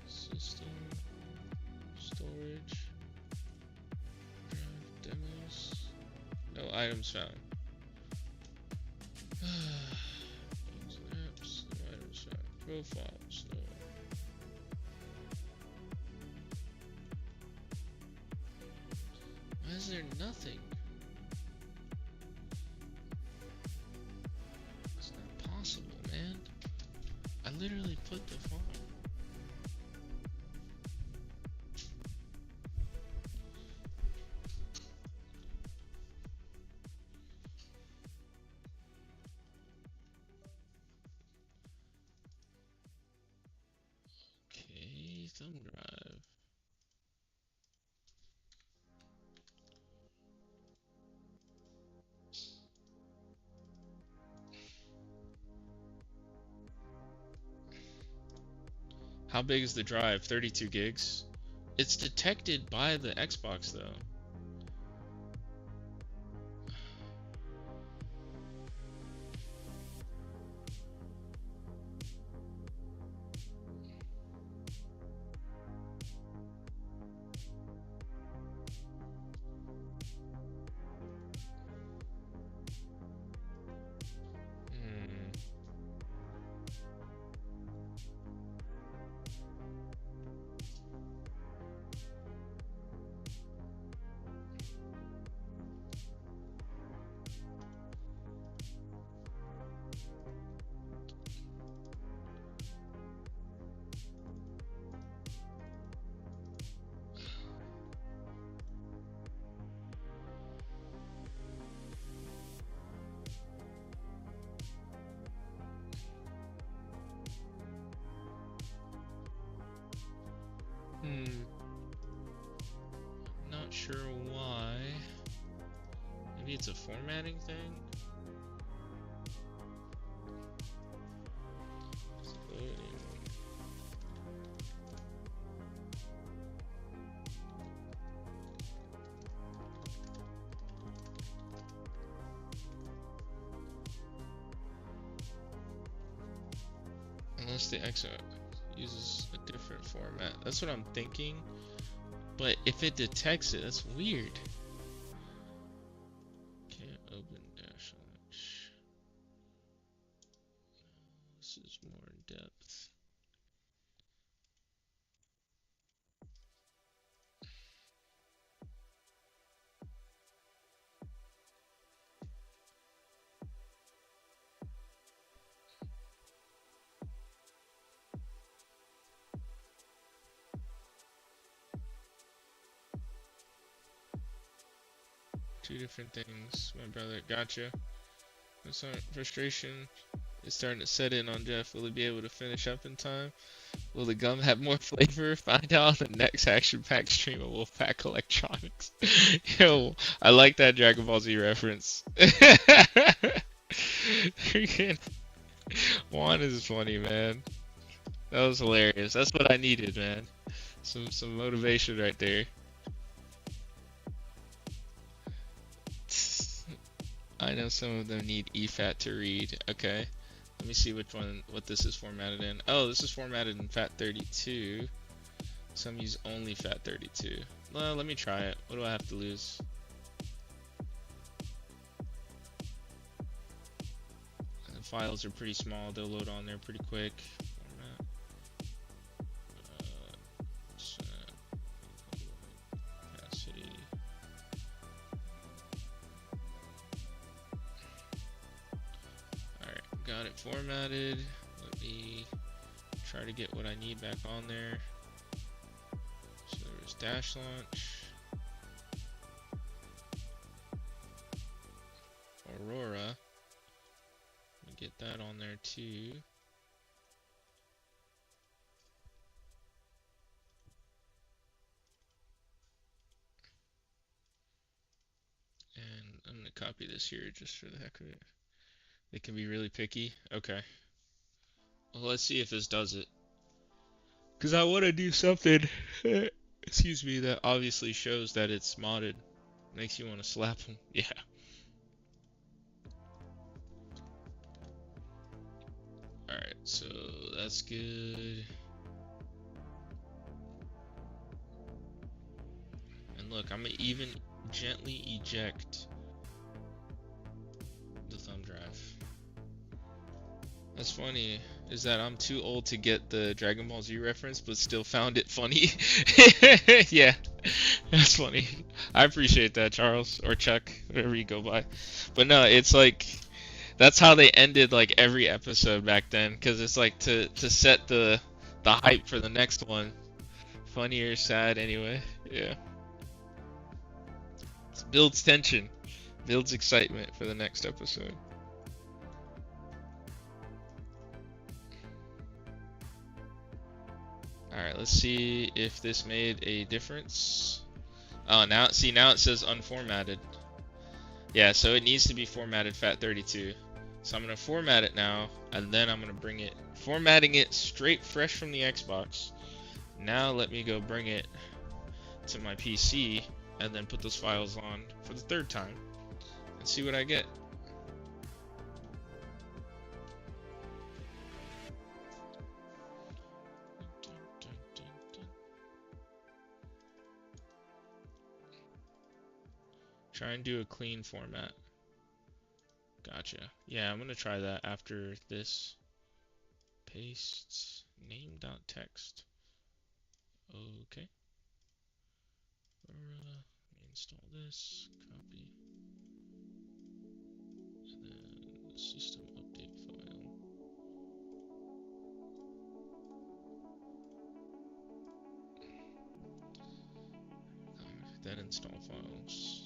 System, storage, drive, demos. No items found. Apps, no items found. Profiles, no. Why is there nothing? It's not possible, man. I literally put the phone. Okay, thumb drive. How big is the drive? 32 gigs? It's detected by the Xbox though. sure why. Maybe it's a formatting thing? Unless the X uses a different format. That's what I'm thinking. But if it detects it, that's weird. Can't open dash launch. This is more in depth. Two different things, my brother. Gotcha. That's not frustration. It's starting to set in on Jeff. Will he be able to finish up in time? Will the gum have more flavor? Find out on the next Action Pack stream of Wolfpack Electronics. Yo, I like that Dragon Ball Z reference. Freaking Juan is funny, man. That was hilarious. That's what I needed, man. Some motivation right there. I know some of them need EFAT to read. Okay. Let me see what this is formatted in. Oh, this is formatted in FAT32. Some use only FAT32. Well, let me try it. What do I have to lose? The files are pretty small. They'll load on there pretty quick. Format. Capacity. Alright, got it formatted. Let me try to get what I need back on there. So there's dash launch. Aurora. Let me get that on there too. And I'm going to copy this here just for the heck of it. They can be really picky. Okay. Well, let's see if this does it. Because I want to do something, excuse me, that obviously shows that it's modded. Makes you want to slap them. Yeah. Alright, so that's good. And look, I'm going to even gently eject the thumb drive. That's funny, is that I'm too old to get the Dragon Ball Z reference, but still found it funny. Yeah, that's funny. I appreciate that, Charles, or Chuck, whatever you go by. But no, it's like, that's how they ended like every episode back then, because it's like to set the hype for the next one. Funny or sad, anyway. Yeah. It builds tension, builds excitement for the next episode. Alright, let's see if this made a difference. Oh, now it says unformatted. Yeah, so it needs to be formatted FAT32. So I'm going to format it now, and then I'm going to bring it, formatting it straight fresh from the Xbox. Now let me go bring it to my PC, and then put those files on for the third time, and see what I get. Try and do a clean format. Gotcha. Yeah, I'm gonna try that after this. Paste name.txt. Okay. Let me install this. Copy. And then the system update file. Then install files.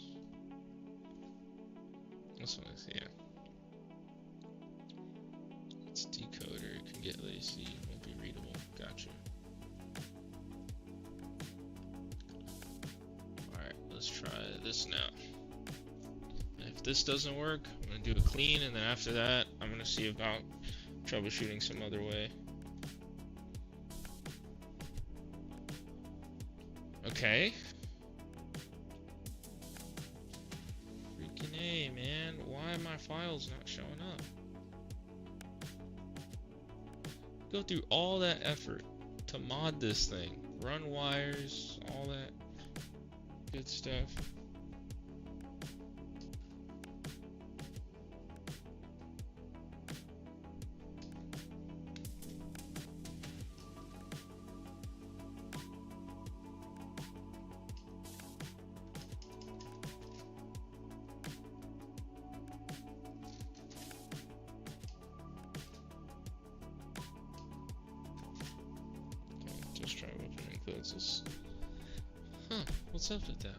This one is, yeah. It's decoder, it can get lazy, won't be readable. Gotcha. Alright, let's let's try this now. And if this doesn't work, I'm gonna do a clean, and then after that, I'm gonna see about troubleshooting some other way. Okay. Freaking A, man. Why are my files not showing up? Go through all that effort to mod this thing. Run wires, all that good stuff. Just try opening and close this. Huh, what's up with that?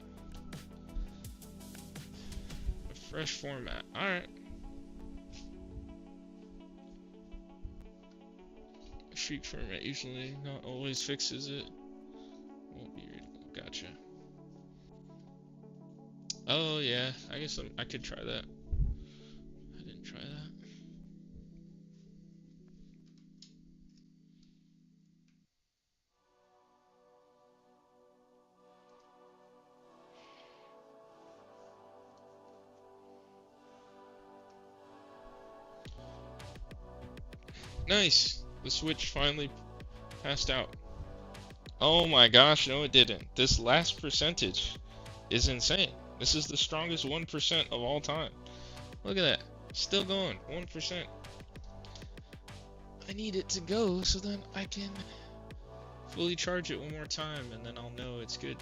A fresh format. Alright. Streak format usually not always fixes it. Won't be readable. Gotcha. Oh yeah, I guess I could try that. I didn't try that. Nice! The switch finally passed out. Oh my gosh, no it didn't. This last percentage is insane. This is the strongest 1% of all time. Look at that. Still going. 1%. I need it to go so then I can fully charge it one more time and then I'll know it's good.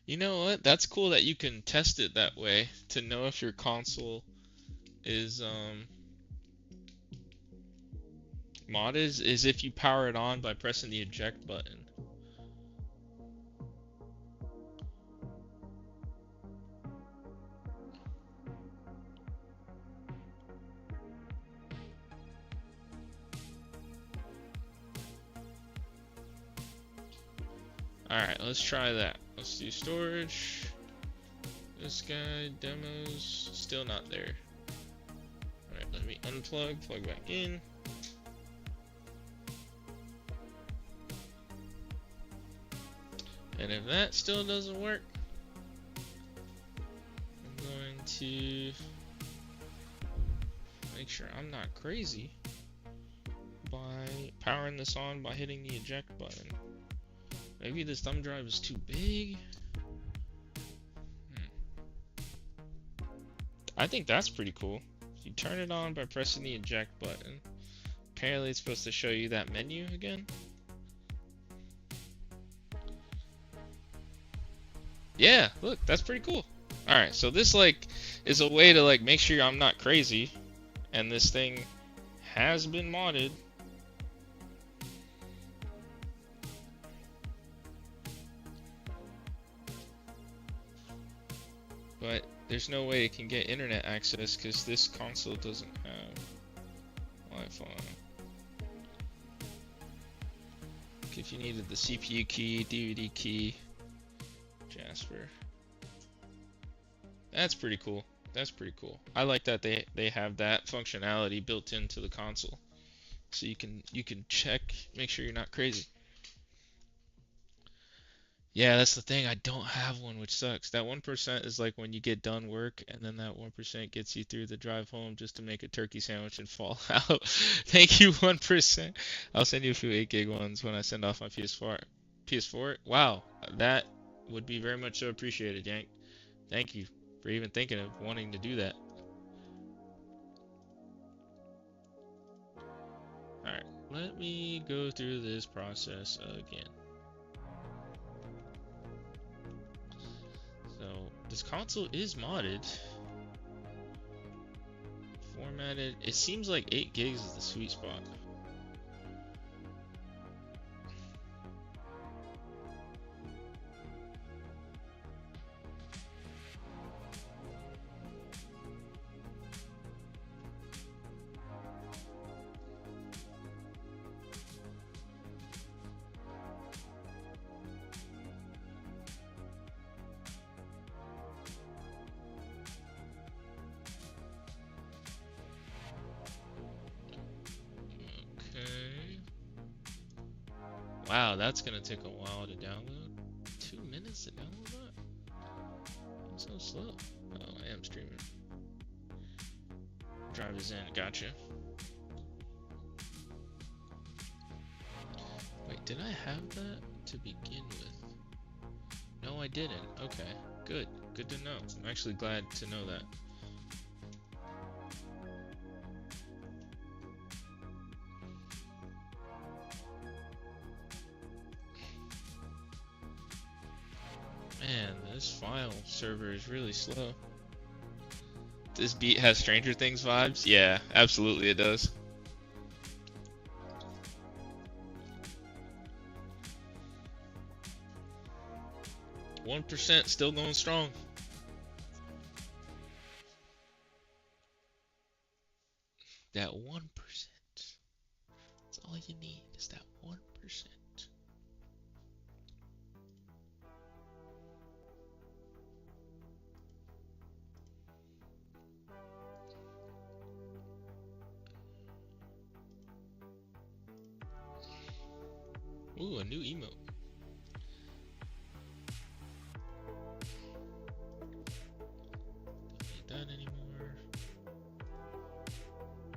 You know what? That's cool that you can test it that way to know if your console is modded, is if you power it on by pressing the eject button. Alright, let's try that. Let's do storage. This guy, demos, still not there. Alright, let me unplug, plug back in. And if that still doesn't work, I'm going to make sure I'm not crazy by powering this on by hitting the eject button. Maybe this thumb drive is too big. I think that's pretty cool. You turn it on by pressing the eject button. Apparently it's supposed to show you that menu again. Yeah, look, that's pretty cool. Alright, so this like is a way to like make sure I'm not crazy, and this thing has been modded. But there's no way it can get internet access because this console doesn't have Wi-Fi. If you needed the CPU key, DVD key, Jasper. That's pretty cool. That's pretty cool. I like that they have that functionality built into the console, so you can check, make sure you're not crazy. Yeah, that's the thing. I don't have one, which sucks. That 1% is like when you get done work, and then that 1% gets you through the drive home just to make a turkey sandwich and fall out. Thank you, 1%. I'll send you a few 8 gig ones when I send off my PS4. PS4? Wow, that would be very much so appreciated, Yank. Thank you for even thinking of wanting to do that. Alright, let me go through this process again. So, this console is modded. Formatted. It seems like 8 gigs is the sweet spot. Wow, that's gonna take a while to download. 2 minutes to download that? I'm so slow. Oh, I am streaming. Drive is in, gotcha. Wait, did I have that to begin with? No, I didn't. Okay, good. Good to know. I'm actually glad to know that. Man, this file server is really slow. This beat has Stranger Things vibes? Yeah, absolutely it does. %, still going strong. That 1%. That's all you need, is that 1%. Ooh, a new emote. Don't need that anymore.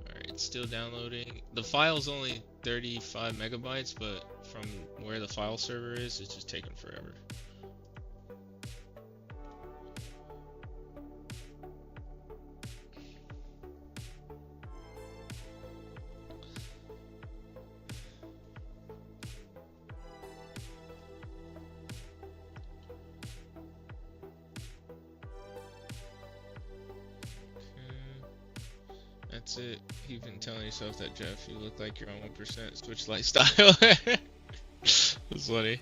Alright, it's still downloading. The file's only 35 megabytes, but from where the file server is, it's just taking forever. That's it. You've been telling yourself that, Jeff. You look like you're on 1%. Switch lifestyle. That's funny.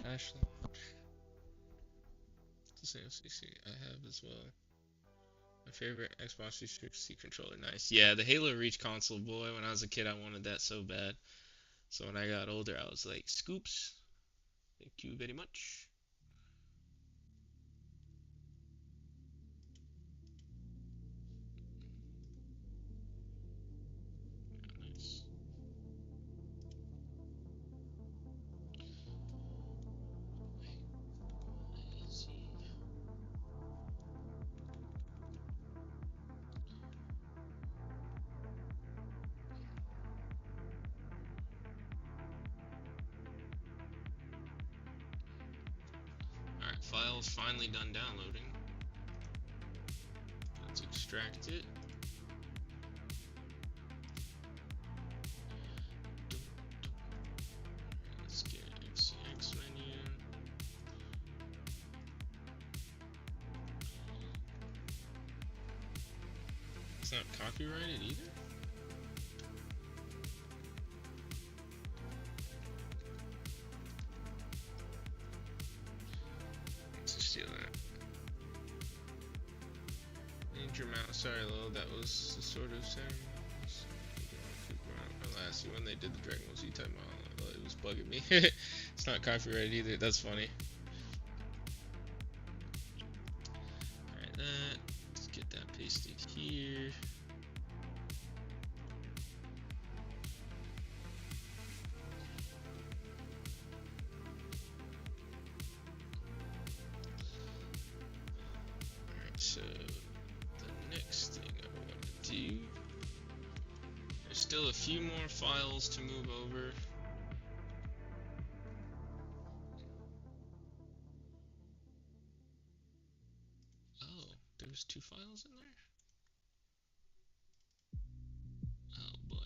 Ashley. The same CC I have as well. My favorite Xbox 360 controller. Nice. Yeah, the Halo Reach console, boy. When I was a kid, I wanted that so bad. So when I got older, I was like, scoops. Thank you very much. Nice. file's finally done downloading. Let's extract it. Let's get XCX menu. It's not copyrighted either? Let's just steal that. Major mouse, sorry Lil, that was the sort of same. Last when they did the Dragon Ball Z type model, it was bugging me. It's not copyrighted either, that's funny. Alright, let's get that pasted here. Alright, so the next thing I want to do, there's still a few more files to move over. Oh, there's 2 files in there? Oh boy.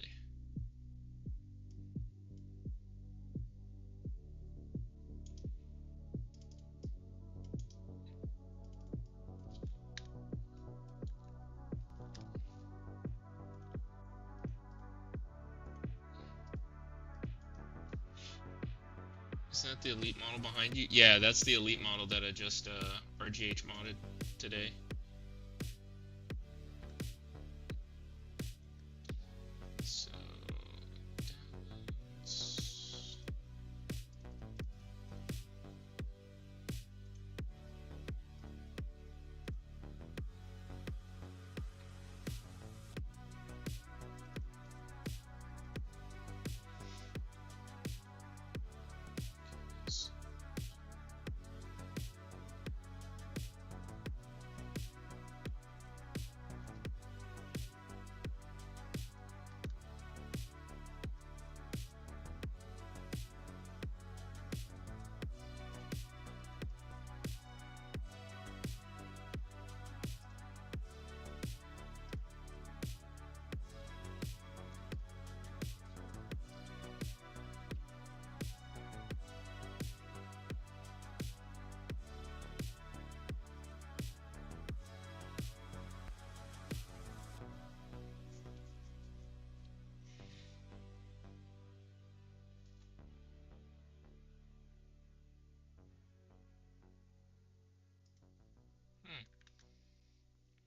Is that the Elite model behind you? Yeah, that's the Elite model that I just RGH modded today. So,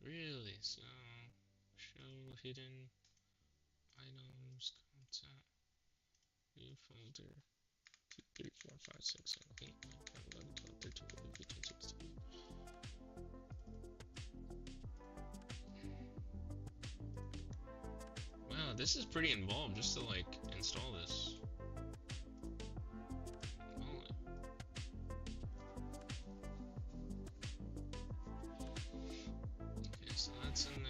really? So, show hidden items, content, new folder, 2, 3, 4, 5, 6, 7, 8, 9, 10, 11, 12, 13, 14, 15, 16. Wow, this is pretty involved just to like install this. Holy. Okay, so that's in there.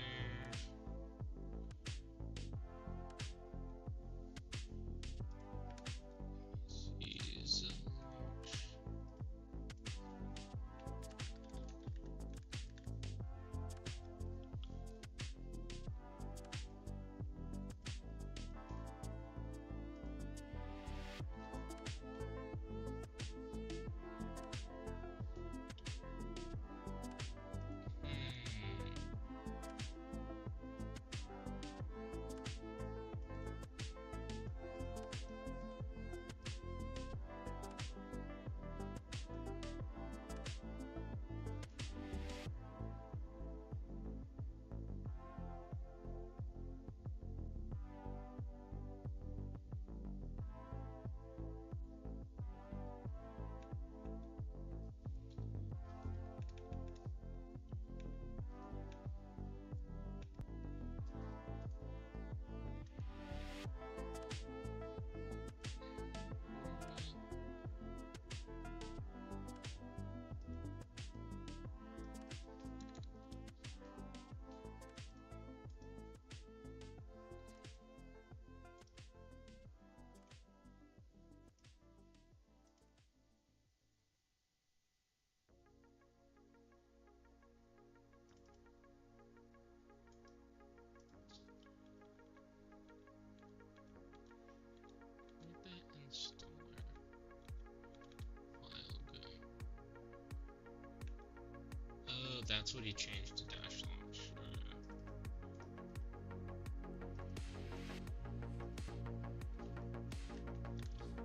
that's what he changed to dash launch.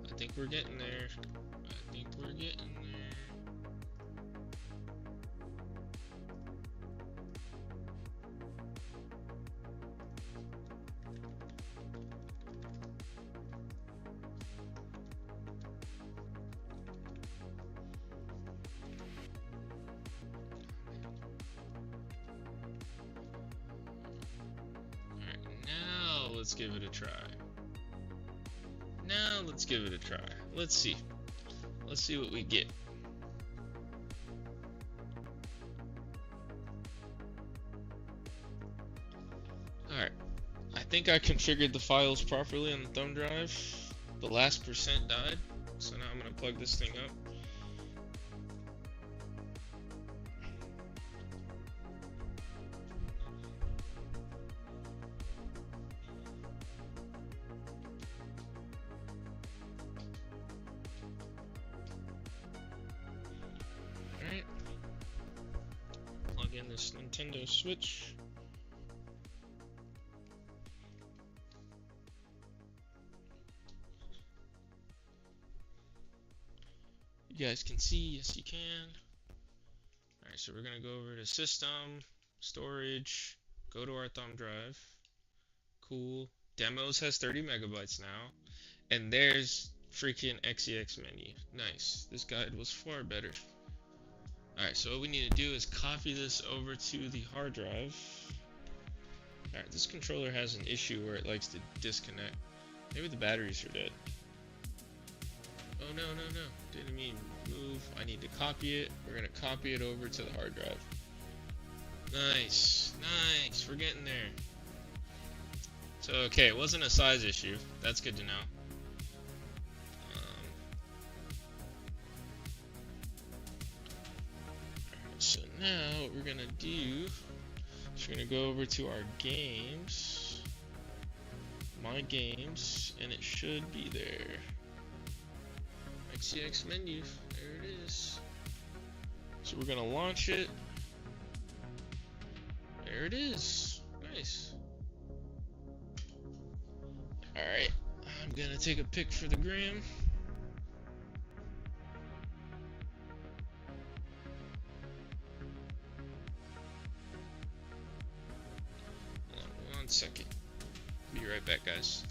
I think we're getting there. I think we're getting there. Let's give it a try. Now let's give it a try. Let's see. Let's see what we get. Alright. I think I configured the files properly on the thumb drive. The last percent died. So now I'm going to plug this thing up. In this Nintendo Switch. You guys can see, yes you can. Alright, so we're gonna go over to System, Storage, go to our thumb drive. Cool. Demos has 30 megabytes now. And there's freaking XEX menu. Nice. This guide was far better. Alright, so what we need to do is copy this over to the hard drive. Alright, this controller has an issue where it likes to disconnect. Maybe the batteries are dead. Oh no, no, no. Didn't mean move. I need to copy it. We're going to copy it over to the hard drive. Nice. Nice. We're getting there. So, okay, it wasn't a size issue. That's good to know. So now what we're gonna do is we're gonna go over to our games, my games, and it should be there. XCX menu, there it is. So we're gonna launch it. There it is. Nice. Alright, I'm gonna take a pic for the gram. Hold on 1 second. Be right back, guys.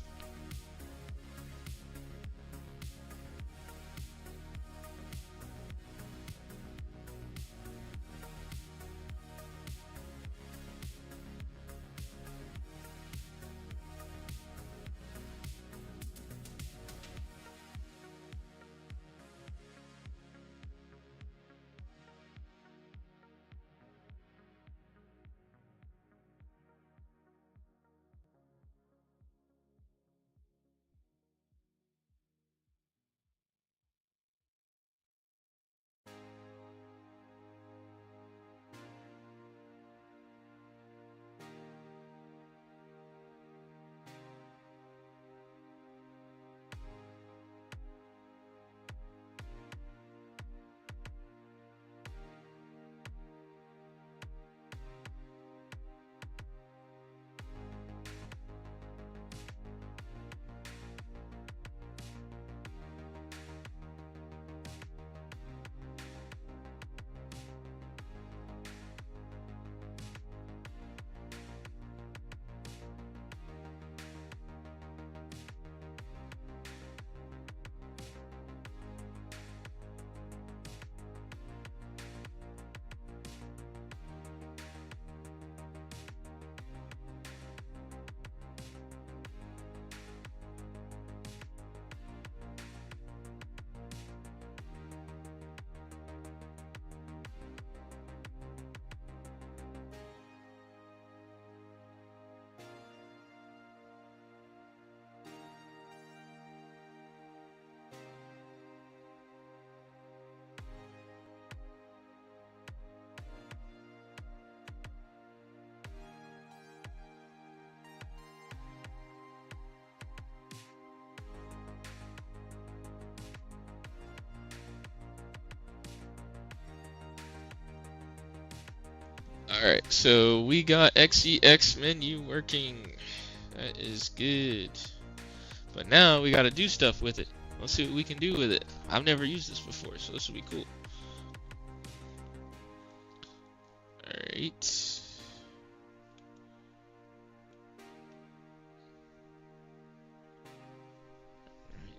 Alright, so we got XEX menu working. That is good. But now we gotta do stuff with it. Let's see what we can do with it. I've never used this before, so this will be cool. Alright.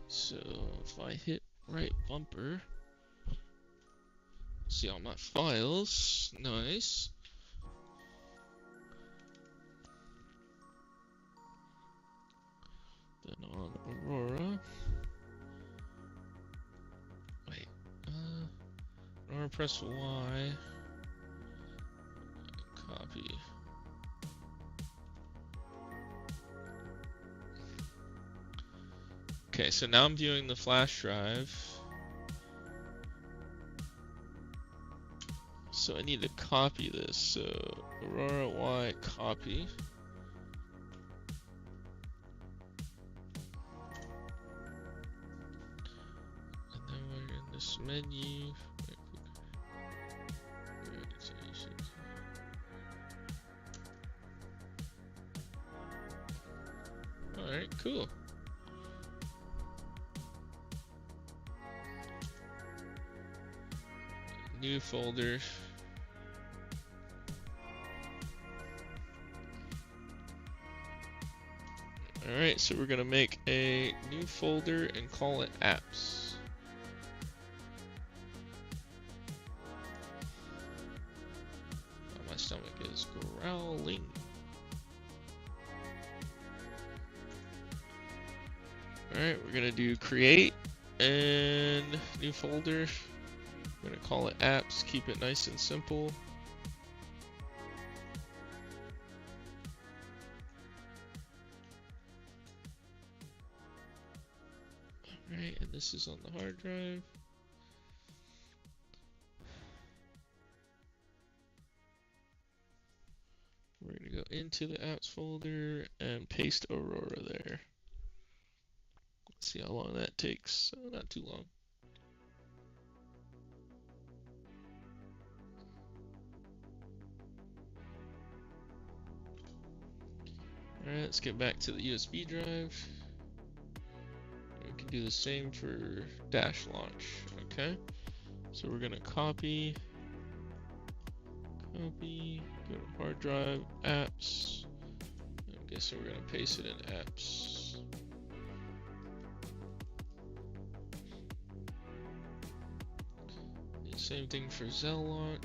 So if I hit right bumper, see all my files. Nice. Then on Aurora. Wait. Aurora, press Y. Copy. Okay, so now I'm viewing the flash drive. So I need to copy this. So Aurora Y copy. And then we're in this menu. Alright, cool. New folder. Alright, so we're gonna make a new folder and call it apps. Oh, my stomach is growling. Alright, we're gonna do create and new folder. We're gonna call it apps, keep it nice and simple. Alright, and this is on the hard drive. We're gonna go into the apps folder and paste Aurora there. Let's see how long that takes. Not too long. Alright, let's get back to the USB drive. We can do the same for dash launch. Okay, so we're gonna copy, go to hard drive, apps. I'm guessing we're gonna paste it in apps. Same thing for Zell launch.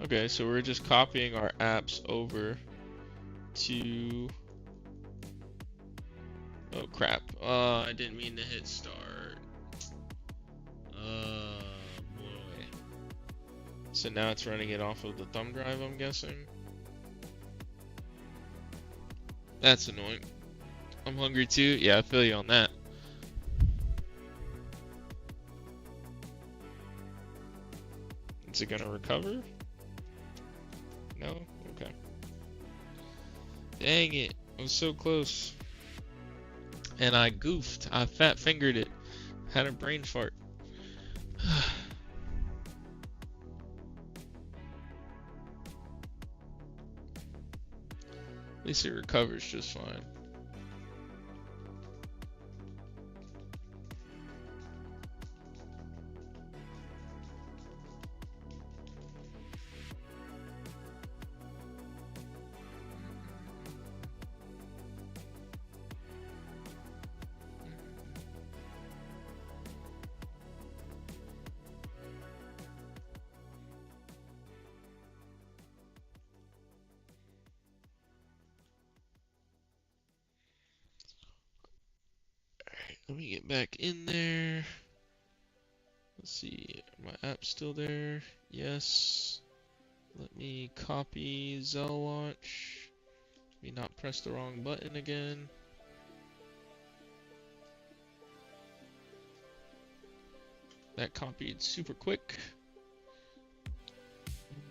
Okay, so we're just copying our apps over to... Oh crap. I didn't mean to hit start. Boy. So now it's running it off of the thumb drive, I'm guessing. That's annoying. I'm hungry too. Yeah, I feel you on that. Is it gonna recover? No? Okay. Dang it. I was so close. And I goofed. I fat fingered it. Had a brain fart. At least it recovers just fine. Let me get back in there. Let's see, my app's still there. Yes. Let me copy Zell launch. Let me not press the wrong button again. That copied super quick.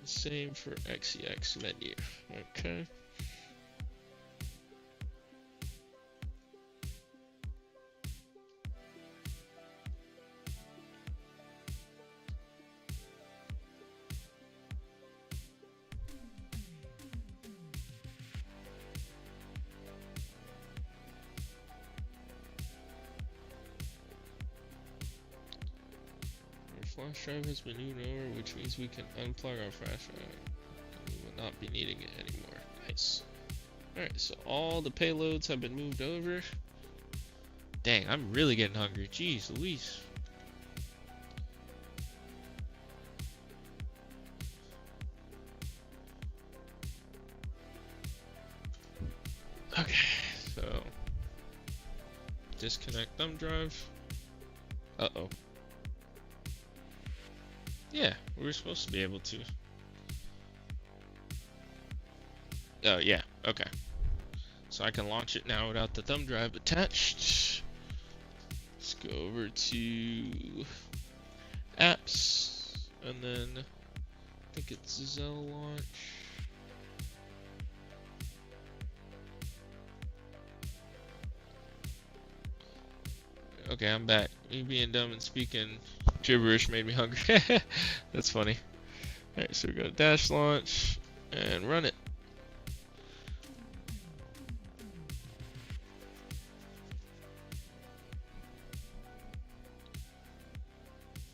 Same for XEX menu. Okay. flash drive has been moved over, which means we can unplug our flash drive. We will not be needing it anymore. Nice. Alright, so all the payloads have been moved over. Dang, I'm really getting hungry. Jeez Louise. Okay, so disconnect thumb drive. Uh-oh. Yeah, we were supposed to be able to. Oh, yeah, okay. So I can launch it now without the thumb drive attached. Let's go over to apps, and then I think it's Zell launch. Okay, I'm back. Me being dumb and speaking gibberish made me hungry. That's funny. Alright, so we go to dash launch and run it.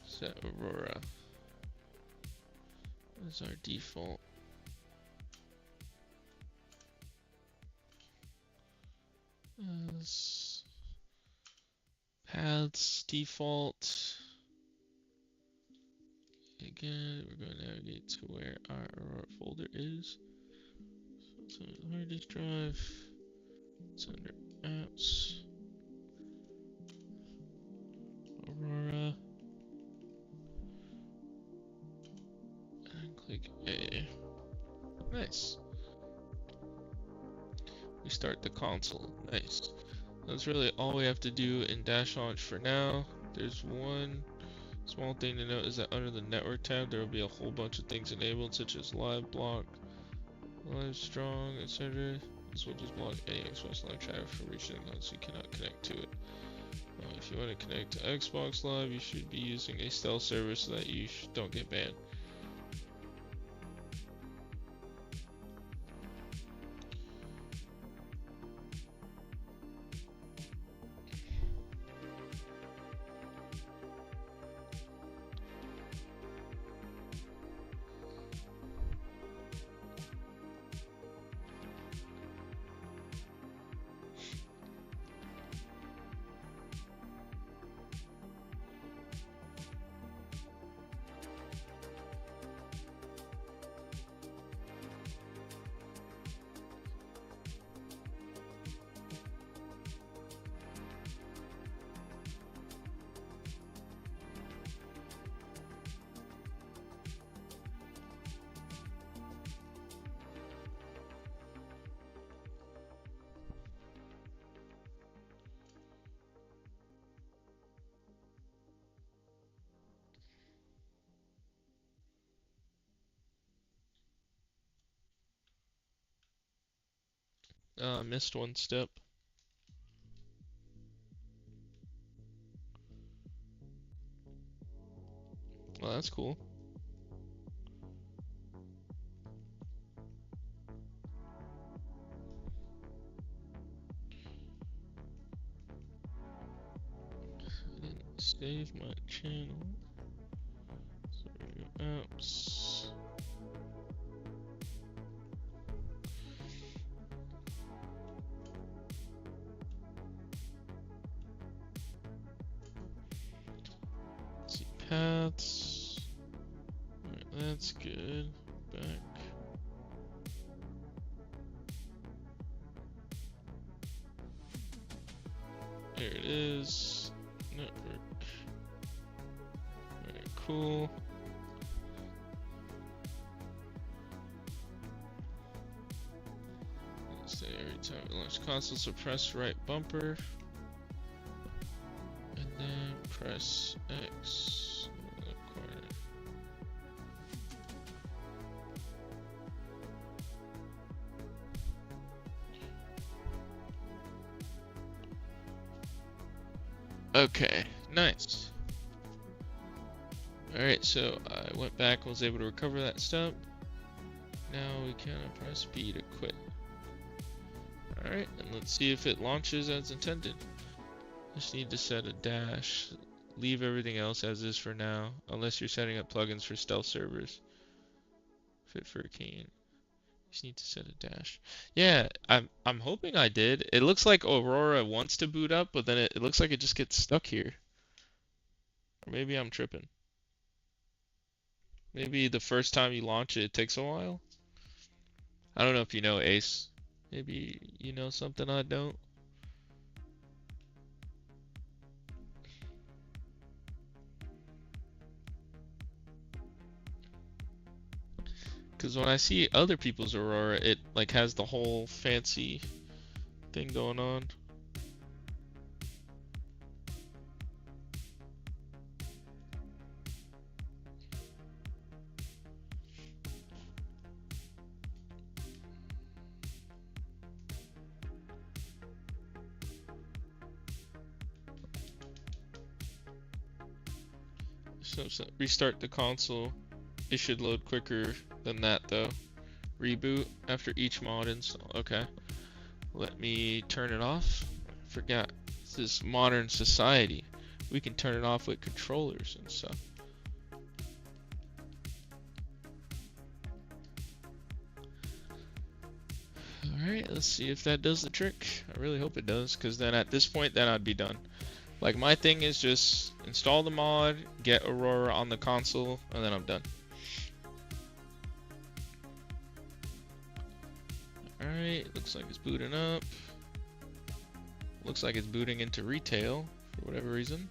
Set Aurora as our default. As paths default. Again, we're going to navigate to where our Aurora folder is. So it's on the hard disk drive. It's under apps. Aurora. And click A. Nice. We start the console. Nice. That's really all we have to do in dash launch for now. There's one small thing to note is that under the network tab there will be a whole bunch of things enabled, such as live block, live strong, etc. This will just block any Xbox Live traffic from reaching unless you cannot connect to it. If you want to connect to Xbox Live, you should be using a stealth server so that you don't get banned. Missed one step. Well, that's cool. I didn't save my channel. Sorry, apps. Let's see, paths. Alright, that's good. Back. There it is. Network. Very cool. Say every time we launch console, so press right bumper. And then press X in the corner. Okay, nice. Alright, so I went back and was able to recover that step. Now we can press B to quit. Alright, and let's see if it launches as intended. Just need to set a dash Leave everything else as is for now, unless you're setting up plugins for stealth servers. Fit for a keen. Just need to set a dash. Yeah, I'm hoping I did. It looks like Aurora wants to boot up, but then it looks like it just gets stuck here. Or maybe I'm tripping. Maybe the first time you launch it, it takes a while. I don't know if you know Ace. Maybe you know something I don't. Because when I see other people's Aurora, it like has the whole fancy thing going on. So restart the console. It should load quicker than that though. Reboot after each mod install. Okay. Let me turn it off. Forgot. This is modern society. We can turn it off with controllers and stuff. Alright, let's see if that does the trick. I really hope it does, because then at this point, then I'd be done. Like, my thing is just install the mod, get Aurora on the console, and then I'm done. Alright, looks like it's booting up. Looks like it's booting into retail, for whatever reason.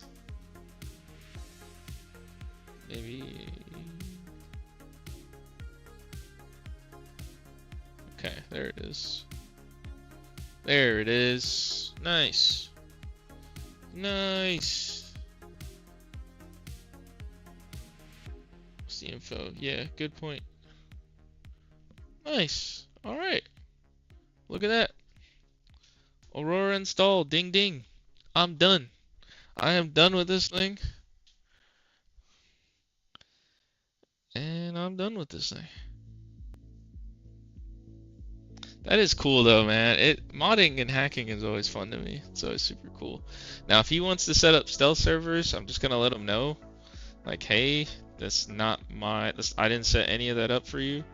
Maybe... Okay, there it is. There it is. Nice. Nice. What's the info? Yeah, good point. Nice. Alright. Look at that. Aurora installed. Ding ding. I'm done. I am done with this thing. And I'm done with this thing. That is cool though, man. Modding and hacking is always fun to me. It's always super cool. Now, if he wants to set up stealth servers, I'm just gonna let him know. Like, hey, that's not my. I didn't set any of that up for you.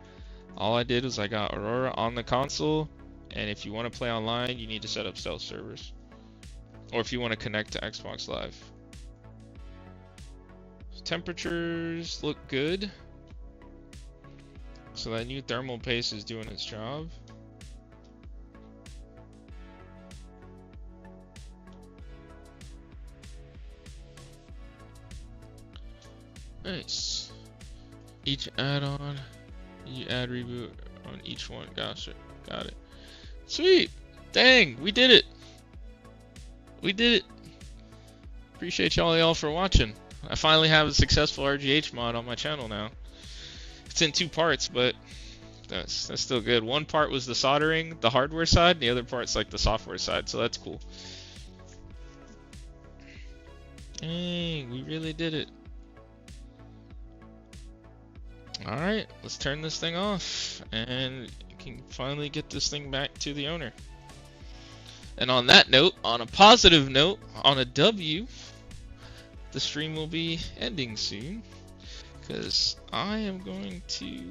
All I did was I got Aurora on the console, and if you want to play online, you need to set up stealth servers, or if you want to connect to Xbox Live. Temperatures look good, so that new thermal paste is doing its job. Nice. Each add-on, you add reboot on each one. Gotcha. Got it. Sweet. Dang, we did it. We did it. Appreciate y'all for watching. I finally have a successful RGH mod on my channel now. It's in 2 parts, but that's still good. One part was the soldering, the hardware side, and the other part's like the software side, so that's cool. Dang, we really did it. Alright, let's turn this thing off, and you can finally get this thing back to the owner. And on that note, on a positive note, on a W, the stream will be ending soon, because I am going to...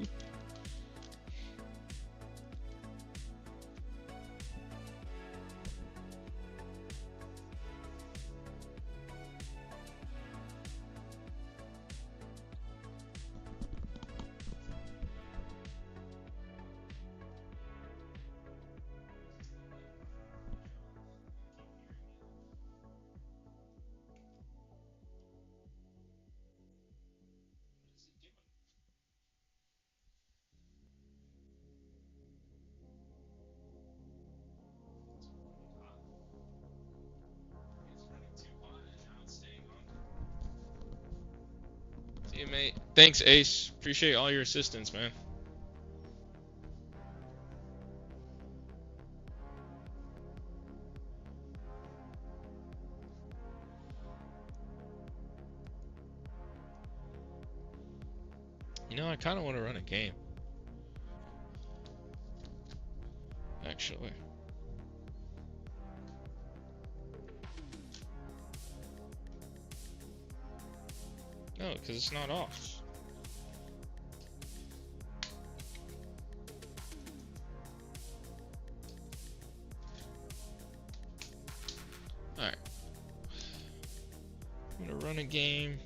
See you, mate. Thanks, Ace. Appreciate all your assistance, man. You know, I kind of want to run a game. Actually. No, because it's not off. Alright. I'm gonna run a game.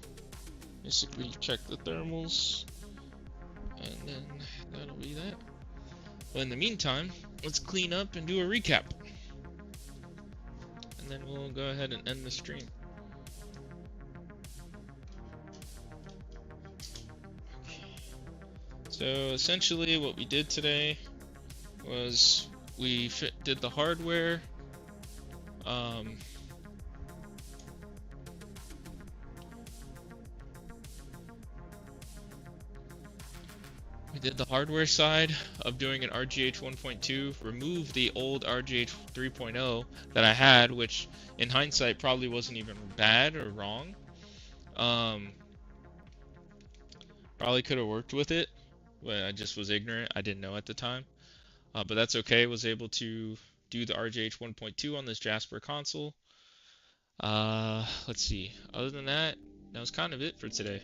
Basically check the thermals. And then that'll be that. Well, in the meantime, let's clean up and do a recap. And then we'll go ahead and end the stream. So essentially what we did today was we did the hardware. We did the hardware side of doing an RGH 1.2, remove the old RGH 3.0 that I had, which in hindsight probably wasn't even bad or wrong. Probably could have worked with it, but I just was ignorant. I didn't know at the time. But that's okay. Was able to do the RGH 1.2 on this Jasper console. Let's see. Other than that, that was kind of it for today.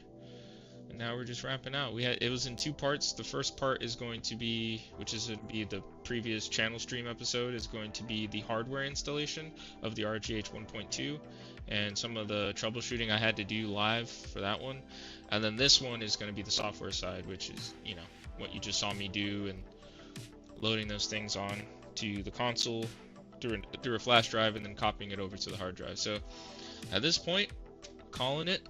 And now we're just wrapping out. It was in two parts. The first part is going to be, which is going to be the previous channel stream episode, is going to be the hardware installation of the RGH 1.2 and some of the troubleshooting I had to do live for that one. And then this one is going to be the software side, which is, you know, what you just saw me do and loading those things on to the console through a flash drive and then copying it over to the hard drive. So at this point, calling it.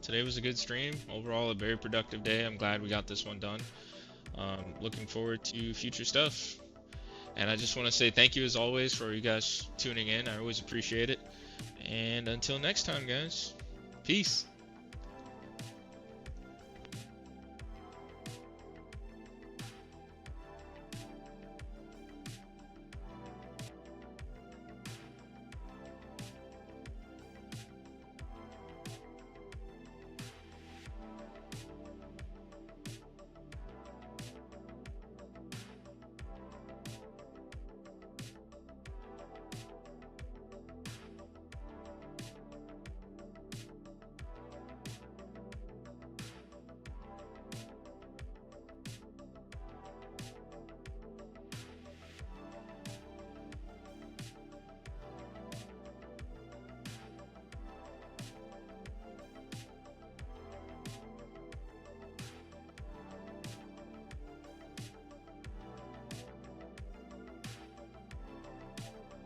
Today was a good stream. Overall, a very productive day. I'm glad we got this one done. Looking forward to future stuff. And I just want to say thank you as always for you guys tuning in. I always appreciate it. And until next time, guys, peace.